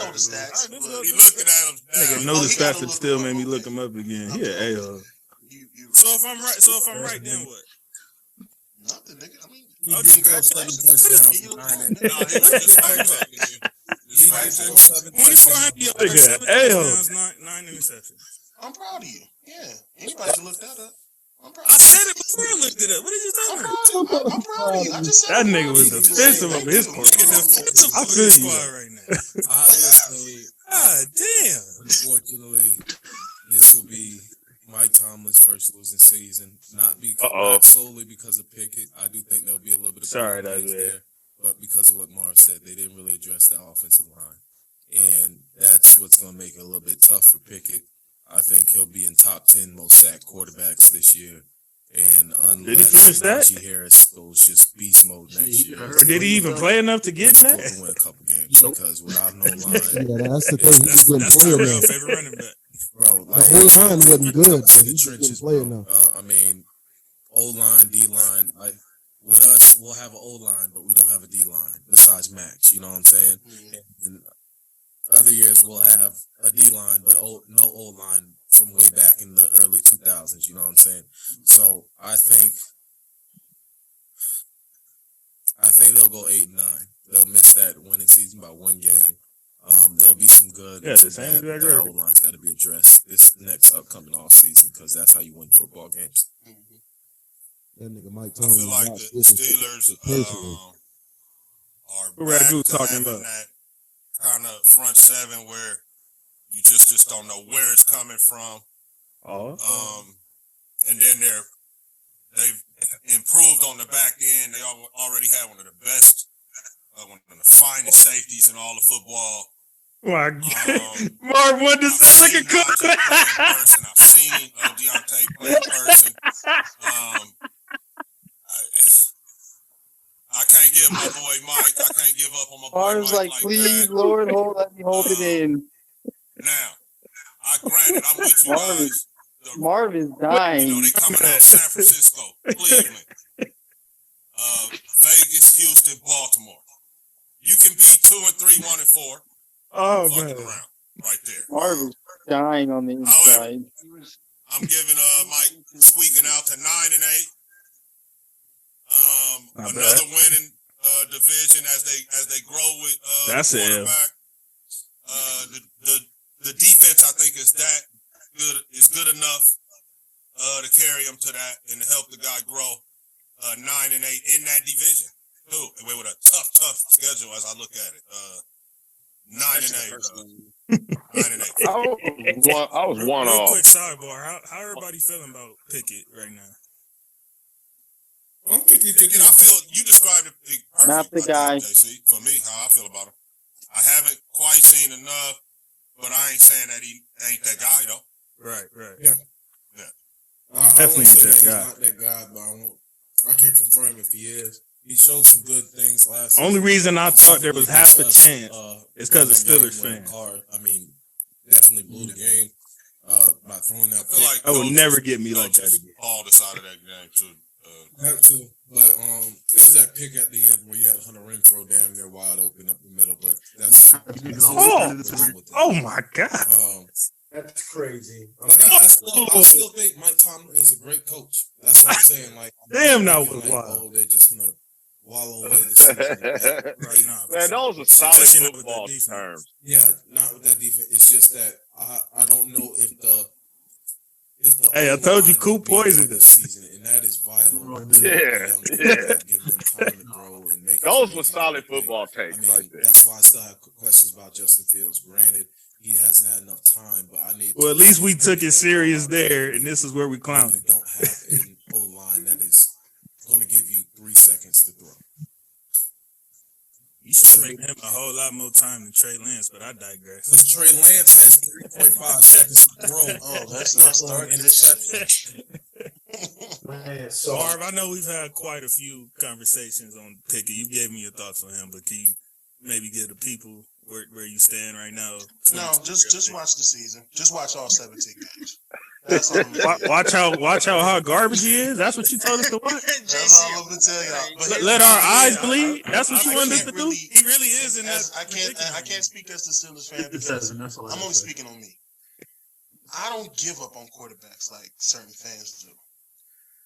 know the stats. You looking at him now. Nigga know the stats that still made me look him up again. Yeah, So if I'm right, then what? Nothing, nigga. I mean, congratulations. He was 2,400 yards, 9 interceptions. I'm proud of you. Yeah. Anybody can look that up. I'm proud. I said it before I looked it up. What did you talking about? I'm proud of you. I just said That nigga was defensive over his court. I feel you right now. I would say, God damn. unfortunately, this will be Mike Tomlin's first losing season. Not solely because of Pickett. I do think there'll be a little bit of there. But because of what Marv said, they didn't really address that offensive line. And that's what's going to make it a little bit tough for Pickett. I think he'll be in top 10 most sacked quarterbacks this year. And unless Najee Harris goes just beast mode next year. Or did he even play enough to get in that? To win a couple games because without no line. Yeah, that's the thing. That's my real favorite running back. Bro, like, the O-line wasn't good. In the trenches, I mean, O-line, D-line, with us, we'll have an O-line, but we don't have a D-line besides Max. You know what I'm saying? Mm-hmm. And other years, we'll have a D-line, but no O-line from way back in the early 2000s. You know what I'm saying? So I think they'll go 8-9. They'll miss that winning season by 1 game. There'll be some good. Yeah, the same exact record. The O-line's got to be addressed this next upcoming off season because that's how you win football games. Mm-hmm. That nigga Mike I feel like the Steelers are back to talking about that kind of front seven where you just don't know where it's coming from. And then they've improved on the back end. They already have one of the best, one of the finest safeties in all of football. My God. Marv wanted to sound like a cook. I've seen Deontay play in person. I can't give my boy Mike. I can't give up on my boy Marv's Mike like, please, that. Lord, let me hold it in. Now, granted, I'm with you guys. Marvin's you know, dying. they coming out San Francisco, Cleveland, Vegas, Houston, Baltimore. You can be 2 and 3, 1 and 4. Oh fucking man, around right there. Marvin's dying on the inside. I'm giving Mike squeaking out to 9 and 8. Another winning division as they grow with That's the it. quarterback. The defense I think is good enough to carry him to that and to help the guy grow 9 and 8 in that division too. And with a tough schedule as I look at it. 9 and 8. 9 and 8. I was one real off. quick sidebar. How everybody feeling about Pickett right now? I feel you described it perfect. Not the guy. JC, for me, how I feel about him. I haven't quite seen enough, but I ain't saying that he ain't that guy though. Right. Yeah. I Definitely would say that that guy. he's not that guy, but I can't confirm if he is. He showed some good things last Only season. reason I thought there was half a Us, chance is because of Steelers fans. I mean, definitely blew the game by throwing that pick. Like I would never get me like that again. Paul decided that game too. Had to, but it was that pick at the end where you had Hunter Renfrow damn near wide open up the middle. But that's Oh my God. That's crazy. Like I still think Mike Tomlin is a great coach. That's what I'm saying. Like, Damn, that thinking was like, wild. oh, they're just gonna wallow away the season. Right now, Man, those are solid Especially not with that football defense. terms. Yeah, not with that defense. It's just that I don't know if the Hey, I told you, O-line Coop will be there poisoned this us. season, and that is vital. Yeah. Give them time to grow and make. Those it were easy solid to play. football takes I mean, right there. that's why I still have questions about Justin Fields. Granted, he hasn't had enough time, but I need. Well, at least we took it serious there, and this is where we clowned You it. don't have an O-line that is going to give you 3 seconds to throw. You should have given him a whole lot more time than Trey Lance, but I digress. Because Trey Lance has 3.5 seconds to throw. Oh, let's not start this. Man, so Marv, I know we've had quite a few conversations on Pickett. You gave me your thoughts on him, but can you maybe give the people where you stand right now? No, just watch the season. Just watch all 17 games. That's all I'm gonna tell you. Watch how hot garbage he is. That's what you told us to watch. That's all I'm gonna tell y'all. But Let our eyes bleed. That's what you I wanted us can't to do. really- He really is in that. I can't speak as the Steelers fan because I'm only speaking on me. I don't give up on quarterbacks like certain fans do.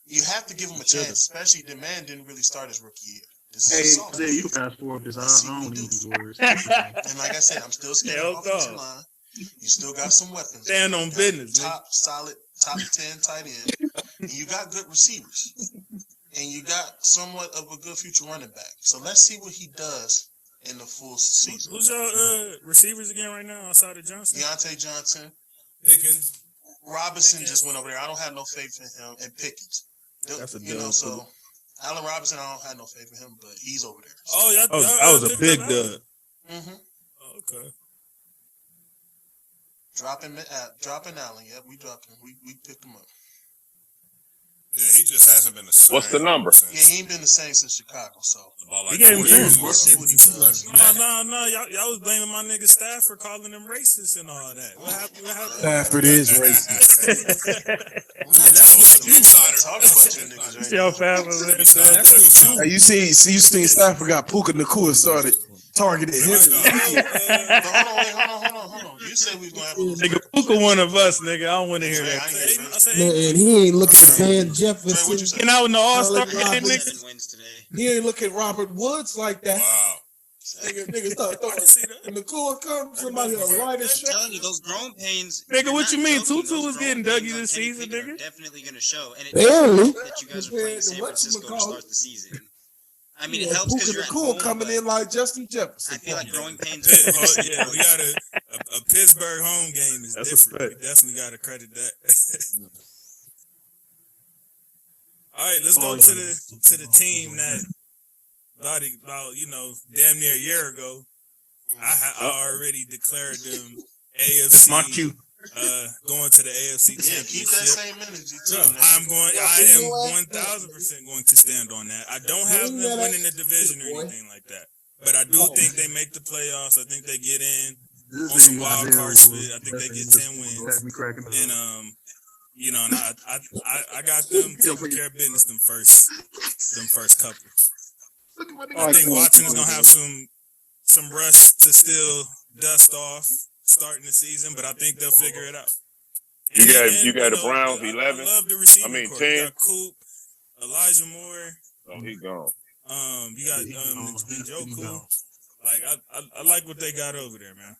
You have to give him a chance, especially the man didn't really start his rookie year. This Hey, is soft. Zay, you fast forward this. I don't need these words. And like I said, I'm still scared Hell of the offensive no. line. You still got some weapons. Stand on You got business, top solid, top 10 tight end. And you got good receivers. And you got somewhat of a good future running back. So let's see what he does in the full season. Who's your receivers again right now outside of Johnson? Deontay Johnson, Pickens. Robinson just went over there. I don't have no faith in him. And Pickens. That's a You know, dub. so Allen Robinson, I don't have no faith in him, but he's over there. Oh, yeah, that was a big dub. Mm-hmm. Okay. Dropping Allen. Yeah, we dropped him. We picked him up. Yeah, he just hasn't been the same. What's the number? since Yeah, he ain't been the same since Chicago, so. about He gave him 20 years 10. We'll see what he does. No. Y'all was blaming my nigga Stafford, calling him racist and all that. What happened? Stafford is racist. That's what the insider. Talk about you niggas right Yo, now. fam was racist. Hey, you seen Stafford got Puka Nakua started targeted him. But hold on. You said we was gonna have a Nigga, Puka one of us, nigga. I don't want to hear Trey, I that. ain't hear I said, Man, he ain't looking at Van Trey, what you Jefferson. say? getting out in the All-Star Robert. game, nigga. 7 wins today. He ain't look at Robert Woods like that. Wow. Nigga start I can throwing. see that. When the core comes, somebody will light a I'm shot. telling you, those growing pains. Nigga, you're what not you mean? joking, Tutu those was growing getting pains Dougie on this Kenny season, Pickett are nigga. definitely going to show. And it Barely. that you guys are Compared playing to San Francisco to whatchamacallit. start the season. I mean, it Yeah, helps because Puka you're at Nakua home, coming but in like Justin Jefferson. I feel like growing pains. Yeah, we got a Pittsburgh home game is That's different. respect. We definitely got to credit that. All right, let's go to the team that about damn near a year ago, I already declared them That's my AFC cue. going to the AFC Yeah, keep that Championship. same energy too. I am 1,000% going to stand on that. I don't have them winning the division or anything like that, but I do think they make the playoffs. I think they get in on some wild card split. I think they get 10 wins. And You know, and I got them taking care of business them first couple. I think Watson is gonna have some rust to still dust off starting the season, but I think they'll figure it out. You got the Browns 11. I love the receiving core. 10. You got Coop, Elijah Moore. Oh, he gone. You got Njoku. Like I like what they got over there, man.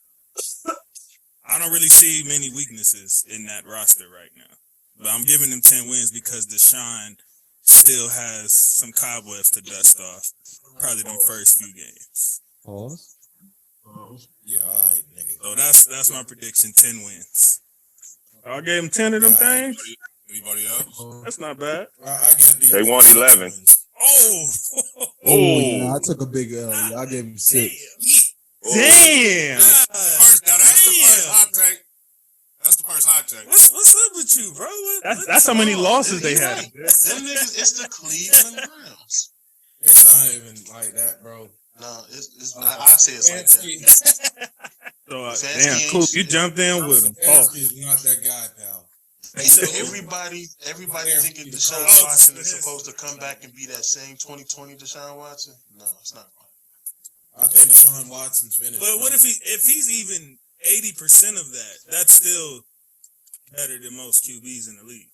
I don't really see many weaknesses in that roster right now, but I'm giving them 10 wins because Deshaun still has some cobwebs to dust off. Probably them first few games. Pause. Yeah, all right, nigga. So that's my prediction. 10 wins. I gave them 10 of them things. Anybody else? That's not bad. I got these. They won 11. Oh, Yeah, I took a big L. I gave him 6. Damn. That's the first hot take. That's the first hot take. What's up with you, bro? That's how many losses they had. Them niggas, it's the Cleveland Browns. It's not even like that, bro. No, it's not. I say it's like that. So, damn, Coop, you jumped in with him. Stefanski is not that guy, pal. So everybody thinking Deshaun Watson is supposed to come back and be that same 2020 Deshaun Watson. No, it's not. I think Deshaun Watson's finished. But what if he's even 80% of that? That's still better than most QBs in the league.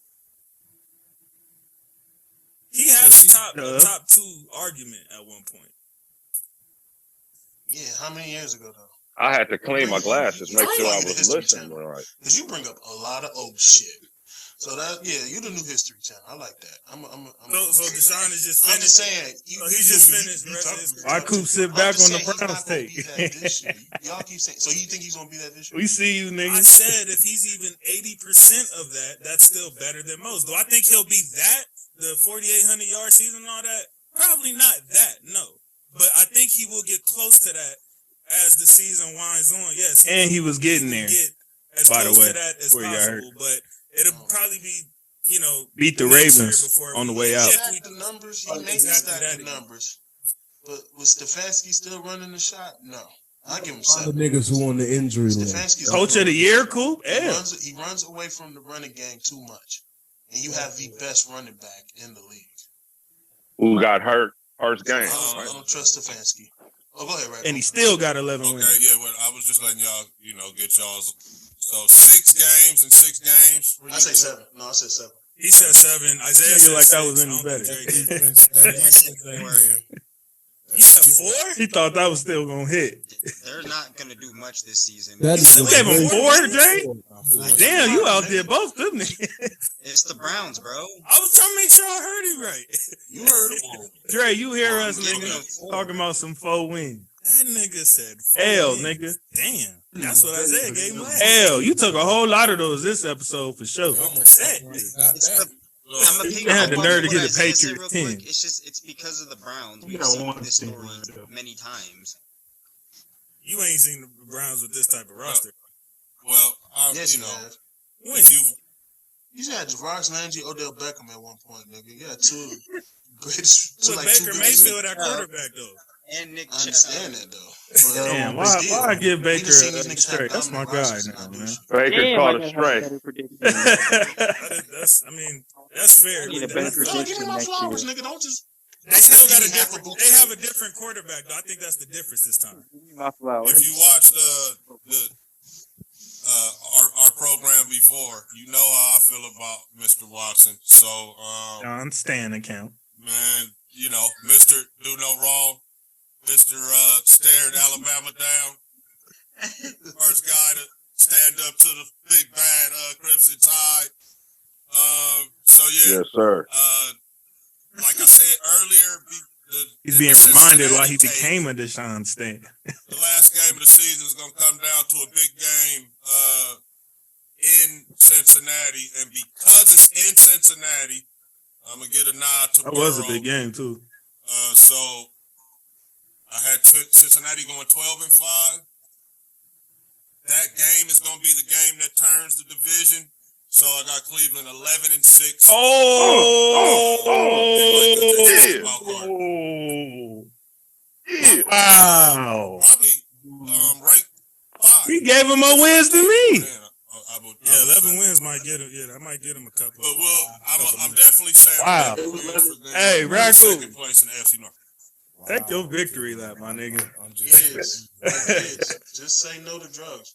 He had a top 2 argument at one point. Yeah, how many years ago though? I had to clean my glasses, make sure I was listening right. Because you bring up a lot of old shit. So you the new history channel. I like that. So Deshaun is just finished. I'm just saying. He's just finished. Why Coop sit back on the Browns take? Y'all keep saying. So you think he's gonna be that this year? We see you, nigga. I said if he's even 80% of that, that's still better than most. Do I think he'll be that? The 4,800 yard season and all that? Probably not that. No, but I think he will get close to that as the season winds on. Yes, He was getting there. As by the close way, to that as possible, but it'll probably be, beat the Ravens on the way out. Stack the numbers. He may stack the numbers. But was Stefanski still running the shot? No. I give him 7. The niggas who on the injury list. Coach of the year, Coop? He runs away from the running game too much. And you have the best running back in the league. Who got hurt first game? I don't trust Stefanski. Oh, go ahead, right? And he still got 11 wins. Okay, yeah, well, I was just letting y'all, get y'all's. So 6 games and 6 games. I say 7. No, I said 7. He said 7. Isaiah said like 6. that was any better. He said 4? He thought that was still gonna hit. They're not gonna do much this season. You gave him 4, Jay? Damn, you out there both, didn't he? It's the Browns, bro. I was trying to make sure I heard it right. You heard it. Dre, you hear us, nigga, talking about some 4 wins. That nigga said 4 L, wins. nigga. Damn. That's what Isaiah gave him last. L, you took a whole lot of those this episode for sure. You had the nerve to get the Patriots 10. It's because of the Browns. We've seen this story many times. You ain't seen the Browns with this type of roster. Well, yes, you have. When? You had Javarius Landry, Odell Beckham at one point, nigga. You had 2 greatest. With Baker Mayfield at quarterback, though. And Nick I understand that, though. But, damn, why I give Baker a straight? That's my guy now, man. Baker caught a stray. That's fair. Give me my flowers, nigga. Don't just. They still got a different. They have a different quarterback, though. I think that's the difference this time. My flowers. If you watch our program before, you know how I feel about Mr. Watson. So, John Stan account. Man, Mr. Do No Wrong, Mr. Stared Alabama down. First guy to stand up to the big bad Crimson Tide. Yes, sir. Like I said earlier, he's being reminded why he became a Deshaun Stan. The last game of the season is going to come down to a big game in Cincinnati, and because it's in Cincinnati, I'm gonna get a nod to. That was a big game too. So I had Cincinnati going 12-5. That game is gonna be the game that turns the division. So I got Cleveland 11-6. Wow. Probably ranked 5. He gave him more wins than me. Yeah, 11 wins might get him. Yeah, that might get him a couple. But I'm definitely saying Wow. Hey, Ragu. second place in the AFC North. Take your victory lap, my nigga. I'm Yes, just say no to drugs.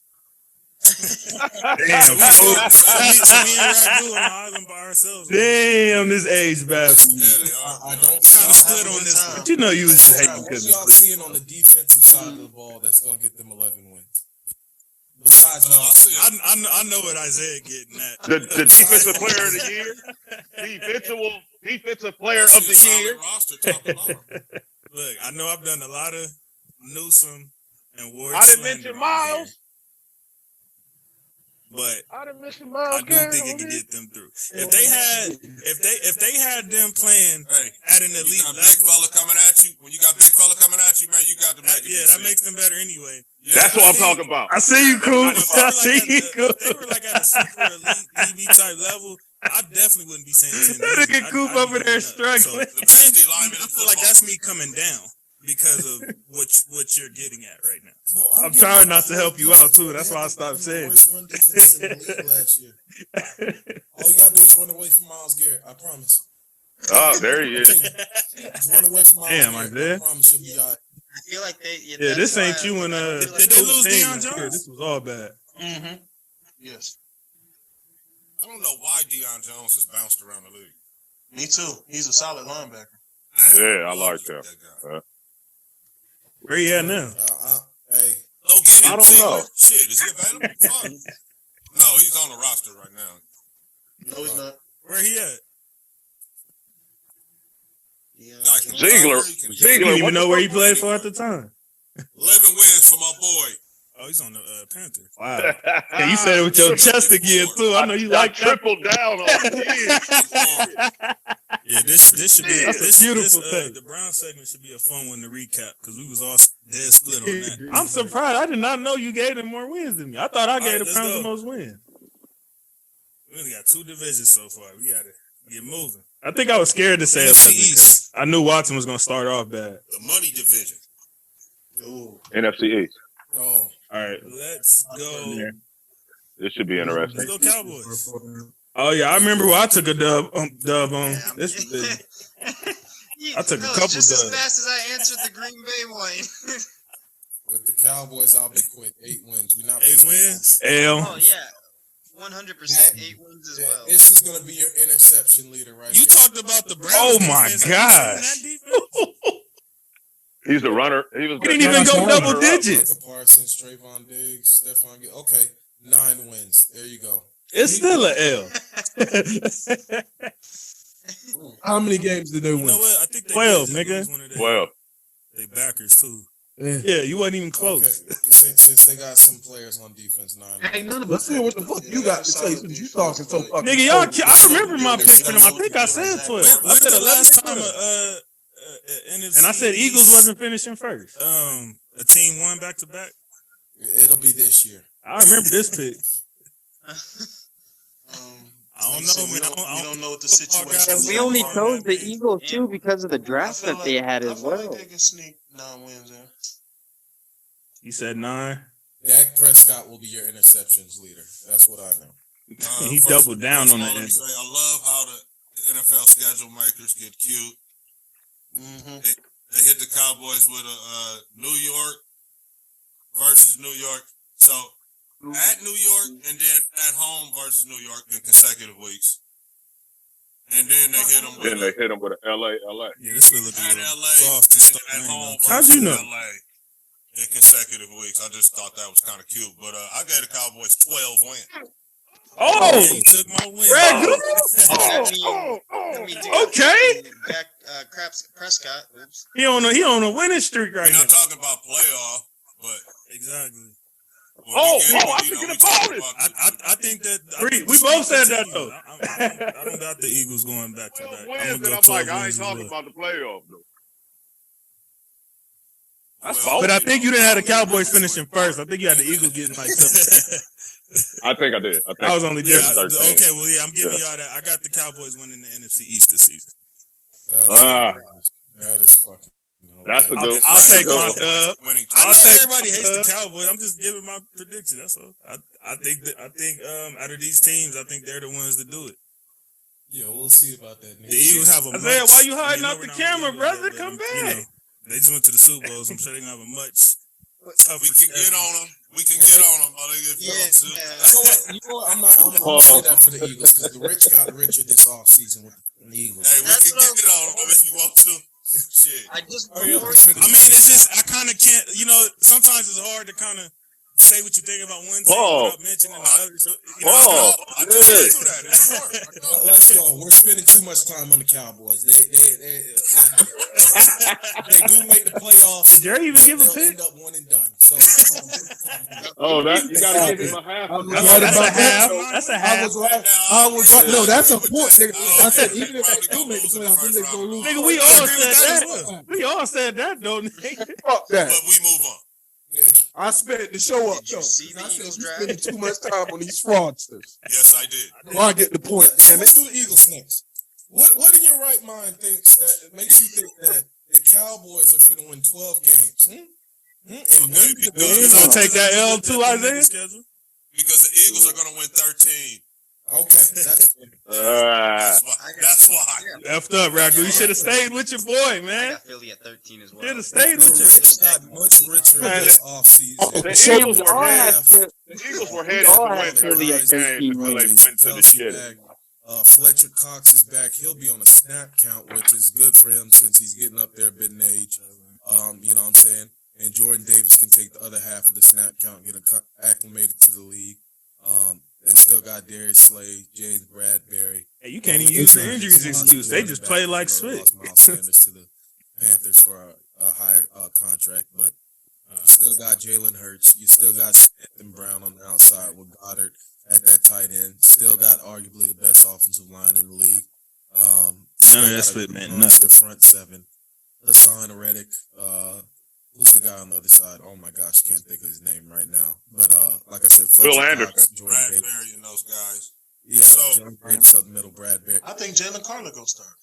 Damn. So me and Ragu on the island by ourselves. Damn, this age bastard. I don't Kind of split on this one. But you know you was just hating What because y'all seeing on the defensive side of the ball that's gonna get them 11 wins? Besides, I know what Isaiah getting at. The defensive player of the year, defensive player of the year. Roster, top to bottom. Look, I know I've done a lot of Newsome and Ward. I didn't mention Miles. But I didn't mention I Miles. do think it could get them through. If they had them playing at an elite You got level, big fella coming at you. When you got big fella coming at you, man, you got to make it. that makes them better anyway. Yeah, That's what I'm talking about. I see you, Coop. I see you, Coop. If they were like at a super elite DB type level, I definitely wouldn't be saying 10. That nigga Coop over there struggling. The best D lineman I in feel like football. that's me coming down because of what you're getting at right now. I'm trying not to help you out, too. That's why I stopped saying worst run defenses in the league last year. All you gotta do is run away from Myles Garrett. I promise. Oh, there he is. Just run away from Myles Damn, Garrett. Isaiah. I promise you'll be all right. I feel like they. Yeah, this ain't you and Did they lose Deion Jones? This was all bad. Mm-hmm. Yes, I don't know why Deion Jones has bounced around the league. me too. He's a solid linebacker. Yeah, I like that. guy. Where you at now? Hey, Go get him. I don't know. Shit, is he available? Fuck. No, he's on the roster right now. No, he's not. Where he at? Yeah. Ziegler. You Ziegler. didn't even what know the where he fuck? played for at the time. 11 wins for my boy. Oh, he's on the Panthers. Wow. Yeah, you said it with your chest again, too. I know you I like that. tripled down on it. Yeah, this should be That's a beautiful thing. The Brown segment should be a fun one to recap because we was all dead split on that. I'm surprised. I did not know you gave them more wins than me. I thought I gave right, the let's Browns the go. most wins. We only got 2 divisions so far. We gotta get moving. I think I was scared to say NFC 11 because I knew Watson was going to start off bad. The money division. Ooh. NFC East. oh, All right. Let's go. This should be interesting. Let's go Cowboys. Oh, yeah. I remember who I took a dub on. Yeah, This I took a no, couple just as dubs. fast as I answered the Green Bay one. with the Cowboys, I'll be quick. 8 wins. We not 8 wins. L. Oh yeah, 100%. 8 wins as well. This is gonna be your interception leader right You here. talked about the Browns. Oh, my defense. gosh. Have you seen that defense? He's the runner. He was. He didn't even go double digits. Micah Parsons, Trayvon Diggs, Stephon Gilmore. Okay, 9 wins. There you go. It's still an L. How many games did they You win? know what? I think they 12, did nigga. lose one of their- 12. They backers too. Yeah, you wasn't even close. Okay. Since they got some players on defense, 9 wins. Hey, none of Let's us. see what the fuck you got to say since you talking so fucking. Nigga, y'all, I remember my pick for them. I think I said 12. I When's said the 11 last time time. NFC And I said Eagles wasn't finishing first. a team won back to back? It'll be this year. I remember this pick. I don't like know, said, man. We don't know what the football situation guys is. We only on chose that the page. Eagles too because of the draft I feel that they had I as feel well. like they can sneak 9 wins in. You said 9. Dak Prescott will be your interceptions leader. That's what I know. He First doubled down of on all, that let me end. say, I love how the NFL schedule makers get cute. Mm-hmm. They hit the Cowboys with a New York versus New York. So at New York and then at home versus New York in consecutive weeks. And then they hit them with Then they hit him with an LA. Yeah, this will look a at little LA soft to and start. at home How'd versus you know? LA in consecutive weeks. I just thought that was kind of cute. But I gave the Cowboys 12 wins. Oh! He took my win. Okay. Back, Prescott. Oops. He on a winning streak right We're now. not talking about playoff, but Exactly. when I we forget we about talking it. about the- I think that We both said that, though. I don't doubt the Eagles going back to 12 back. wins, I'm and gonna I'm go 12 like, I ain't wins as talking well. about the playoff, though. That's Well, false. But I think you didn't have the Cowboys finishing first. I think you had the Eagles getting like something. I think I did. I was only Yeah, different. 13. okay, well, yeah, I'm giving y'all that. I got the Cowboys winning the NFC East this season. That is fucking That's a good. I'll take my Winning. dub. I know everybody hates the Cowboys. I'm just giving my prediction. That's all. I think out of these teams, I think they're the ones that do it. Yeah, we'll see about that. The Eagles have a Isaiah, why you hiding out the camera, brother? Come back. They just went to the Super Bowl, so I'm sure they're gonna have a much tougher. We can get on them. We can get on them. If you want to. You know what? I'm not going to say that for the Eagles because the rich got richer this offseason with the Eagles. Hey, we can get on them if you want to. Shit. I mean, it's just I kind of can't. Sometimes it's hard to kind of say what you think about one team without mentioning the other. So, I just do that. Let's go. We're spending too much time on the Cowboys. They do make the playoffs. Did Jerry even give a pick? End up one and done. So, you got to give him a half. That's a half. I was right. No, that's a point. Nigga. I said even if they do make the playoffs, then they gonna lose. Nigga, we all said that. We all said that, though, nigga. Fuck that. But we move on. I spent the show up, though. I said you spending too much time on these fraudsters. Yes, I did. Well, I get the point. So let's do the Eagles next. What in your right mind thinks that makes you think that the Cowboys are finna win 12 games? You gonna take that L too, Isaiah? Because the Eagles are gonna win 13. Okay, that's why. Effed up, Ragu. You should have stayed with your boy, man. I got Philly at 13 as well. Should have stayed with the rich got much richer this offseason. The Eagles were headed to win 13 games until they went to the shit. Fletcher Cox is back. He'll be on a snap count, which is good for him since he's getting up there a bit in age. You know what I'm saying? And Jordan Davis can take the other half of the snap count, get acclimated to the league. They still got Darius Slade, James Bradbury. Hey, you can't even use the injuries excuse. They just play like Swift. Miles Sanders to the Panthers for a higher contract, but you still got Jalen Hurts. You still got Smith and Brown on the outside with Goddard at that tight end. Still got arguably the best offensive line in the league. None of that split meant nothing. The front seven. Hassan Reddick. Who's the guy on the other side? Oh my gosh, can't think of his name right now. But like I said, Will Anderson, Bradbury, and those guys. Yeah, John Davis up the middle, Bradbury. I think Jalen Carter gonna start.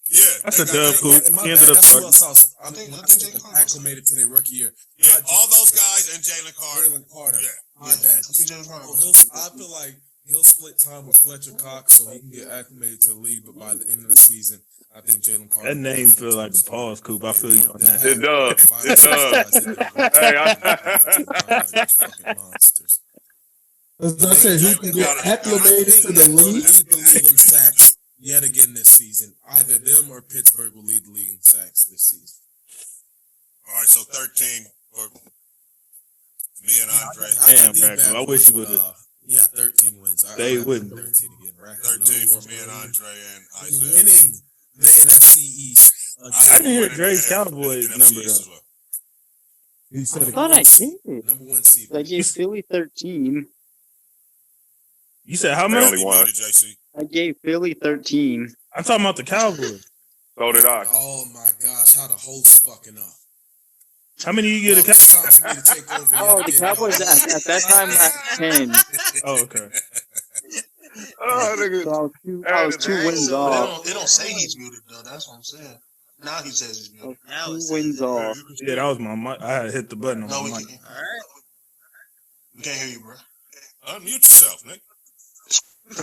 Yeah, that's a dub, cool. He ended up starting. I think Jalen Carter acclimated to their rookie year. Yeah, all those guys and Jalen Carter. Yeah, my bad. I feel like he'll split time with Fletcher Cox so he can get acclimated to the league. But by the end of the season, I think Jalen Carter. That name feel like a pause, Coop. I feel you on that. It does. Fucking monsters. As I said, he can get acclimated to the league. Lead the league in sacks yet again this season. Either them or Pittsburgh will lead the league in sacks this season. All right, so 13 for me and Andre. Damn, Ragu. I wish you would have. Yeah, 13 wins. They wouldn't. 13 again. 13 for me and Andre and Isaiah. Winning the NFC East. I didn't hear Dre's Cowboys number though. He said I thought I did. Number one seed. I gave Philly 13. You said how They many? only won. I gave Philly 13. I'm talking about the Cowboys. So did I. Oh my gosh, how the host fucking up. How many you get a Cowboys? Oh, the Cowboys at that time at 10. Oh, okay. So I was two wins off. They don't say he's muted though. That's what I'm saying. Now he says he's muted. Two wins off. Yeah, that was my mic. I had to hit the button on No, my we mic. can't. All right. We can't hear you, bro. Unmute yourself, Nick. Nah,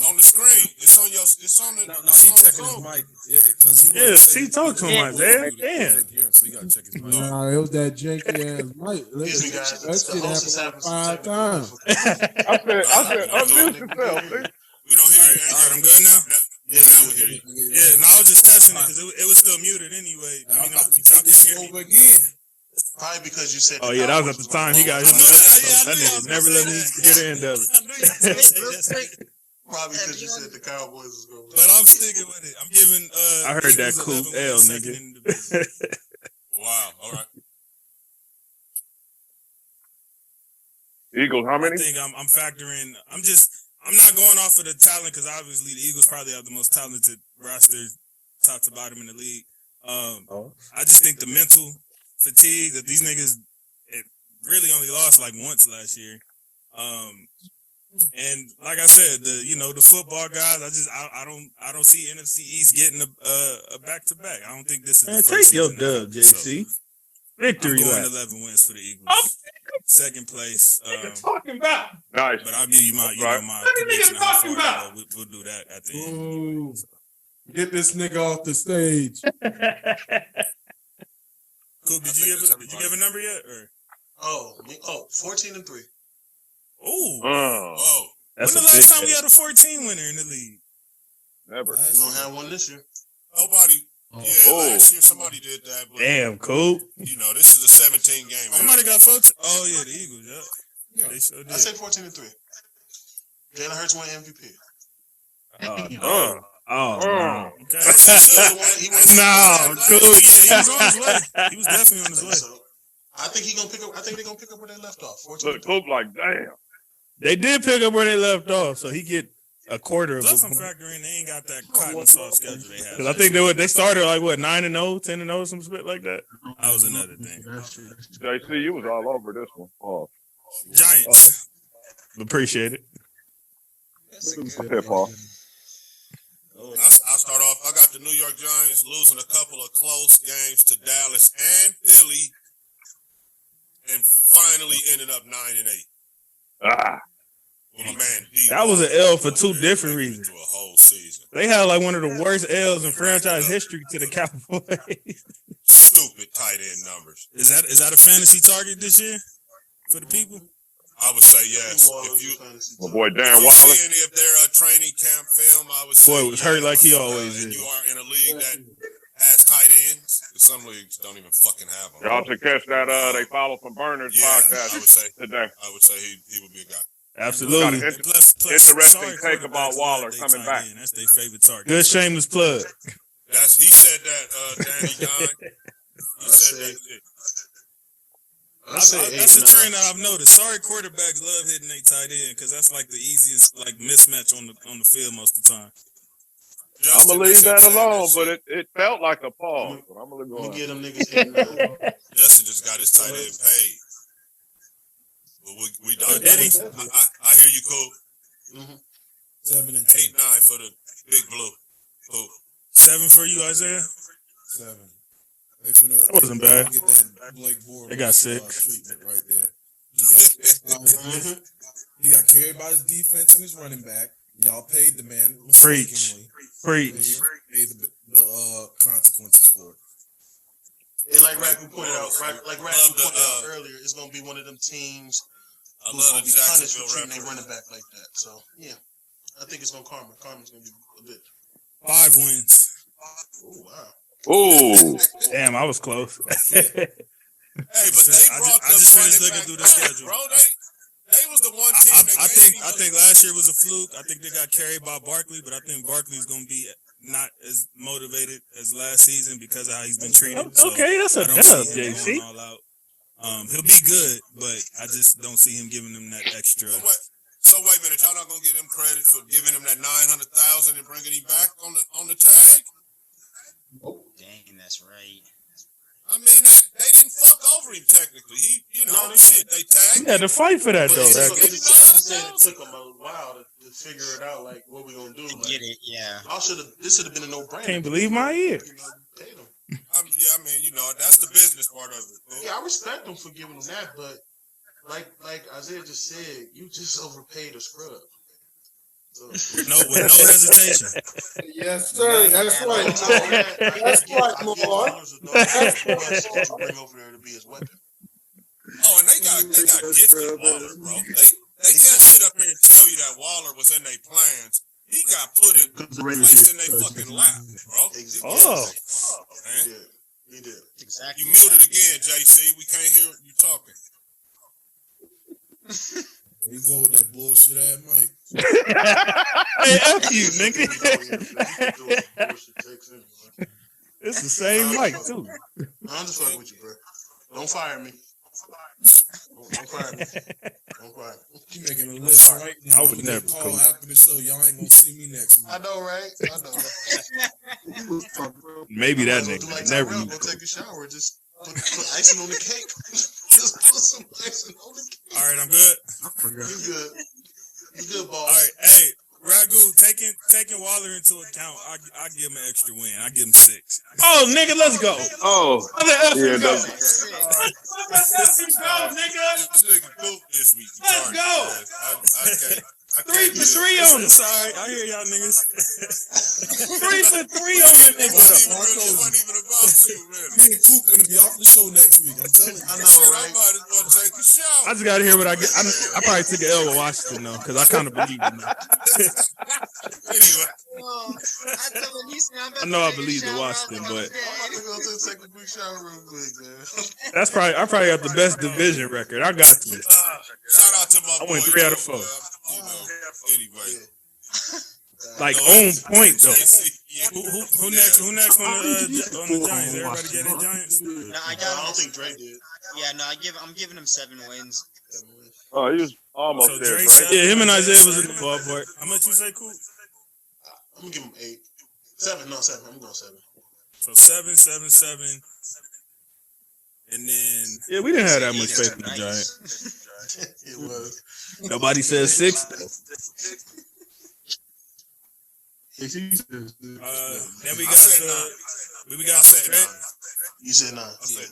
on the screen. It's on your. It's on the. No, he checking his mic. Yeah, see, talk to him, Isaiah. Damn. So you gotta check his mic. Nah, it was that janky ass mic. That shit happened like 5 times. I said, unmute yourself. We don't hear you. All right, I'm good now. Yeah, now we hear you. Yeah, no, I was just testing it because it was still muted anyway. You know, y'all can hear me. Over again. Probably because you said. Oh yeah, that was at the time he got his episode. That nigga never let me hear the end of it. Probably because you said the Cowboys is going. But I'm sticking with it. I'm giving. I heard that cool L, nigga. Wow. All right. Eagles, how many? I think I'm factoring. I'm not going off of the talent because obviously the Eagles probably have the most talented roster, top to bottom in the league. I just think the mental fatigue that these niggas it really only lost like once last year. And like I said, the football guys, I don't see NFC East getting a back to back. I don't think this is the first take your season that dub, happens. JC. So, Victory I'm going lap. 11 wins for the Eagles. Second place. Talking about. Nice. But I'll give you my, Right. my What the prediction nigga how talking far about? they go. We'll do that at the end. Ooh. Get this nigga off the stage. Cool. Did you give a number yet? Or 14-3. ooh, Oh, That's when a the last big time we hit. had a 14 winner in the league? never. You don't have one this year. Nobody. Oh. Yeah, last year somebody did that. But, Damn, cool. this is a 17 game. Somebody got 14. Oh yeah, the Eagles. Yeah, they sure did. I say 14-3. Jalen Hurts won MVP. No. Okay. He was No, cool. Yeah, he was on his way. He was definitely on his way. So I think they're gonna pick up where they left off. 14-3. Look, Coop like, damn. They did pick up where they left off, so he get a quarter of Plus, a I'm point. factoring they ain't got that cotton sauce schedule they had. Because I think they started like what 9-0, 10-0, some spit like that. That was another thing. JC, you was all over this one. Oh, Giants. Appreciate it. okay, Paul. I'll start off. I got the New York Giants losing a couple of close games to Dallas and Philly, and finally ended up 9-8. Ah, Well, my man, That was an L for two different reasons. through a whole season. They had like one of the worst L's in franchise history to the Cowboys. Stupid tight end numbers. Is that a fantasy target this year for the people? I would say yes. If you my boy Darren see Wallace. any of their training camp film, I would say Boy was hurt like he always and is. you are in a league that has tight ends. Some leagues don't even fucking have them. Y'all should catch that. They follow from Burners Yeah, I podcast would say. today. I would say he would be a guy. Absolutely. Got an Plus, interesting sorry take about quarterbacks Waller love they coming tight back. end. That's their favorite target. Good shameless plug. He said that, Danny Dunn. He said that. I say That's a 8-9. trend that I've noticed. Sorry quarterbacks love hitting their tight end because that's like the easiest mismatch on the field most of the time. I'm gonna leave that alone, but it felt like a pause. But I'm gonna I'm go. gonna get them niggas 8-9. Justin just got his tight end paid. But we don't. Did he? I hear you, Cool. 7-10. 8-9 for the Big Blue. Cool. 7 for you, Isaiah. 7. That wasn't bad. Get that Blake Bortles, They got 6. treatment right there. He got carried by his defense and his running back. Y'all paid the man Preach. mistakenly. Preach. Paid the consequences for it. And like Raku pointed out, earlier, it's gonna be one of them teams I who's love gonna the be punished for Jacksonville treating their referee. running back like that. So yeah, I think it's gonna karma. Karma's gonna be a bit. 5 wins. Oh wow. Ooh, Damn, I was close. Hey, but they brought I just finished running looking back through the back, schedule. bro. They was the one team that I think last year was a fluke. I think they got carried by Barkley, but I think Barkley's gonna be not as motivated as last season because of how he's been treated. So Okay, that's a I don't see dub, him JC. going all out. He'll be good, but I just don't see him giving them that extra. So wait a minute, y'all not gonna give him credit for giving him that 900,000 and bringing him back on the tag? Dang, that's right. I mean, they didn't fuck over him technically. They tagged You had to fight for that But though. it's Rack. I'm just saying it took them a while to figure it out, like what we gonna do. Like, Get it? Yeah. this should have been a no-brainer. Can't believe my ears. Paid them. I mean, that's the business part of it. Bro. Yeah, I respect them for giving them that, but like Isaiah just said, you just overpaid a scrub. So, With no hesitation. Yes, sir. That's right. That's right, Lamar. bring over there to be his weapon. Oh, and they got gifted Waller, bro. They can't sit up here and tell you that Waller was in their plans. He got placed in their fucking lap, bro. Oh. Man. He did. Exactly. You muted again, JC. We can't hear you talking. We go with that bullshit ass mic. Hey, F you, nigga. It's the same mic too. I'm just fucking with you, bro. Don't fire me. Don't fire me. Don't fire me. You making a list right now. I would never call coach. after the show. Y'all ain't gonna see me next week. I know, right? I know. Maybe that Do nigga like never. Tyrell, go take a shower. Just put icing on the cake. Just put some icing on the cake. All right, I'm good. You good? It's good, boss. All right, hey, Ragu, taking Waller into account, I give him an extra win. I give him 6. Oh, nigga, let's go. Oh, yeah, go. that's, Go, nigga. This nigga Coop this week. Let's go. I 3 for 3 on us. Sorry, I hear y'all niggas. 3 for 3 on the nigga. It wasn't even about you, really. Me and Coop gonna be off the show next week. I'm telling you. I know, I right? might as well take a shower. I just got to hear what I get. I probably took an L with Washington though, because I kind of believe in that. Anyway, I know I believe in Washington, but I'm about to go take a quick shower real quick, man. I probably got the best division record. I got you. shout out to my I boy. went 3 out of 4. Anyway. Like on point though. Yeah. Who next? Who next on the Giants? Everybody get the Giants. No, I don't think Dre did. Yeah, no, I'm giving him 7 wins. oh, he was almost So there, Dre right? said- Yeah, him and Isaiah was in the ballpark. How much you say, Coop? I'm gonna give him 8. 7, no 7. I'm going 7. So 7, 7, 7. And then Yeah, we didn't have that much faith in the Giants. It was. Nobody said 6 though. then we I got said we got I said Trey. 9. You said 9.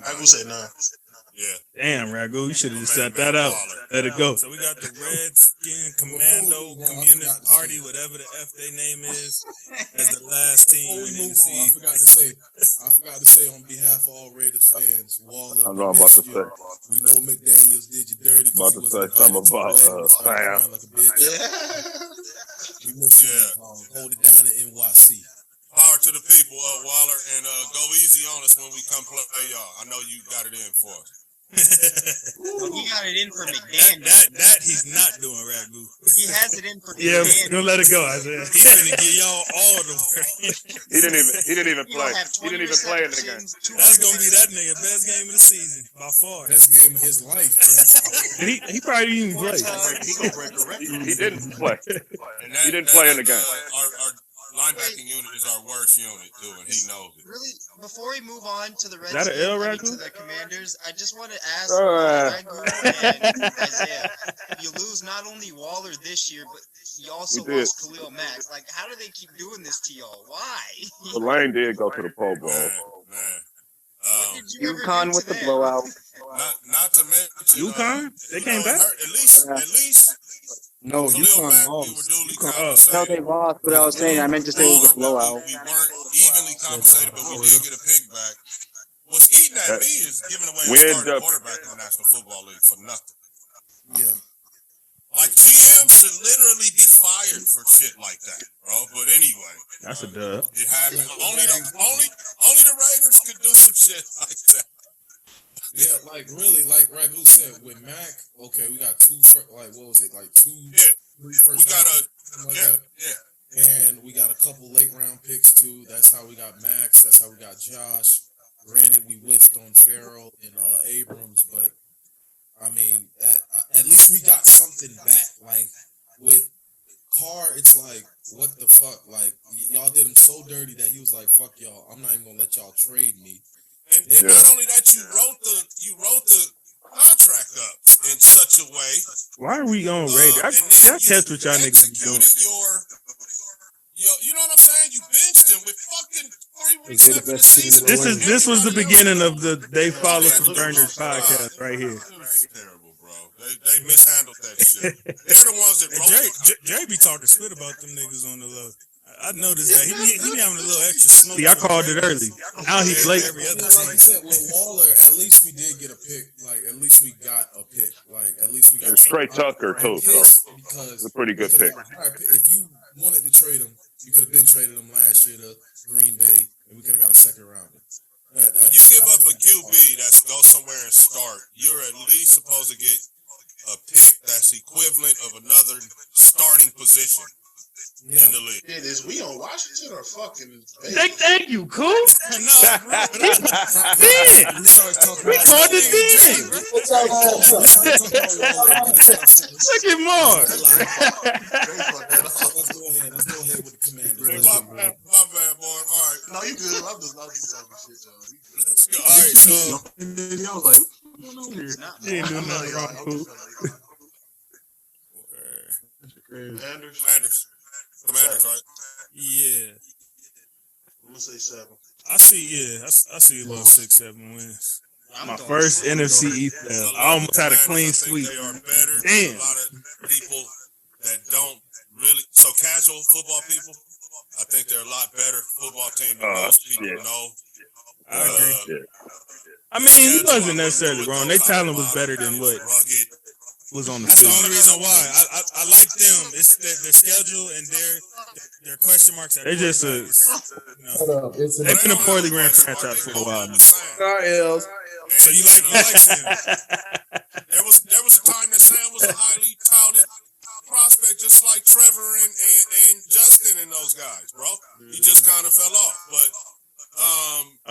I will say 9. Yeah. Damn, Ragu, you should have just set that out. Let it go. So we got the Redskin Commando Communist Party, whatever the F their name is, as the last team Before we in the move on, I forgot to say on behalf of all Raiders fans, Waller. I know I'm about to say. We know McDaniels did you dirty. About to say something about Sam. We miss you. Hold it down in NYC. Power to the people, Waller, and go easy on us when we come play y'all. I know you got it in for us. He got it in for McDaniel. That he's not doing, Ragu. He has it in for Yeah, McDaniel. don't let it go, Isaiah. He's gonna give y'all all the work. He didn't even He'll play. have He 20 didn't even play in the game. receptions, That's gonna be that nigga best game of the season by far. Best game of his life. He probably didn't even play. He gonna break a record. He didn't play. And He didn't play in the game. Our linebacking unit is our worst unit, too, and he knows it. Really, before we move on to the that an L, Ragu? to the Commanders, I just want to ask Alright. Ragu and Isaiah, you lose not only Waller this year, but you also We did. lost Khalil Mack. Like, how do they keep doing this to y'all? Why? But Lane did go to the Pro Bowl. Man. What did you ever UConn do to with the them? blowout. Not to mention UConn? They came back? At least No, Khalil UConn Mack, we were lost. duly UConn- compensated. No, they lost. What I was saying, I meant to say it was a blowout. We weren't evenly compensated, but we did get a pick back. What's eating at me is giving away We a ended starting up- quarterback in the National Football League for nothing. Yeah. Like GM should literally be fired for shit like that, bro. But anyway, That's a dub. it happened. Only the Raiders could do some shit like that. Yeah, like really, like Ragu said, with Mac, okay, we got 2 like what was it, like 2 Yeah, 3 we first got round a picks, something like yeah, that. yeah. And we got a couple late round picks too. That's how we got Max. That's how we got Josh. Granted, we whiffed on Farrell and Abrams, but I mean, at least we got something back. Like with Carr, it's like, what the fuck? Like y'all did him so dirty that he was like, "Fuck y'all, I'm not even gonna let y'all trade me." And not only that, you wrote the contract up in such a way. Why are we on Raiders? I catch what y'all niggas be doing. You know what I'm saying? You benched him with fucking 3 weeks left in the season. This was the beginning of the They Follow from Burners podcast right here. It was terrible, bro. They mishandled that shit. They're the ones that wrote it. Jay be talking shit about them niggas on the low. I noticed that. He be having a little extra smoke. See, I called it early. Now he played. Every other Like I team. said, with Waller, at least we did get a pick. Like at least we got a pick. Like at least we got And straight Tucker too. So because it's a pretty good pick. If you wanted to trade him, you could have been traded him last year to Green Bay, and we could have got a second rounder. When you give up a QB that's go somewhere and start, you're at least supposed to get a pick that's equivalent of another starting position in the league. It is we on Washington or fucking Thank you, cool. No, We called it then. Look at Mark. Let's go ahead with the Commanders. My bad, boy. All right. No, you good. I'm just talking shit, y'all. Let's go. All right, so I was like, what's going on here? You ain't doing nothing wrong, cool. Commanders, right? Yeah. I'm gonna say 7. I see a little 6-7 wins. My first NFC East L. I almost had a clean sweep. They are better. Damn. A lot of people that don't really, so casual football people, I think they're a lot better football team than most people know. I agree. I mean, he wasn't necessarily wrong. Their talent was better than what was on the That's field. the only reason why I like them. It's their schedule and their question marks. They just they've been a poorly ran franchise for a while now. So you like Sam? There was a time that Sam was a highly touted prospect, just like Trevor and Justin and those guys, bro. He just kind of fell off, but.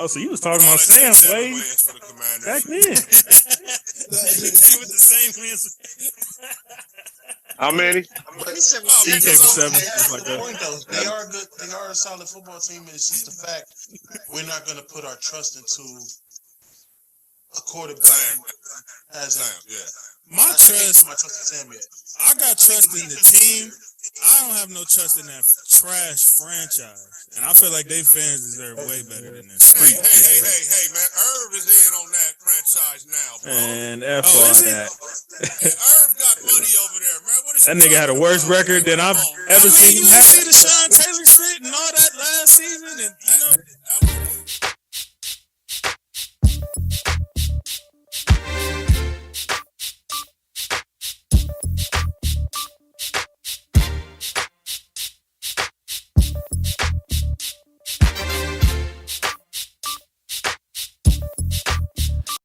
So you was talking about Sam Wade back then. With the same wins. How many? He came with 7. They are good. They are a solid football team. It's just the fact we're not going to put our trust into a quarterback who has My trust in Sam yet. I got trust in the team. I don't have no trust in that trash franchise. And I feel like they fans deserve way better than this. Hey, man. Irv is in on that franchise now, bro. And F all that. Irv got money over there, man. What is That nigga had a worse record than I've ever seen him you have. see the Sean Taylor shit and all that last season, and